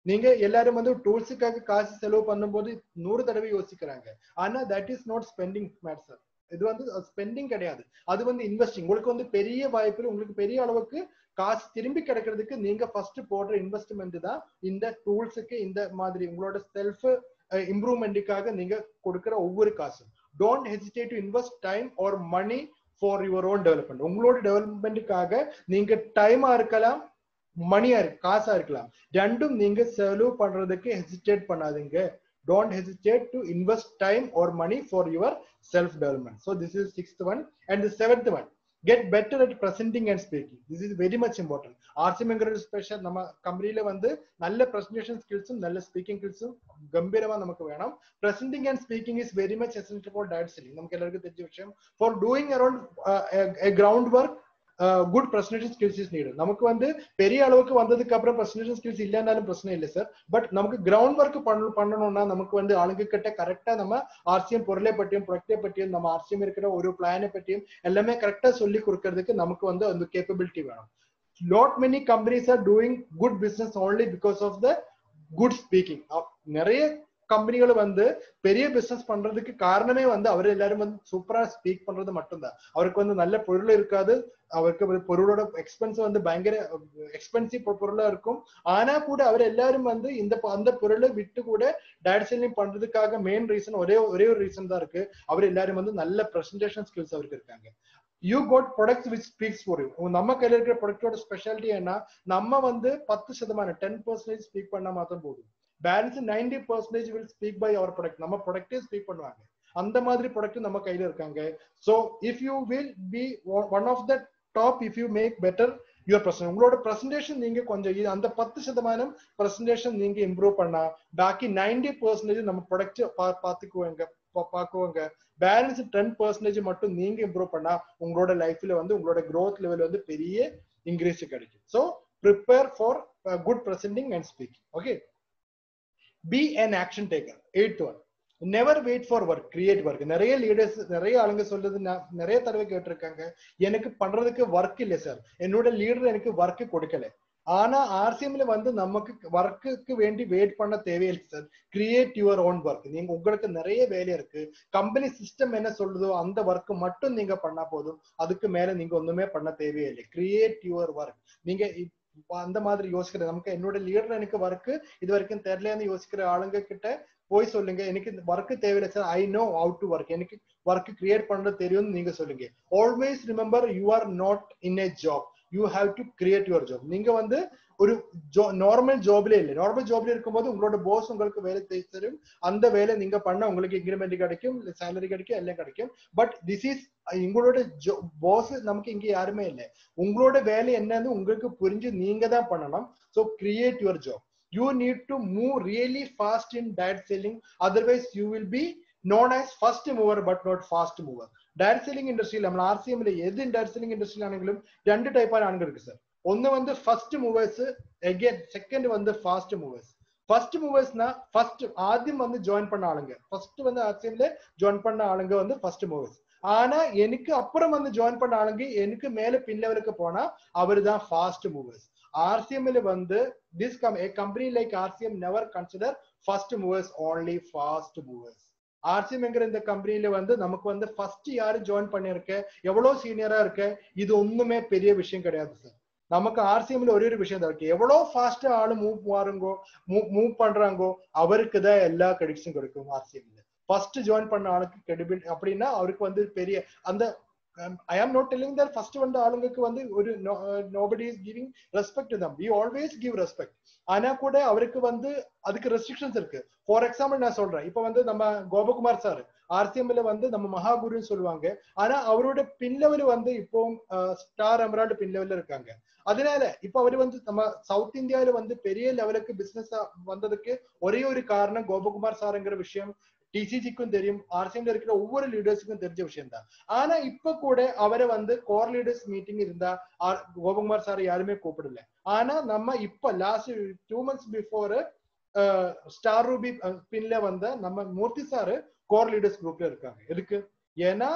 நீங்க எல்லாரும் வந்து டூல்ஸுக்காக காசு செலவு பண்ணும்போது 100 தடவை யோசிக்கிறாங்க, ஆனா that is not spending matter. இது வந்து ஸ்பெண்டிங் கிடையாது, அது வந்து இன்வெஸ்டிங். உங்களுக்கு வந்து பெரிய வாய்ப்பு, உங்களுக்கு பெரிய அளவுக்கு காசு திரும்பி கிடைக்கிறதுக்கு நீங்க ஃபர்ஸ்ட் போடுற இன்வெஸ்ட்மெண்ட் தான் இந்த டூல்ஸுக்கு. இந்த மாதிரி உங்களோட செல்ஃப் இம்ப்ரூவ்மெண்ட்டுக்காக நீங்க கொடுக்கிற ஒவ்வொரு காசும். Don't hesitate to invest time or money for your own development. உங்களோட டெவலப்மெண்ட்டுக்காக நீங்க டைமா இருக்கலாம், மணியா காசா இருக்கலாம், ரெண்டும் நீங்க செலவு பண்றதுக்கு ஹெசிடேட் பண்ணாதீங்க. Don't hesitate to invest time or money for your self development. So this is sixth one. And the seventh one, get better at presenting and speaking. This is very much important. RCM special நம்ம கம்பெனில வந்து நல்ல presentation ஸ்கில்ஸும் நல்ல speaking ஸ்கில்ஸும் கம்பீரமா நமக்கு வேணும். Presenting and speaking is very much essential for direct selling. நமக்கு எல்லாருக்கும் தெரிஞ்ச விஷயம். For doing around a groundwork, good presentation skills is needed. நமக்கு வந்து பெரிய அளவுக்கு வந்ததுக்கு அப்புறம் presentation skills இல்லைனாலும் பிரச்சனை இல்லை சார். பட் நமக்கு கிரவுண்ட் ஒர்க் பண்ணணும்னா நமக்கு வந்து ஆளுங்க கிட்ட கரெக்டா நம்ம ஆர்சிஎம் பொருளை பற்றியும் ப்ராடக்டை பற்றியும் நம்ம ஆர்சிஎம் இருக்கிற ஒரு பிளானை பற்றியும் எல்லாமே கரெக்டா சொல்லி கொடுக்கறதுக்கு நமக்கு வந்து அந்த கேப்பபிலிட்டி வேணும். Not many companies are doing good business only because of the good speaking. நிறைய கம்பெனிகள் வந்து பெரிய பிசினஸ் பண்றதுக்கு காரணமே வந்து அவர் எல்லாரும் வந்து சூப்பரா ஸ்பீக் பண்றது மட்டும்தான். அவருக்கு வந்து நல்ல பொருள் இருக்காது, அவருக்கு பொருளோட எக்ஸ்பென்ஸ் வந்து பயங்கர எக்ஸ்பென்சிவ் பொருளா இருக்கும். ஆனா கூட அவர் எல்லாரும் வந்து அந்த பொருளை விட்டு கூட டைரக்ட் செல்லிங் பண்றதுக்காக மெயின் ரீசன் ஒரே ஒரு ரீசன் தான் இருக்கு. அவர் எல்லாரும் வந்து நல்ல பிரசன்டேஷன் ஸ்கில்ஸ் அவருக்கு இருக்காங்க. You got products which speaks for you. நம்ம கையில இருக்கிற ப்ராடக்டோட ஸ்பெஷாலிட்டி என்ன, நம்ம வந்து 10% 10% ஸ்பீக் பண்ணா மாத்திரம் போதும். Balance 90% will speak by our product. நம்ம ப்ராடக்டே ஸ்பீக் பண்ணுவாங்க. அந்த மாதிரி ப்ராடக்ட் நம்ம கையில இருக்காங்க. So if you will be one of the top, if you make better your presentation, உங்களோட பிரசன்டேஷன் நீங்க கொஞ்சம் அந்த 10% பிரசன்டேஷன் நீங்க இம்ப்ரூவ் பண்ணா பாக்கி 90% நம்ம ப்ராடக்ட் பாக்குவாங்க. பேலன்ஸ் 10% மட்டும் நீங்க இம்ப்ரூவ் பண்ணா உங்களோட லைஃப்ல வந்து உங்களோட growth level வந்து பெரிய இன்க்ரீஸ் கிடைக்கும். So prepare for good presenting and speaking. Okay. Be an action taker. 8th one, never wait for work, create work. நிறைய லீடர்ஸ் நிறைய ஆளுங்க சொல்றது நான் நிறைய தடவை கேட்டிருக்காங்க, எனக்கு பண்றதுக்கு ஒர்க் இல்லை சார், என்னோட லீடர் எனக்கு ஒர்க் கொடுக்கல. ஆனா ஆர்சிஎம்ல வந்து நமக்கு ஒர்க்குக்கு வேண்டி வெயிட் பண்ண தேவையில்லை sir. Create your own work. நீங்க உங்களுக்கு நிறைய வேலை இருக்கு, கம்பெனி சிஸ்டம் என்ன சொல்றதோ அந்த ஒர்க் மட்டும் நீங்க பண்ணா போதும், அதுக்கு மேல நீங்க ஒண்ணுமே பண்ண தேவையில்லை. Create your work. நீங்க அந்த மாதிரி யோசிக்கிற நமக்கு என்னோட லீடர் எனக்கு ஒர்க் இது வரைக்கும் தெரியலன்னு யோசிக்கிற ஆளுங்க கிட்ட போய் சொல்லுங்க, எனக்கு ஒர்க் தேவையில்லை sir, I know how to work, எனக்கு ஒர்க் கிரியேட் பண்றது தெரியும்னு நீங்க சொல்லுங்க. Always remember, you are not in a job. You have to create your job. நீங்க வந்து ஒரு நார்மல் ஜாப்ல இல்லை, நார்மல் ஜாப்ல இருக்கும்போது உங்களோட போஸ் உங்களுக்கு வேலை தரும், அந்த வேலை நீங்க பண்ண உங்களுக்கு இன்கிரிமெண்ட் கிடைக்கும், சேலரி கிடைக்கும், எல்லாம் கிடைக்கும். பட் திஸ் இஸ் உங்களோட போஸ் நமக்கு இங்க யாருமே இல்லை. உங்களோட வேலை என்னன்னு உங்களுக்கு புரிஞ்சு நீங்க தான் பண்ணணும். So create your job. You need to move really fast in direct selling, otherwise you will be known as first mover but not fast mover. Direct selling industry നമ്മൾ RCM ലെ ഏത് direct selling industry ആണെങ്കിലും രണ്ട് type ആളുകൾ ഇருக்கு sir. ഒന്ന് வந்து first movers, again second வந்து fast movers. first movers னா first ആദ്യം வந்து join பண்ண ആളുங்க, first வந்து RCM ல join பண்ண ஆளுங்க வந்து first movers. ஆனா எனக்கு அப்புறம் வந்து join பண்ண ஆளுங்க எனக்கு மேல பின் லெவலுக்கு போனா அவர்தான் fast movers. RCM ல வந்து a company like RCM never consider first movers, only fast movers. RCM என்கிற இந்த கம்பெனில வந்து நமக்கு வந்து ஃபர்ஸ்ட் யாரு ஜாயின் பண்ணிருக்க, எவ்வளவு சீனியரா இருக்க, இது ஒண்ணுமே பெரிய விஷயம் கிடையாது சார். நமக்கு RCMல ஒரே ஒரு விஷயம் தான் இருக்கு, எவ்வளவு ஃபாஸ்டா ஆளு மூவ் பண்றாங்கோ அவருக்கு தான் எல்லா கிரெடிட்ஸும் கிடைக்கும். RCMல ஃபர்ஸ்ட் ஜாயின் பண்ண ஆளுக்கு கிரெடிபிலிட்டி அப்படின்னா அவருக்கு வந்து பெரிய அந்த I am not telling that first வந்து ஆளுங்களுக்கு வந்து ஒரு nobody is giving respect to them. We always give respect. ஆனா கூட அவருக்கு வந்து அதுக்கு ரெஸ்ட்ரிக்ஷன்ஸ் இருக்கு. ஃபார் எக்ஸாம்பிள் நான் சொல்றேன், இப்ப வந்து நம்ம கோபகுமார் சார் RCMல வந்து நம்ம மகாகுருன்னு சொல்லுவாங்க. ஆனா அவரோட பின் லெவல் வந்து இப்போ ஸ்டார் எமரால்டு பின் லெவல்ல இருக்காங்க. அதனால இப்ப அவரு வந்து நம்ம சவுத் இந்தியாவில வந்து பெரிய லெவலுக்கு பிசினஸ் வந்ததுக்கு ஒரே ஒரு காரணம் கோபகுமார் சார்ங்கிற விஷயம் டிசிஜிக்கும் தெரியும், RCMல இருக்கிற ஒவ்வொரு லீடர்ஸுக்கும் தெரிஞ்ச விஷயம் தான். ஆனா இப்ப கூட அவரை வந்து கோர் லீடர்ஸ் மீட்டிங் இருந்தா கோபகுமார் சார் யாருமே கூப்பிடல. ஆனா நம்ம இப்ப last 2 months before star ruby பின்ல வந்த நம்ம மூர்த்தி சாரு கோர் லீடர்ஸ் குரூப்ல இருக்காங்க. எதுக்கு? ஏன்னா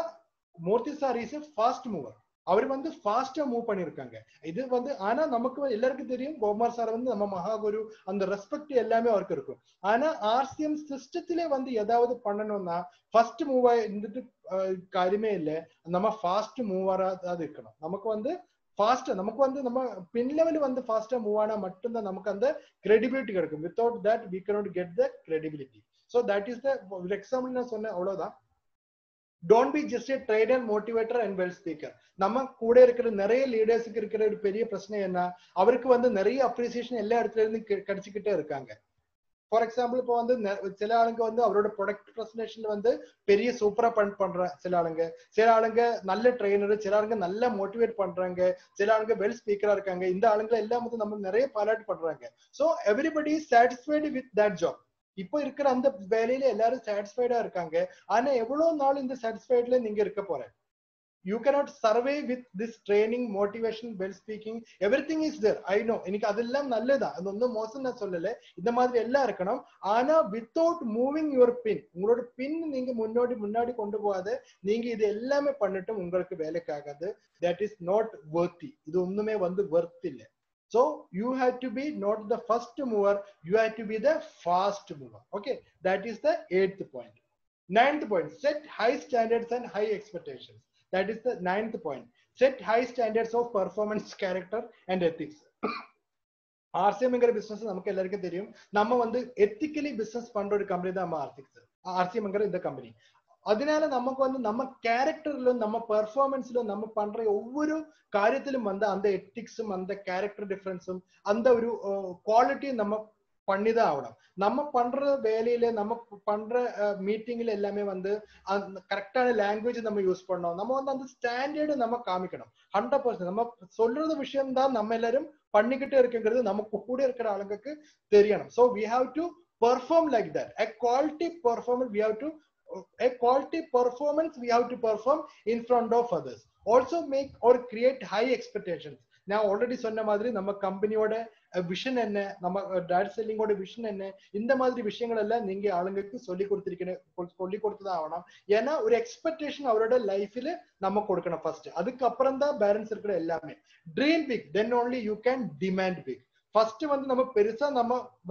மூர்த்தி சார் இஸ் ஃபாஸ்ட் மூவர். அவர் வந்து ஃபாஸ்டா மூவ் பண்ணிருக்காங்க. இது வந்து ஆனா நமக்கு எல்லாருக்கும் தெரியும் கோகுமார் சார் வந்து நம்ம மகாகுரு, அந்த ரெஸ்பெக்ட் எல்லாமே அவருக்கு இருக்கும். ஆனா RCM சிஸ்டத்திலே வந்து ஏதாவது பண்ணணும்னா ஃபர்ஸ்ட் மூவ் இருந்துட்டு காரியமே இல்லை, நம்ம ஃபாஸ்ட் மூவரா தான் இருக்கணும். நமக்கு வந்து ஃபாஸ்டா நமக்கு வந்து நம்ம பின் லெவல் வந்து ஃபாஸ்டா மூவ் ஆனா மட்டும்தான் நமக்கு அந்த கிரெடிபிலிட்டி கிடைக்கும். Without that we cannot get the credibility. So that is the example நான் சொன்னேன், அவ்வளவுதான். Don't be just a trainer, motivator and well speaker. நம்ம கூட இருக்கிற நிறைய லீடர்ஸுக்கு இருக்கிற ஒரு பெரிய பிரச்சனை என்ன, அவருக்கு வந்து நிறைய அப்ரிசியேஷன் எல்லா இடத்துல இருந்து கிடைச்சிக்கிட்டே இருக்காங்க. ஃபார் எக்ஸாம்பிள் இப்போ வந்து சில ஆளுங்க வந்து அவரோட ப்ரொடக்ட் பிரசன்டேஷன்ல வந்து பெரிய சூப்பரா பண்ற சில ஆளுங்க நல்ல ட்ரெயினர், சில ஆளுங்க நல்லா மோட்டிவேட் பண்றாங்க, சில ஆளுங்க வெல் ஸ்பீக்கரா இருக்காங்க. இந்த ஆளுங்க எல்லாம் வந்து நம்ம நிறைய பாராட்டு பண்றாங்க. So everybody is satisfied with that job. இப்போ இருக்கிற அந்த வேலையில எல்லாரும் சாட்டிஸ்ஃபைடா இருக்காங்க. ஆனா எவ்வளவு நாள் இந்த சாட்டிஸ்ஃபைட்ல நீங்க இருக்க போற? You cannot survey with this training, motivation, well speaking, everything is there. I know எனக்கு அதெல்லாம் நல்லதா, அது ஒன்றும் மோசம் நான் சொல்லல, இந்த மாதிரி எல்லாம் இருக்கணும். ஆனா without moving your pin, உங்களோட பின் நீங்க முன்னாடி கொண்டு போகாத நீங்க இது எல்லாமே பண்ணிட்டும் உங்களுக்கு வேலைக்காகாது. That is not worthy. இது ஒண்ணுமே வந்து worth இல்லை. So you have to be not the first mover, you have to be the fast mover. Okay, that is the 8th point. 9th point, set high standards and high expectations. That is the 9th point. Set high standards of performance, character and ethics. RCM என்கிற business நமக்கு எல்லாருக்கும் தெரியும், நம்ம வந்து ethically business பண்ற ஒரு company தான் RCM என்கிற இந்த கம்பெனி. அதனால நமக்கு வந்து நம்ம கேரக்டர்லும் நம்ம பெர்ஃபார்மன்ஸ்லும் நம்ம பண்ற ஒவ்வொரு കാര്യത്തിലും வந்து அந்த எத்திக்ஸும் அந்த கேரக்டர் டிஃபரன்ஸும் அந்த ஒரு குவாலிட்டியும் நம்ம பண்ணிதான் ஆகணும். நம்ம பண்ற வேலையில நம்ம பண்ற மீட்டிங்ல எல்லாமே வந்து கரெக்டான லாங்குவேஜ் நம்ம யூஸ் பண்ணணும். நம்ம வந்து அந்த ஸ்டாண்டர்டு நம்ம காமிக்கணும். 100% நம்ம சொல்றது விஷயம் தான் நம்ம எல்லாரும் பண்ணிக்கிட்டே இருக்குங்கிறது நமக்கு கூட இருக்கிற ஆளுங்களுக்கு தெரியணும். So we have to perform like that. A quality performance we have to perform in front of others. Also make or create high expectations. நான் ஆல்ரெடி சொன்ன மாதிரி நம்ம கம்பெனியோட விஷன் என்ன, நம்ம டைரக்ட் செல்லிங்கோட விஷன் என்ன, இந்த மாதிரி விஷயங்கள் எல்லாம் நீங்க ஆளுங்களுக்கு சொல்லி கொடுத்துதான் ஆகணும். ஏன்னா ஒரு எக்ஸ்பெக்டேஷன் அவரோட லைஃப்ல நம்ம கொடுக்கணும் ஃபர்ஸ்ட். அதுக்கப்புறம் தான் பேலன்ஸ் இருக்கிற எல்லாமே. Dream big, then only you can demand big. First வந்து நம்ம பெருசா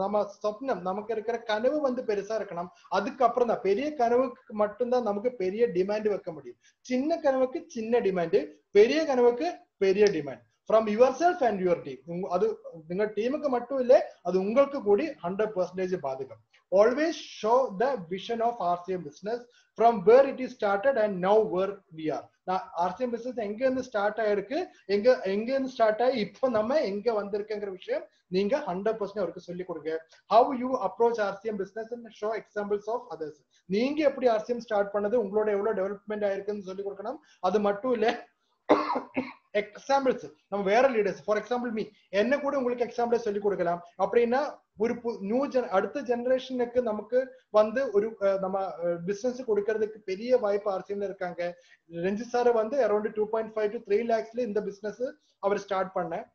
நம்ம சொப்னம், நமக்கு இருக்கிற கனவு வந்து பெருசா இருக்கணும். அதுக்கப்புறம் தான் பெரிய கனவுக்கு மட்டும்தான் நமக்கு பெரிய டிமாண்ட் வைக்க முடியும். சின்ன கனவுக்கு சின்ன டிமாண்ட், பெரிய கனவுக்கு பெரிய demand. from yourself and your team. அது உங்க டீமுக்கு மட்டும் இல்ல, அது உங்களுக்கு கூடி 100% பாதிக்கும். Always show the vision of RCM business from where it is started and now where we are. நான் RCM business எங்க இருந்து ஸ்டார்ட் ஆயிருக்கு, எங்க இருந்து ஸ்டார்ட் ஆகி இப்போ நம்ம எங்க வந்திருக்கங்கிற விஷயம் நீங்க 100% அவருக்கு சொல்லி கொடுங்க. How you approach RCM business and show examples of others. நீங்க எப்படி RCM ஸ்டார்ட் பண்ணது, உங்களோட எவ்வளவு டெவலப்மெண்ட் ஆயிருக்குன்னு சொல்லி கொடுக்கணும். அது மட்டும் இல்ல, எக்ஸாம்பிள்ஸ் நம்ம வேற லீடர்ஸ், ஃபார் எக்ஸாம்பிள் மீ, என்ன கூட உங்களுக்கு எக்ஸாம்பிள் சொல்லி கொடுக்கலாம். அப்படின்னா ஒரு அடுத்த ஜெனரேஷனுக்கு நமக்கு வந்து ஒரு நம்ம பிசினஸ் கொடுக்கறதுக்கு பெரிய வாய்ப்பு RCMல இருக்காங்க. ரஞ்சித் சார் வந்து அரௌண்ட் 2.5 to 3 lakhsல இந்த பிசினஸ் அவர் ஸ்டார்ட் பண்ண.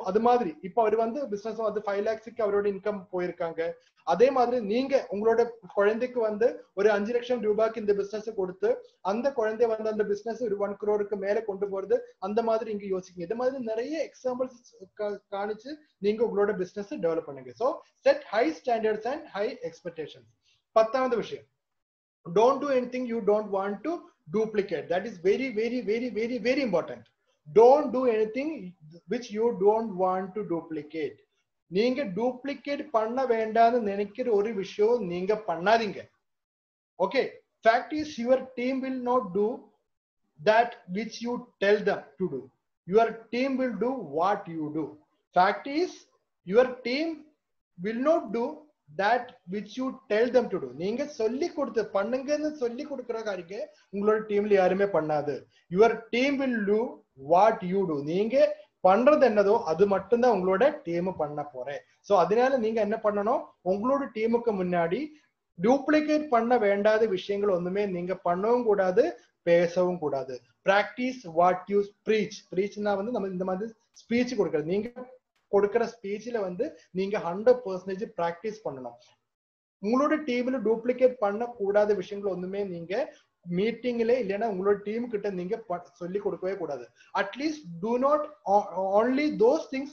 அது மாதிரி இப்ப அவர் வந்து பிசினஸ் வந்து 5 lakhsக்கு அவரோட இன்கம் போயிருக்காங்க. அதே மாதிரி நீங்க உங்களோட குழந்தைக்கு வந்து ஒரு 5 லட்சம் ரூபாய்க்கு இந்த பிசினஸ் கொடுத்து அந்த குழந்தை வந்து அந்த பிசினஸ் ஒரு 1 crore மேல கொண்டு போறது, அந்த மாதிரி இங்க யோசிங்க. இது மாதிரி நிறைய எக்ஸாம்பிள்ஸ் காணிச்சு நீங்க உங்களோட பிசினஸ் டெவலப் பண்ணுங்க. So set high standards and high expectations. 10வது விஷயம், don't do anything you don't want to duplicate. That is very very very very very important. Don't do anything which you don't want to duplicate. நீங்க duplicate பண்ண வேண்டாம்னு நினைக்கிற ஒரு விஷயம் நீங்க பண்ணாதீங்க. Okay, fact is your team will not do that which you tell them to do. Your team will do what you do. Fact is your team will not do that which you tell them to do. நீங்க சொல்லி கொடுத்து பண்ணுங்கன்னு சொல்லி கொடுக்கிற காரியம் உங்களோட டீம்ல யாருமே பண்ணாது. Your team will do what you do. நீங்க பண்றது என்னதோ அது மட்டும்தான் உங்களோட டீம் பண்ண போறேன். சோ அதனால நீங்க என்ன பண்ணணும், உங்களோட டீமுக்கு முன்னாடி டூப்ளிகேட் பண்ண வேண்டாத விஷயங்கள் ஒண்ணுமே நீங்க பண்ணவும் கூடாது, பேசவும் கூடாது. Practice what you preach. ப்ரீச்னா வந்து நம்ம இந்த மாதிரி ஸ்பீச் கொடுக்கறது. நீங்க கொடுக்கிற ஸ்பீச்ல வந்து நீங்க 100% பிராக்டிஸ் பண்ணணும். உங்களோட டீம்ல டூப்ளிகேட் பண்ண கூடாத விஷயங்கள் ஒண்ணுமே நீங்க மீட்டிங்ல இல்லைன்னா உங்களோட டீம் கிட்ட நீங்க சொல்லி கொடுக்கவே கூடாது. At least do not only those things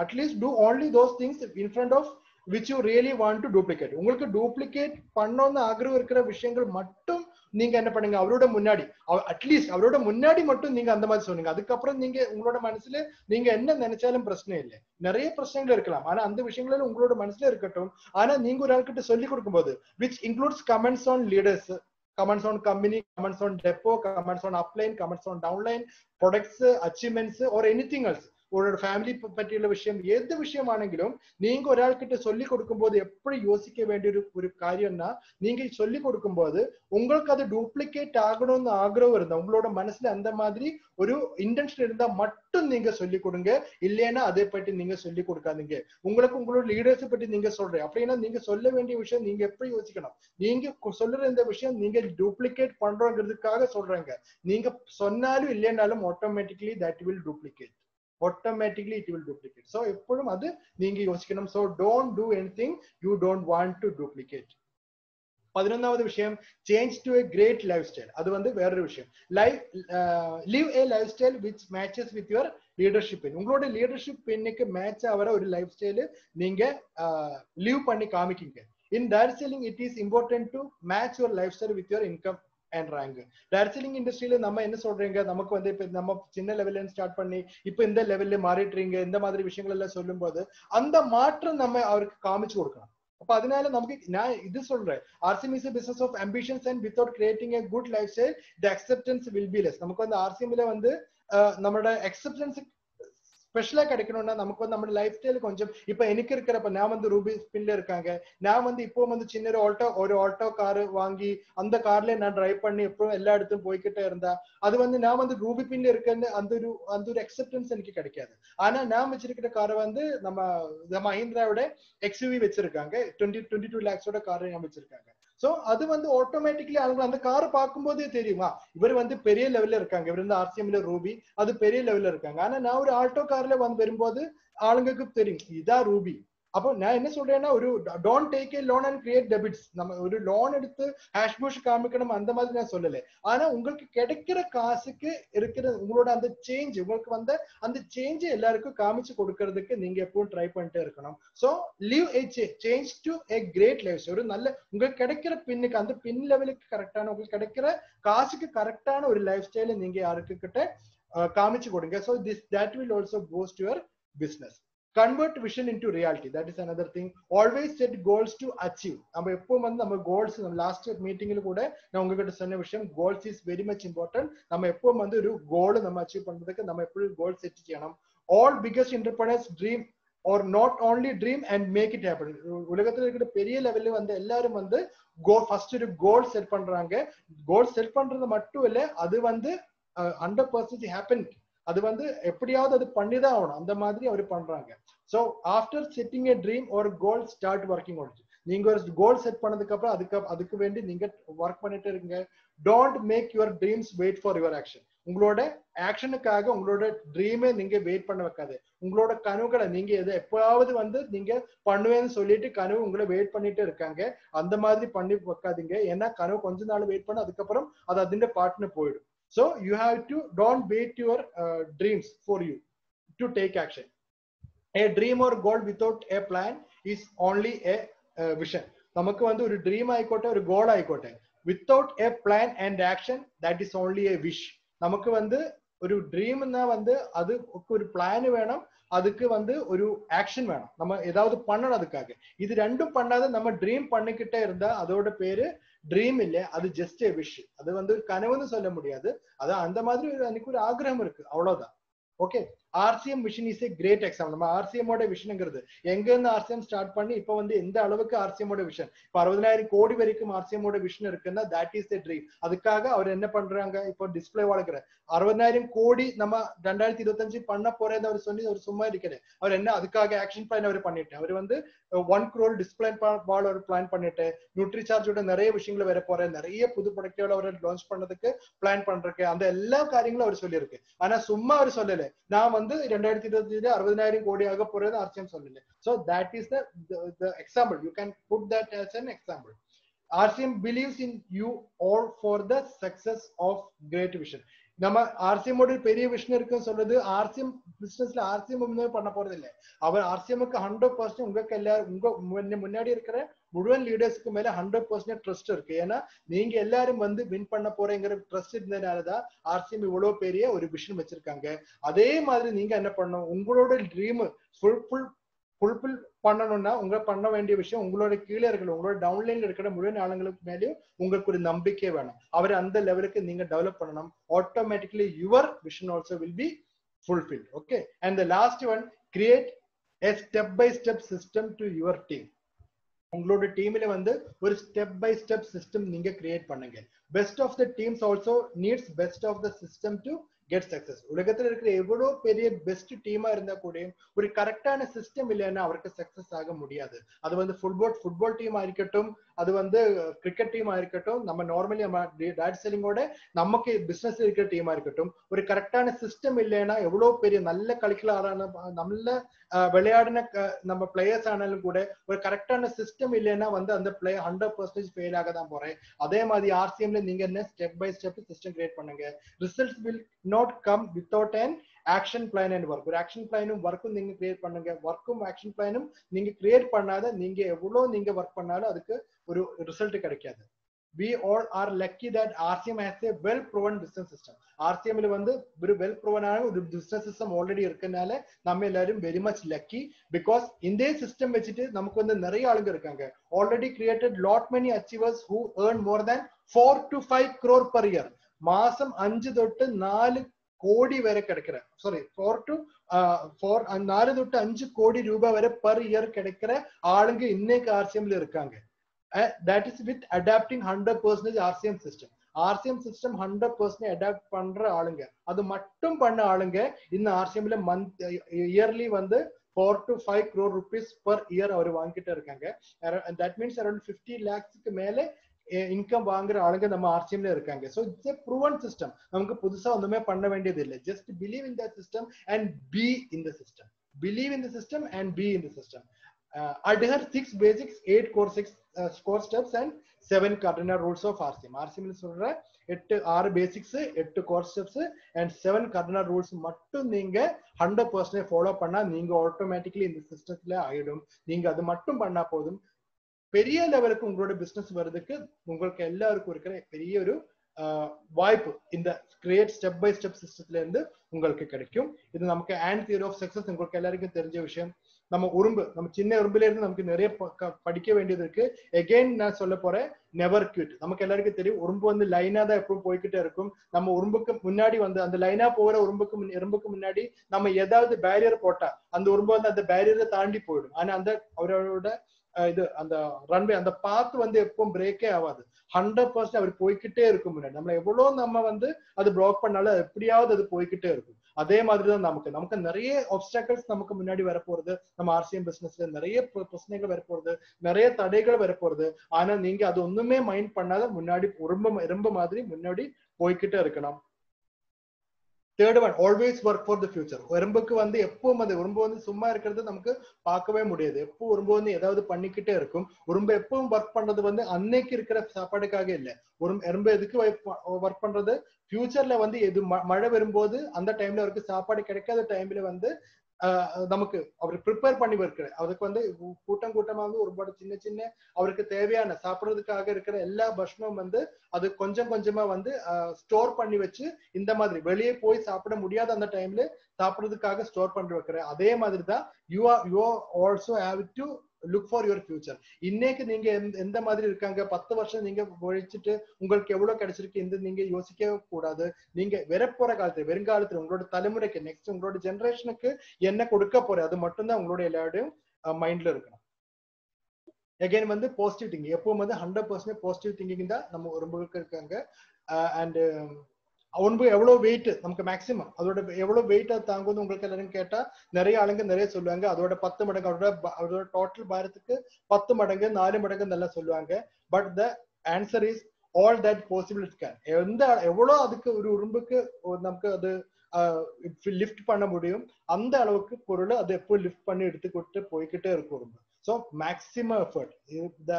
at least do only those things in front of which you really want to duplicate. உங்களுக்கு டூப்ளிகேட் பண்ணணும்னு ஆഗ്രഹம் இருக்கிற விஷயங்கள் மட்டும் நீங்க என்ன பண்ணுங்க, அவரோட முன்னாடி அட்லீஸ்ட் அவரோட முன்னாடி மட்டும் நீங்க அந்த மாதிரி சொன்னீங்க. அதுக்கப்புறம் நீங்க உங்களோட மனசுல நீங்க என்ன நினைச்சாலும் பிரச்சனை இல்லை. நிறைய பிரச்சனைகள் இருக்கலாம், ஆனா அந்த விஷயங்களும் உங்களோட மனசுல இருக்கட்டும். ஆனா நீங்க ஒரு ஆள்கிட்ட சொல்லி கொடுக்கும்போது which includes comments on leaders, comments on company, comments on depot, comments on upline, comments on downline, products, achievements or anything else, ஒரு ஃபேமிலி பற்றியுள்ள விஷயம் எந்த விஷயமாണെങ്കിലും நீங்க ஒரு ஆள்கிட்ட சொல்லி கொடுக்கும்போது எப்படி யோசிக்க வேண்டிய ஒரு காரியம்னா, நீங்க சொல்லி கொடுக்கும்போது உங்களுக்கு அது டூப்ளிகேட் ஆகணும்னு ஆഗ്രഹம் இருந்தா, உங்களோட மனசுல அந்த மாதிரி ஒரு இன்டென்ஷன் இருந்தா மட்டும் நீங்க சொல்லி கொடுங்க. இல்லைன்னா அதை பற்றி நீங்க சொல்லி கொடுக்காதீங்க. உங்களுக்கு உங்களோட லீடர்ஸ் பற்றி நீங்க சொல்றேன் அப்படின்னா நீங்க சொல்ல வேண்டிய விஷயம் நீங்க எப்படி யோசிக்கணும், நீங்க சொல்லுற இந்த விஷயம் நீங்க டூப்ளிகேட் பண்றோங்கிறதுக்காக சொல்றாங்க. நீங்க சொன்னாலும் இல்லைன்னாலும் automatically that will duplicate. Automatically it will duplicate. So எப்பொழுதும் அது நீங்க யோசிக்கணும். So don't do anything you don't want to duplicate. 11வது விஷயம், change to a great lifestyle. அது வந்து வேற ஒரு விஷயம். Live a lifestyle which matches with your leadership. உங்களோட லீடர்ஷிப் பெண்ணுக்கு மேட்ச் ஆகிற ஒரு லைஃப் ஸ்டைல் நீங்க லிவ் பண்ணி காமிக்கிங்க. In direct selling it is important to match your lifestyle with your income and rank. Direct selling இண்டஸ்ட்ரியில நம்ம என்ன சொல்றீங்க, நமக்கு வந்து இப்ப நம்ம சின்ன லெவல்ல ஸ்டார்ட் பண்ணி இப்ப இந்த லெவல்ல மாறிட்டுறீங்க, இந்த மாதிரி விஷயங்கள் எல்லாம் சொல்லும் போது அந்த மாற்றம் நம்ம அவருக்கு காமிச்சு கொடுக்கணும். அப்ப அதனால நமக்கு நான் இது சொல்றேன், RCM is a business of ambitions and without creating a good lifestyle the acceptance will be less. நமக்கு வந்து RCMல வந்து நம்மளோட acceptance ஸ்பெஷலா கிடைக்கணும்னா நமக்கு வந்து நம்ம லைஃப் ஸ்டைல் கொஞ்சம் இப்ப எனக்கு இருக்கிறப்ப நான் வந்து ரூபி ஸ்பின்ல இருக்காங்க, நான் வந்து இப்போ வந்து சின்ன ஒரு ஆல்டோ கார் வாங்கி அந்த கார்ல நான் டிரைவ் பண்ணி எப்பவும் எல்லா இடத்தும் போய்கிட்டே இருந்தா அது வந்து நான் வந்து ரூபி பின்ல இருக்கேன்னு அந்த ஒரு அக்செப்டன்ஸ் எனக்கு கிடைக்காது. ஆனா நான் வச்சிருக்கிற காரை வந்து நம்ம மஹிந்திராவோட XUV வச்சிருக்காங்க, 22 lakhs காரை நான் வச்சிருக்காங்க. சோ அது வந்து ஆட்டோமேட்டிக்கலி அவங்க அந்த காரை பார்க்கும்போதே தெரியுமா இவர் வந்து பெரிய லெவல்ல இருக்காங்க, இவர் வந்து RCMல ரூபி அது பெரிய லெவல்ல இருக்காங்க. ஆனா நான் ஒரு ஆல்டோ கார்ல வந்து வரும்போது ஆளுங்களுக்கு தெரியும் இதான் ரூபி. அப்போ நான் என்ன சொல்றேன்னா, ஒரு don't take a loan and create debits. நம்ம ஒரு லோன் எடுத்து ஹேஷ்புஷ் காமிக்கணும் அந்த மாதிரி நான் சொல்லலை. ஆனா உங்களுக்கு கிடைக்கிற காசுக்கு இருக்கிற உங்களோட அந்த சேஞ்ச், உங்களுக்கு வந்து அந்த சேஞ்ச் எல்லாருக்கும் காமிச்சு கொடுக்கறதுக்கு நீங்க எப்பவும் ட்ரை பண்ணிட்டே இருக்கணும். So live a change to a great life. ஒரு நல்ல உங்களுக்கு கிடைக்கிற பின்னுக்கு அந்த பின் லெவலுக்கு கரெக்டான உங்களுக்கு கிடைக்கிற காசுக்கு கரெக்டான ஒரு லைஃப் ஸ்டைல நீங்க யாருக்கு கிட்ட காமிச்சு கொடுங்க. So that will also boost your business. Convert vision into reality, that is another thing. Always set goals to achieve. நம்ம எப்பவும் வந்து நம்ம goals, லாஸ்ட் மீட்டிங்ல கூட நான் உங்ககிட்ட சொன்ன விஷயம், goals is very much important. நம்ம எப்பவும் வந்து ஒரு goal நம்ம அச்சீவ் பண்றதுக்கு நம்ம எப்பவும் goal செட் செய்யணும். All biggest entrepreneurs dream or not only dream and make it happen. உலகத்துல இருக்கிற பெரிய லெவல்ல வந்து எல்லாரும் வந்து ஃபர்ஸ்ட் ஒரு கோல் செட் பண்றாங்க. கோல் செட் பண்றது மட்டும் இல்ல, அது வந்து 100% happen. அது வந்து எப்படியாவது அது பண்ணிதான் ஆகணும், அந்த மாதிரி அவர் பண்றாங்க. So after setting a dream or goal, start working on it. நீங்க ஒரு கோல் செட் பண்ணதுக்கு அப்புறம் அதுக்கு வேண்டி நீங்க ஒர்க் பண்ணிட்டு இருங்க. Don't make your dreams wait for your action. உங்களோட ஆக்ஷனுக்காக உங்களோட ட்ரீமை நீங்க வெயிட் பண்ண வைக்காது. உங்களோட கனவுகளை நீங்க எதை எப்பயாவது வந்து நீங்க பண்ணுவேன்னு சொல்லிட்டு கனவு உங்களை வெயிட் பண்ணிட்டு இருக்காங்க, அந்த மாதிரி பண்ணி வைக்காதீங்க. ஏன்னா கனவு கொஞ்ச நாள் வெயிட் பண்ண அதுக்கப்புறம் அது அதிന്റെ பாட்டுன்னு போயிடும். So you have to don't wait your dreams for you to take action. A dream or goal without a plan is only a vision. நமக்கு வந்து ஒரு ட்ரீம் ஆயிக்கோட்டே ஒரு கோல் ஆயிக்கோட்டே, without a plan and action, that is only a wish. நமக்கு வந்து ஒரு ட்ரீம்னா வந்து அதுக்கு ஒரு பிளான் வேணும், அதுக்கு வந்து ஒரு ஆக்ஷன் வேணும், நம்ம ஏதாவது பண்ணணும் அதுக்காக. இது ரெண்டும் பண்ணாத நம்ம ட்ரீம் பண்ணிக்கிட்டே இருந்தா அதோட பேரு ட்ரீம் இல்ல, அது ஜஸ்ட் ஏ விஷ். அது வந்து ஒரு கனவுன்னு சொல்ல முடியாது. அதான் அந்த மாதிரி எனக்கு ஒரு ஆகிரகம் இருக்கு, அவ்வளவுதான். Okay, RCM vision is a great example. நம்ம RCM-ஓட விஷன்ங்கிறது எங்க இருந்து RCM ஸ்டார்ட் பண்ணி இப்போ வந்து எந்த அளவுக்கு RCM-ஓட விஷன், இப்போ 60,000 கோடி வரைக்கும் RCM-ஓட விஷன் இருக்குன்னா that is the dream. அதுக்காக அவர் என்ன பண்றாங்க, இப்போ டிஸ்பிளே வளர்க்குற 60,000 கோடி நம்ம 2025 பண்ண போறேன்னு அவர் சொல்லி அவர் சும்மா இருக்கிற அவர் என்ன அதுக்காக ஆக்ஷன் பிளான் அவர் பண்ணிட்டு, அவர் வந்து 1 crore டிஸ்பிளே வால் அவர் பிளான் பண்ணிட்டு, நியூட்ரி சார்ஜோட நிறைய விஷயங்களை வர போற, நிறைய புது ப்ராடக்ட்களை அவர் லான்ச் பண்ணதுக்கு பிளான் பண்றதுக்கு, அந்த எல்லா காரியங்களும் அவர் சொல்லியிருக்கு. ஆனா சும்மா அவர் சொல்லல நான் வந்து 2025 60,000 கோடி ஆக போறது RCM சொல்லல. So that is the example. You can put that as an example. RCM believes in you all for the success of great vision. நம்ம RCM-ஓட பெரிய விஷன் இருக்குன்னு சொல்றது, RCM பிசினஸ்ல RCM ஒண்ணுமே பண்ண போறது இல்லை. அவர் RCM-க்கு 100% உங்களுக்கு எல்லாரும் உங்க முன்னாடி இருக்கிற முழுவன் லீடர்ஸ்க்கு மேல 100% ட்ரஸ்ட் இருக்கு. ஏன்னா நீங்க எல்லாரும் வந்து வின் பண்ண போறேங்கிற ட்ரஸ்ட் இருந்ததுனாலதான் RCM இவ்வளவு பெரிய ஒரு விஷன் வச்சிருக்காங்க. அதே மாதிரி நீங்க என்ன பண்ணணும், உங்களோட ட்ரீம் ஃபுல்ஃபில் பண்ணணும்னா உங்க பண்ண வேண்டிய விஷயம், உங்களோட கீழே இருக்கிற உங்களோட டவுன்லைன்ல இருக்கிற முழு ஆளுங்களுக்கு மேலேயும் உங்களுக்கு ஒரு நம்பிக்கை வேணும். அவர் அந்த லெவலுக்கு நீங்க டெவலப் பண்ணணும். Automatically your vision also will be fulfilled. Okay, and the last one, create a step by step system to your team. உங்களோட டீம்ல வந்து ஒரு ஸ்டெப் பை ஸ்டெப் சிஸ்டம் நீங்க கிரியேட் பண்ணுங்க. Best of the teams also needs best of the system to get success. உலகத்துல இருக்கிற எவ்வளவு பெரிய பெஸ்ட் டீமா இருந்தா கூட ஒரு கரெக்டான சிஸ்டம் இல்லைன்னா அவருக்கு சக்சஸ் ஆக முடியாது. அது வந்து ஃபுட்பால் டீமா இருக்கட்டும், அது வந்து கிரிக்கெட் டீமா இருக்கட்டும், நம்ம நார்மலி நம்ம டைரக்ட் செல்லிங்கோட நமக்கு பிசினஸ் இருக்கிற டீமா இருக்கட்டும், ஒரு கரெக்டான சிஸ்டம் இல்லைன்னா எவ்வளவு பெரிய நல்ல கலிக்குலரான நல்ல விளையாடின நம்ம பிளேயர்ஸ் ஆனாலும் கூட ஒரு கரெக்டான சிஸ்டம் இல்லைன்னா வந்து அந்த பிளேயர் 100% ஃபெயில் ஆக தான் போறேன். அதே மாதிரி RCM-ல நீங்க என்ன step by step system create பண்ணுங்க. Results will not come without an action plan and work. ஒரு ஆக்ஷன் பிளானும் ஒர்க்கும் நீங்க கிரியேட் பண்ணுங்க. ஒர்க்கும் ஆக்ஷன் பிளானும் நீங்க கிரியேட் பண்ணாத நீங்க எவ்வளவு நீங்க ஒர்க் பண்ணாலும் அதுக்கு ஒரு ரிசல்ட் கிடைக்காது. We all are lucky that RCM has a well proven business system. RCM-ல வந்து ஒரு well proven ஆன ஒரு business system already இருக்கனால நம்ம எல்லாரும் very much lucky, because இந்த சிஸ்டம் வச்சிட்டு நமக்கு வந்து நிறைய ஆளுங்க இருக்காங்க. Already created lot many achievers who earn more than 4 to 5 crore per year. மாசம் 5 to 4 கோடி வரை கிடைக்கிற, சாரி 4 to 5 கோடி ரூபாய் வரை பர் இயர் கிடைக்கிற ஆளுங்க இன்னைக்கு RCM-ல இருக்காங்க. That is with adapting 100% RCM system. RCM system 100% adapt பண்ற ஆளுங்க, அது மட்டும் பண்ண ஆளுங்க இந்த RCM-ல மந்த் இயர்லி வந்து 4 to 5 crore rupees per year அவர் வாங்கிட்டு இருக்காங்க. That means around 50 lakhs மேல இன்கம் வாங்குற ஆளுங்க நம்ம RCM-ல இருக்காங்க. So it's a proven system. நமக்கு புதுசா ஒண்ணுமே பண்ண வேண்டியது இல்லை. Just believe in that system and be in the system. Believe in the system and be in the system. Adhere 6 basics, 8 core steps and 7 cardinal rules of RCM. RCM-ல சொல்ற 6 basics, 8 core steps and 7 cardinal rules மட்டும் நீங்க 100% follow பண்ணா நீங்க automatically இந்த சிஸ்டத்துல ஆயிடும். நீங்க அது மட்டும் பண்ணா போதும். பெரிய லெவலுக்கு உங்களோட பிசினஸ் வர்றதுக்கு உங்களுக்கு எல்லாருக்கும் இருக்கிற பெரிய ஒரு வாய்ப்பு இந்த கிரியேட் ஸ்டெப் பை ஸ்டெப் சிஸ்டத்துல இருந்து உங்களுக்கு கிடைக்கும். இது நமக்கு ஆண்ட் தியரி ஆஃப் சக்சஸ் உங்களுக்கு எல்லாருக்கும் தெரிஞ்ச விஷயம். நம்ம உறும்பு, நம்ம சின்ன உறும்புல இருந்து நமக்கு நிறைய படிக்க வேண்டியது இருக்கு. எகெயின் நான் சொல்ல போறேன், நெவர் குவிட். நமக்கு எல்லாருக்கும் தெரியும் உறும்பு வந்து லைனா தான் எப்பவும் போய்கிட்டே இருக்கும். நம்ம உறும்புக்கு முன்னாடி வந்து அந்த லைனா போகிற எறும்புக்கு முன்னாடி நம்ம ஏதாவது பேரியர் போட்டா அந்த உறும்பு வந்து அந்த பேரியரை தாண்டி போயிடும். ஆனா அந்த அவரோட இது அந்த ரன்வே அந்த பாத்து வந்து எப்பவும் பிரேக்கே ஆகாது. 100% அவர் போய்கிட்டே இருக்கும் முன்னாடி. நம்ம எவ்வளவு நம்ம வந்து அது பிளாக் பண்ணாலும் எப்படியாவது அது போய்கிட்டே இருக்கும். அதே மாதிரிதான் நமக்கு நிறைய ஆப்ஸ்டாக்கிள்ஸ் நமக்கு முன்னாடி வரப்போறது. நம்ம ஆர்சிஎம் பிசினஸ்ல நிறைய பிரச்சனைகள் வரப்போறது, நிறைய தடைகள் வரப்போறது. ஆனா நீங்க அது ஒண்ணுமே மைண்ட் பண்ணாத முன்னாடி ரொம்ப மாதிரி முன்னாடி போய்கிட்டே இருக்கணும். Third one, always work for the future. எறும்புக்கு வந்து எப்பவும் அது உறும்பு வந்து சும்மா இருக்கிறது நமக்கு பார்க்கவே முடியாது. எப்போ உறும்பு வந்து ஏதாவது பண்ணிக்கிட்டே இருக்கும். உறும்பு எப்பவும் ஒர்க் பண்றது வந்து அன்னைக்கு இருக்கிற சாப்பாடுக்காக இல்லை. எறும்பு எதுக்கு ஒர்க் பண்றது, ஃபியூச்சர்ல வந்து எது மழை வரும்போது அந்த டைம்ல அவருக்கு சாப்பாடு கிடைக்காத டைம்ல வந்து நமக்கு அவர் ப்ரிப்பேர் பண்ணி வைக்கிறார். அதுக்கு வந்து கூட்டமா வந்து ஒருபாடு சின்ன அவருக்கு தேவையான சாப்பிடுறதுக்காக இருக்கிற எல்லா பஷ்ணமும் வந்து அது கொஞ்சம் கொஞ்சமா வந்து ஸ்டோர் பண்ணி வச்சு இந்த மாதிரி வெளியே போய் சாப்பிட முடியாத அந்த டைம்ல சாப்பிடுறதுக்காக ஸ்டோர் பண்ணி வைக்கிறேன். அதே மாதிரி தான் you also have to look for your future. இன்னைக்கு நீங்க எந்த மாதிரி இருக்காங்க, 10 வருஷம் நீங்க உழைச்சிட்டு உங்களுக்கு எவ்வளவு கிடைச்சிருக்கு இந்த நீங்க யோசிக்கவே கூடாது. நீங்க வரப்போற காலத்துல வருங்காலத்துல உங்களோட தலைமுறைக்கு நெக்ஸ்ட் உங்களோட ஜெனரேஷனுக்கு என்ன கொடுக்க போற அது மட்டும்தான் உங்களோட எல்லாரையும் மைண்ட்ல இருக்கணும். அகைன் வந்து பாசிட்டிவ் திங்கிங், எப்பவும் வந்து 100% பாசிட்டிவ் திங்கிங் தான் நம்ம உடம்புக்கு இருக்காங்க. அண்ட் உடம்பு எவ்வளவு வெயிட் நமக்கு மேக்சிமம் அதோட எவ்வளவு வெயிட் தாங்கும்னு உங்களுக்கு எல்லாரும் கேட்டா நிறைய ஆளுங்க நிறைய சொல்லுவாங்க. அதோட 10 மடங்கு அதோட டோட்டல் பாரத்துக்கு 10 மடங்கு 4 மடங்கு நல்லா சொல்லுவாங்க. But the answer is all that possible it can. எவ்வளவு அதுக்கு ஒரு உறும்புக்கு நமக்கு அது லிஃப்ட் பண்ண முடியும் அந்த அளவுக்கு பொருள் அது எப்போ லிஃப்ட் பண்ணி எடுத்துக்கிட்டு போய்கிட்டே இருக்கும் உறும்பு. ஸோ மேக்சிமம் எஃபர்ட் இந்த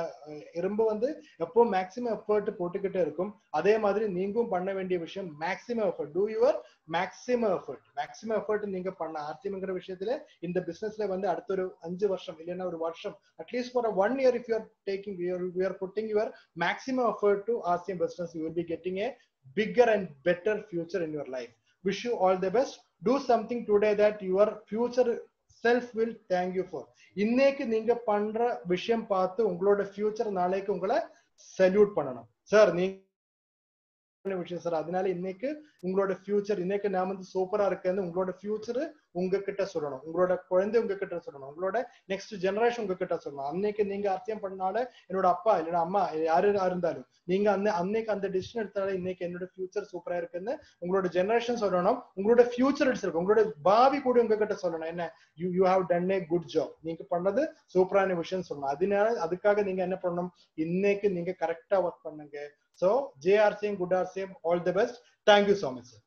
எறும்பு வந்து எப்போ மேக்சிமம் எஃபர்ட் போட்டுக்கிட்டே இருக்கும். அதே மாதிரி நீங்களும் பண்ண வேண்டிய விஷயம் maximum effort. Two your maximum effort நீங்க பண்ண ஆர்சிஎம்ங்கிற விஷயத்துல இந்த பிசினஸ்ல வந்து அடுத்த ஒரு 5 வருஷம் இல்லைன்னா ஒரு வருஷம் at least for 1 year if you are taking you are putting your maximum effort to RCM business, you will be getting a bigger and better future in your life. Wish you all the best. Do something today that your future self will thank you for. இன்னைக்கு நீங்க பண்ற விஷயம் பார்த்து உங்களோட future நாளைக்கு உங்களை salute பண்ணணும். Sir நீங்க விஷயம் சார், அதனால இன்னைக்கு உங்களோட ஃபியூச்சர் இன்னைக்கு நான் வந்து சூப்பரா இருக்கேன்னு உங்களோட ஃபியூச்சர் உங்ககிட்ட சொல்லணும், உங்களோட குழந்தை உங்ககிட்ட சொல்லணும், உங்களோட நெக்ஸ்ட் ஜெனரேஷன் உங்ககிட்ட சொல்லணும். அன்னைக்கு நீங்க அர்த்தம் பண்ணால என்னோட அப்பா இல்லைன்னா அம்மா யாரு இருந்தாலும் நீங்க அன்னைக்கு அந்த டிசிஷன் எடுத்தாலும் இன்னைக்கு என்னோட ஃபியூச்சர் சூப்பரா இருக்குன்னு உங்களோட ஜெனரேஷன் சொல்லணும். உங்களோட ஃபியூச்சர் எடுத்துருக்கும் உங்களோட பாவி கூட உங்ககிட்ட சொல்லணும் என்ன, you have done A good job, நீங்க பண்ணது சூப்பரான விஷயம் சொல்லணும். அதனால அதுக்காக நீங்க என்ன பண்ணணும், இன்னைக்கு நீங்க கரெக்டா ஒர்க் பண்ணுங்க. So, JRCM, good RCM, all the best. Thank you so much, sir.